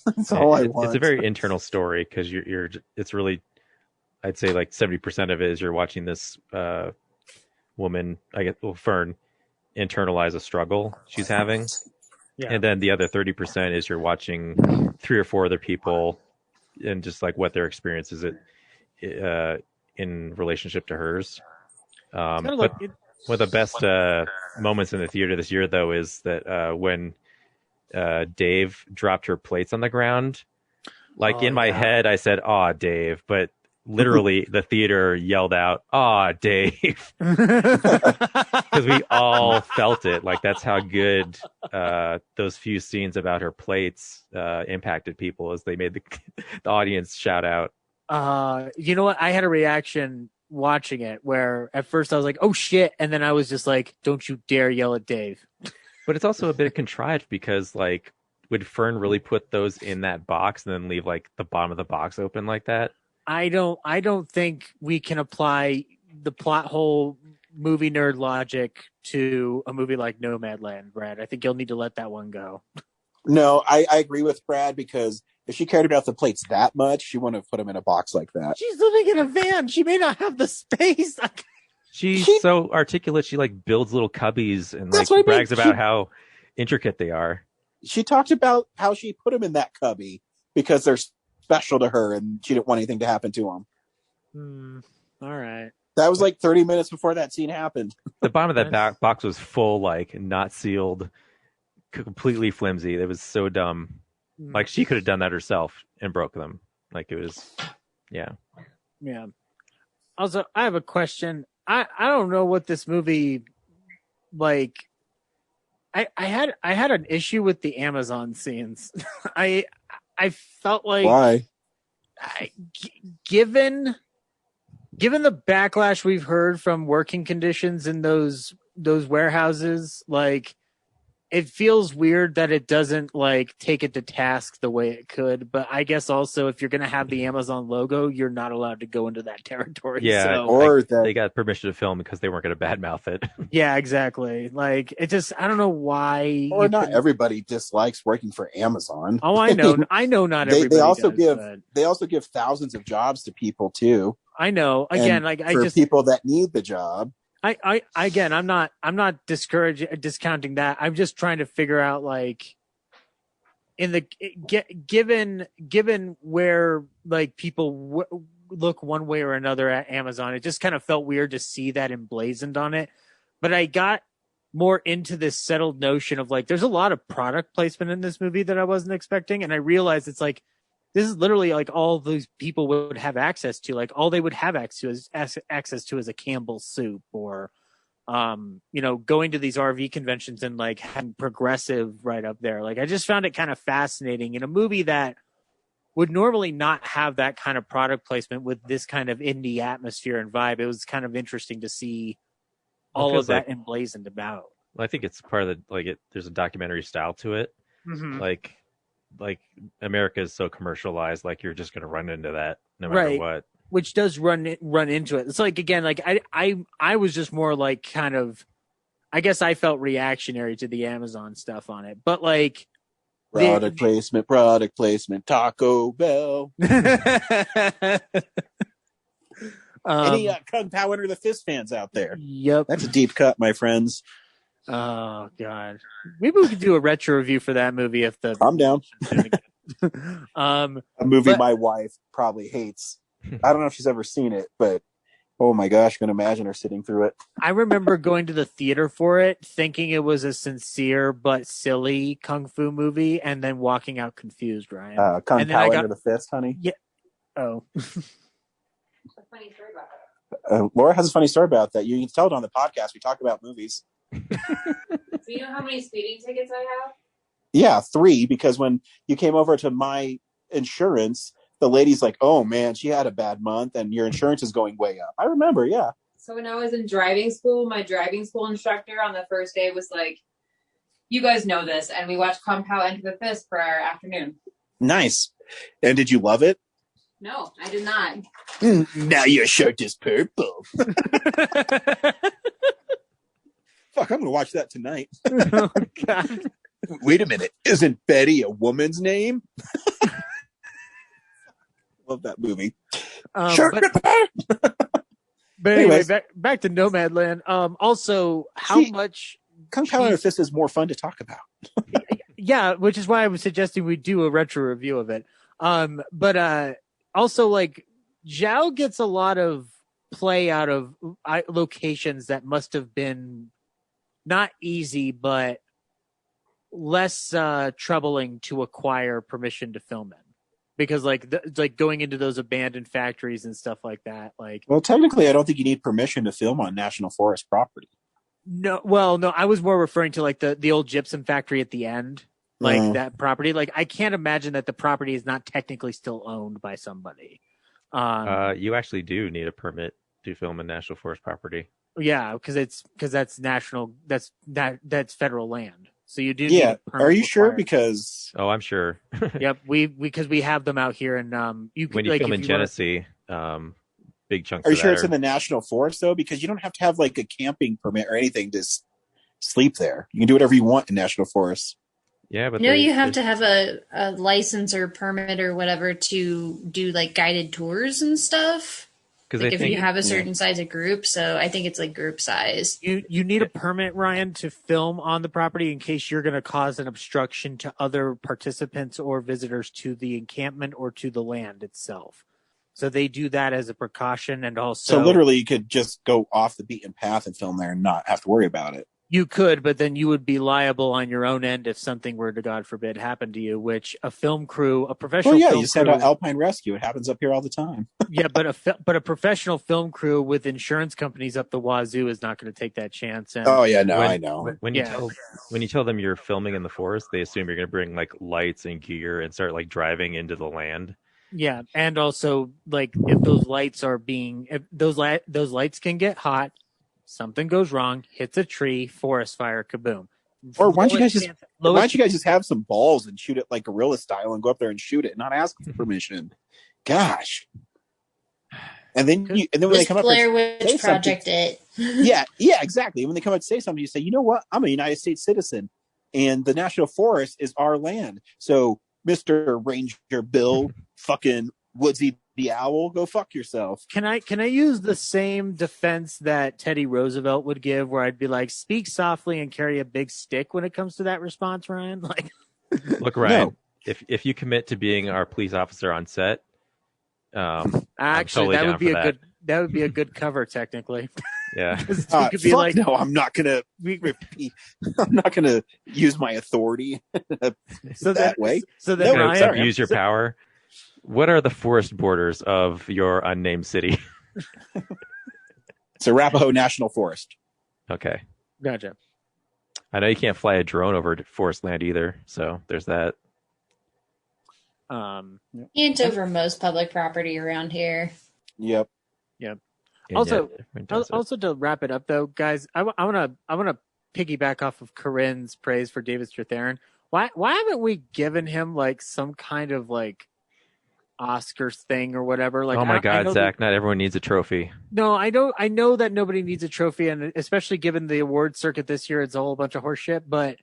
That's all I want. It's a very internal story because it's really, I'd say like 70% of it is you're watching this woman, Fern, internalize a struggle she's having. Yeah. And then the other 30% is you're watching 3 or 4 other people and just like what their experience is in relationship to hers. But one of the best moments in the theater this year, though, is that when Dave dropped her plates on the ground. Like in my head, I said, "Aw, Dave," but literally the theater yelled out, "Aw, Dave," because we all felt it. Like that's how good those few scenes about her plates impacted people as they made the audience shout out. You know what? I had a reaction watching it where at first I was like, "Oh shit," and then I was just like, "Don't you dare yell at Dave." But it's also a bit contrived because, like, would Fern really put those in that box and then leave like the bottom of the box open like that? I don't think we can apply the plot hole movie nerd logic to a movie like Nomadland, Brad. I think you'll need to let that one go. No, I agree with Brad because if she cared about the plates that much, she wouldn't have put them in a box like that. She's living in a van. She may not have the space. She's so articulate. She like builds little cubbies and like brags about how intricate they are. She talked about how she put them in that cubby because they're special to her and she didn't want anything to happen to them. All right. That was like 30 minutes before that scene happened. The bottom of that box was full, like not sealed, completely flimsy. It was so dumb. Like she could have done that herself and broke them. Like it was, yeah. Yeah. Also, I have a question. I don't know what this movie like. I had an issue with the Amazon scenes. I felt like why? Given the backlash we've heard from working conditions in those warehouses, like it feels weird that it doesn't like take it to task the way it could. But I guess also if you're going to have the Amazon logo, you're not allowed to go into that territory. Yeah, so. Or they got permission to film because they weren't going to badmouth it. Yeah, exactly. Like it just, I don't know why. Or not everybody dislikes working for Amazon. Oh, I know. I know not everybody. They also give thousands of jobs to people too. I know. Again, for people that need the job. Again, I'm not discounting that. I'm just trying to figure out like given where like people look one way or another at Amazon, it just kind of felt weird to see that emblazoned on it. But I got more into this settled notion of like, there's a lot of product placement in this movie that I wasn't expecting. And I realized it's like, this is literally like all those people would have access to, like all they would have access to is a Campbell's soup or, going to these RV conventions and like having Progressive right up there. Like I just found it kind of fascinating in a movie that would normally not have that kind of product placement with this kind of indie atmosphere and vibe. It was kind of interesting to see all of that emblazoned about. Well, I think it's part of there's a documentary style to it. Mm-hmm. Like America is so commercialized, like you're just going to run into that no matter what. Which does run into it. It's like, again, like I was just more like kind of, I guess I felt reactionary to the Amazon stuff on it, but like product placement, Taco Bell. Any Kung Pao Under the Fist fans out there? Yep. That's a deep cut, my friends. Oh God, maybe we could do a retro review for that movie if the. I'm down. A movie my wife probably hates. I don't know if she's ever seen it, but oh my gosh, I can imagine her sitting through it. I remember going to the theater for it, thinking it was a sincere but silly kung fu movie, and then walking out confused. Ryan, Kung Pao Under the Fist, honey. Yeah. Oh. What's a funny story about that? Laura has a funny story about that. You can tell it on the podcast. We talk about movies. Do you know how many speeding tickets I have? Yeah, 3, because when you came over to my insurance, the lady's like, oh man, she had a bad month and your insurance is going way up. I remember, yeah. So when I was in driving school, my driving school instructor on the first day was like, you guys know this, and we watched Kung Pao Enter the Fist for our afternoon. Nice. And did you love it? No, I did not. Now your shirt is purple. Fuck Fuck, I'm gonna watch that tonight. Oh, God. Wait a minute, isn't Betty a woman's name? Love that movie. Sure. But anyway, back to Nomadland. Also, how much Kung Pao and a Fist is more fun to talk about. Yeah, which is why I was suggesting we do a retro review of it. But also, like, Zhao gets a lot of play out of locations that must have been not easy, but less troubling to acquire permission to film in. Because like going into those abandoned factories and stuff like that, like. Well, technically, I don't think you need permission to film on national forest property. No, I was more referring to like the old gypsum factory at the end, like that property. Like, I can't imagine that the property is not technically still owned by somebody. You actually do need a permit to film a national forest property. Yeah, because that's national. That's federal land. So you do. Yeah. Need a permit Are you sure? required. Because I'm sure. Yep, because we have them out here, and when you film in Genesee, big chunks. Are you sure it's in the national forest though? Because you don't have to have like a camping permit or anything to sleep there. You can do whatever you want in national forests. Yeah, but you have to have a license or permit or whatever to do like guided tours and stuff. Like if you have a certain size of group, so I think it's like group size. You need a permit, Ryan, to film on the property in case you're going to cause an obstruction to other participants or visitors to the encampment or to the land itself. So they do that as a precaution, and also. So literally, you could just go off the beaten path and film there and not have to worry about it. You could, but then you would be liable on your own end if something were to, God forbid, happen to you, which a film crew, a professional film crew... you said Alpine Rescue. It happens up here all the time. Yeah, but a professional film crew with insurance companies up the wazoo is not going to take that chance. And I know. When you tell them you're filming in the forest, they assume you're going to bring like lights and gear and start like driving into the land. Yeah, and also like if those lights can get hot, something goes wrong, hits a tree, forest fire, kaboom. Or why don't you guys just have some balls and shoot it like guerrilla style and go up there and shoot it and not ask for permission? Gosh. And then when they come up Blair Witch Project it. yeah, exactly. When they come up and say something, you say, you know what? I'm a United States citizen and the national forest is our land. So Mr. Ranger Bill fucking Woodsy the Owl, go fuck yourself. Can I use the same defense that Teddy Roosevelt would give, where I'd be like, speak softly and carry a big stick when it comes to that response, Ryan? Like, look, Ryan, if you commit to being our police officer on set, actually, totally that would be a good cover, technically. Yeah. Could be like, no, I'm not gonna repeat. I'm not gonna use my authority that way. So that Ryan, use your power. What are the forest borders of your unnamed city? It's Arapahoe National Forest. Okay. Gotcha. I know you can't fly a drone over forest land either, so there's that. Can't over most public property around here. Yep. Also to wrap it up though, guys, I want to piggyback off of Corinne's praise for David Strathairn. Why haven't we given him like some kind of like Oscars thing or whatever? Like, oh my God, Zach! Not everyone needs a trophy. No, I know that nobody needs a trophy, and especially given the award circuit this year, it's a whole bunch of horseshit. But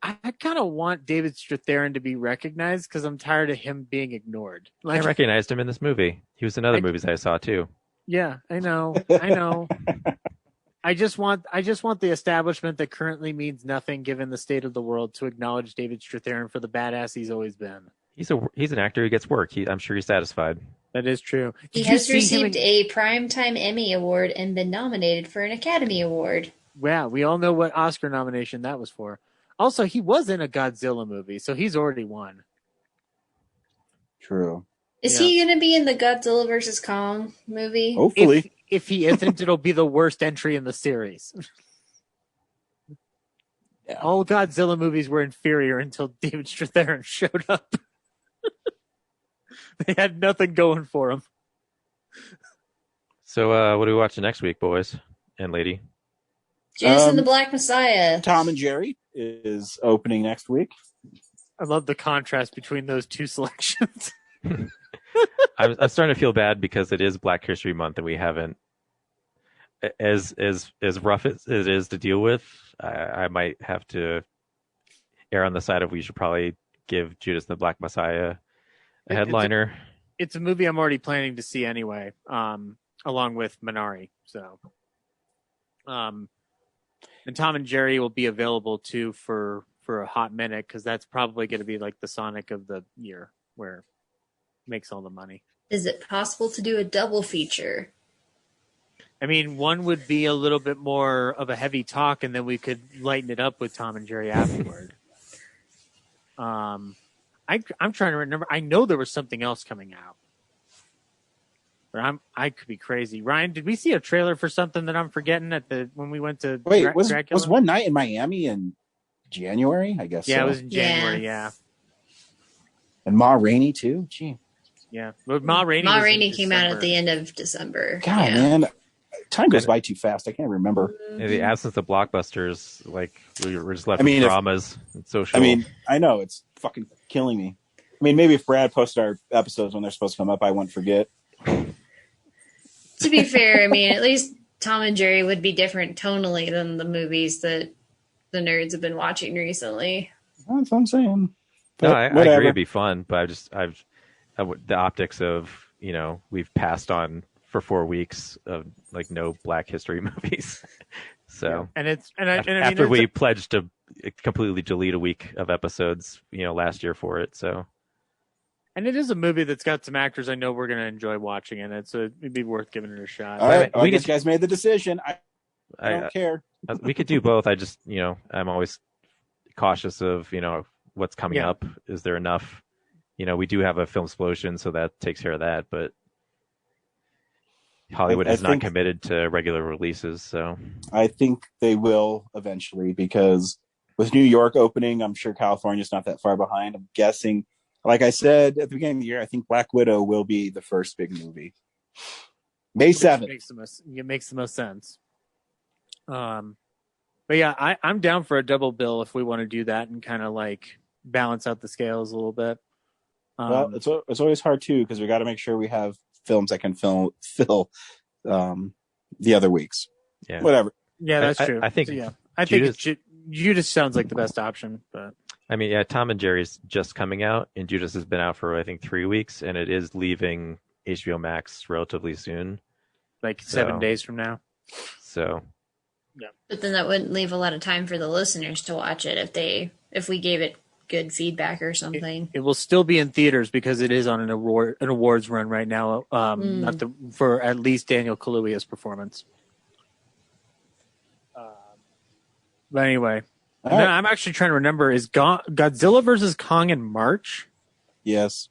I kind of want David Strathairn to be recognized because I'm tired of him being ignored. Like, I recognized him in this movie. He was in other movies I saw too. Yeah, I know. I just want the establishment that currently means nothing given the state of the world to acknowledge David Strathairn for the badass he's always been. He's an actor who gets work. I'm sure he's satisfied. That is true. He has received a Primetime Emmy Award and been nominated for an Academy Award. Wow, we all know what Oscar nomination that was for. Also, he was in a Godzilla movie, so he's already won. True. Is he going to be in the Godzilla vs. Kong movie? Hopefully. If he isn't, it'll be the worst entry in the series. Yeah. All Godzilla movies were inferior until David Strathairn showed up. They had nothing going for them. So, what are we watching next week, boys and lady? Judas and the Black Messiah. Tom and Jerry is opening next week. I love the contrast between those two selections. I'm starting to feel bad because it is Black History Month and we haven't. as rough as it is to deal with, I might have to err on the side of we should probably give Judas and the Black Messiah a headliner. It's a movie I'm already planning to see anyway, along with Minari. So, and Tom and Jerry will be available too for a hot minute, because that's probably going to be like the Sonic of the year, where it makes all the money. Is it possible to do a double feature? I mean, one would be a little bit more of a heavy talk, and then we could lighten it up with Tom and Jerry afterward. I'm trying to remember. I know there was something else coming out, but I could be crazy. Ryan, did we see a trailer for something that I'm forgetting when we went to? Wait, was Dracula? One Night in Miami in January? I guess. Yeah, so. It was in January. Yeah. And Ma Rainey too. Gee. Yeah, but Ma Rainey came out at the end of December. God, yeah. man, time goes by too fast. I can't remember. In the absence of blockbusters, like we're just left with dramas and social. I mean, I know it's fucking killing me. I mean, maybe if Brad posted our episodes when they're supposed to come up, I wouldn't forget. To be fair, I mean, at least Tom and Jerry would be different tonally than the movies that the nerds have been watching recently. That's what I'm saying. No, I agree it'd be fun, but the optics of, we've passed on for 4 weeks of like no Black History movies. So, after we pledged to completely delete a week of episodes, last year for it. So, and it is a movie that's got some actors I know we're going to enjoy watching in it, so it'd be worth giving it a shot. All right, I guess you guys made the decision. I don't care. We could do both. I just, I'm always cautious of, what's coming up. Is there enough? We do have a film explosion, so that takes care of that, but Hollywood has not committed to regular releases. So I think they will eventually, because with New York opening, I'm sure California's not that far behind. I'm guessing, like I said at the beginning of the year, I think Black Widow will be the first big movie. May 7th. It makes the most sense. But yeah, I'm down for a double bill if we want to do that and kind of like balance out the scales a little bit. Well, it's always hard too, because we got to make sure we have films that can fill the other weeks. Yeah, whatever. Yeah, that's true. I think. So, I think Judas sounds like the best option. But I mean, Tom and Jerry's just coming out, and Judas has been out for I think 3 weeks, and it is leaving HBO Max relatively soon, like 7 days from now. So. Yeah. But then that wouldn't leave a lot of time for the listeners to watch it if we gave it good feedback or something. It will still be in theaters because it is on an awards run right now. For at least Daniel Kaluuya's performance. But anyway, right. I'm actually trying to remember: is Godzilla versus Kong in March? Yes.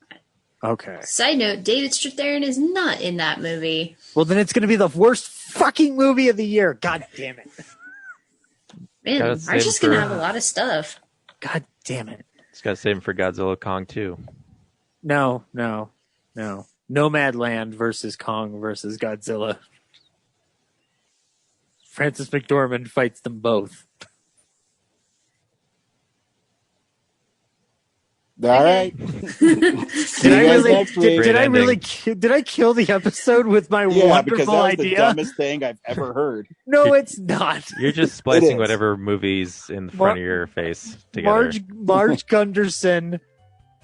Okay. Side note: David Strathairn is not in that movie. Well, then it's going to be the worst fucking movie of the year. God damn it! Man, March is going to have a lot of stuff. God damn it! Just got to save him for Godzilla Kong 2. No. Nomadland versus Kong versus Godzilla. Francis McDormand fights them both. All right. Did I kill the episode with my wonderful because that was idea? The dumbest thing I've ever heard. No, it's not. You're just splicing whatever movies in front of your face together. Marge Gunderson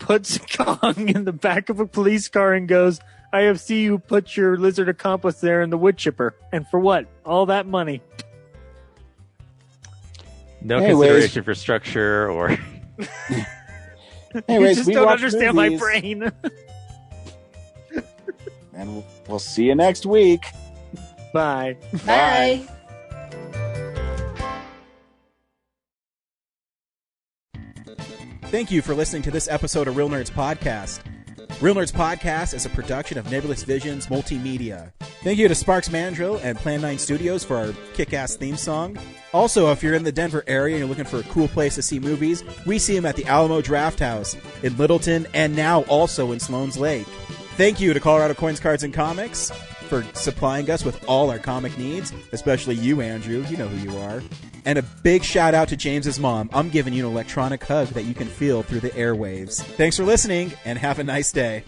puts Kong in the back of a police car and goes, "I have seen you put your lizard accomplice there in the wood chipper. And for what? All that money." No consideration for structure or... Anyways, you just don't understand my brain. And we'll see you next week. Bye. Bye. Thank you for listening to this episode of Real Nerds Podcast. Real Nerds Podcast is a production of Nebulous Visions Multimedia. Thank you to Sparks Mandrill and Plan 9 Studios for our kick-ass theme song. Also, if you're in the Denver area and you're looking for a cool place to see movies, we see them at the Alamo Draft House in Littleton and now also in Sloan's Lake. Thank you to Colorado Coins, Cards, and Comics for supplying us with all our comic needs, especially you, Andrew. You know who you are. And a big shout out to James's mom. I'm giving you an electronic hug that you can feel through the airwaves. Thanks for listening, and have a nice day.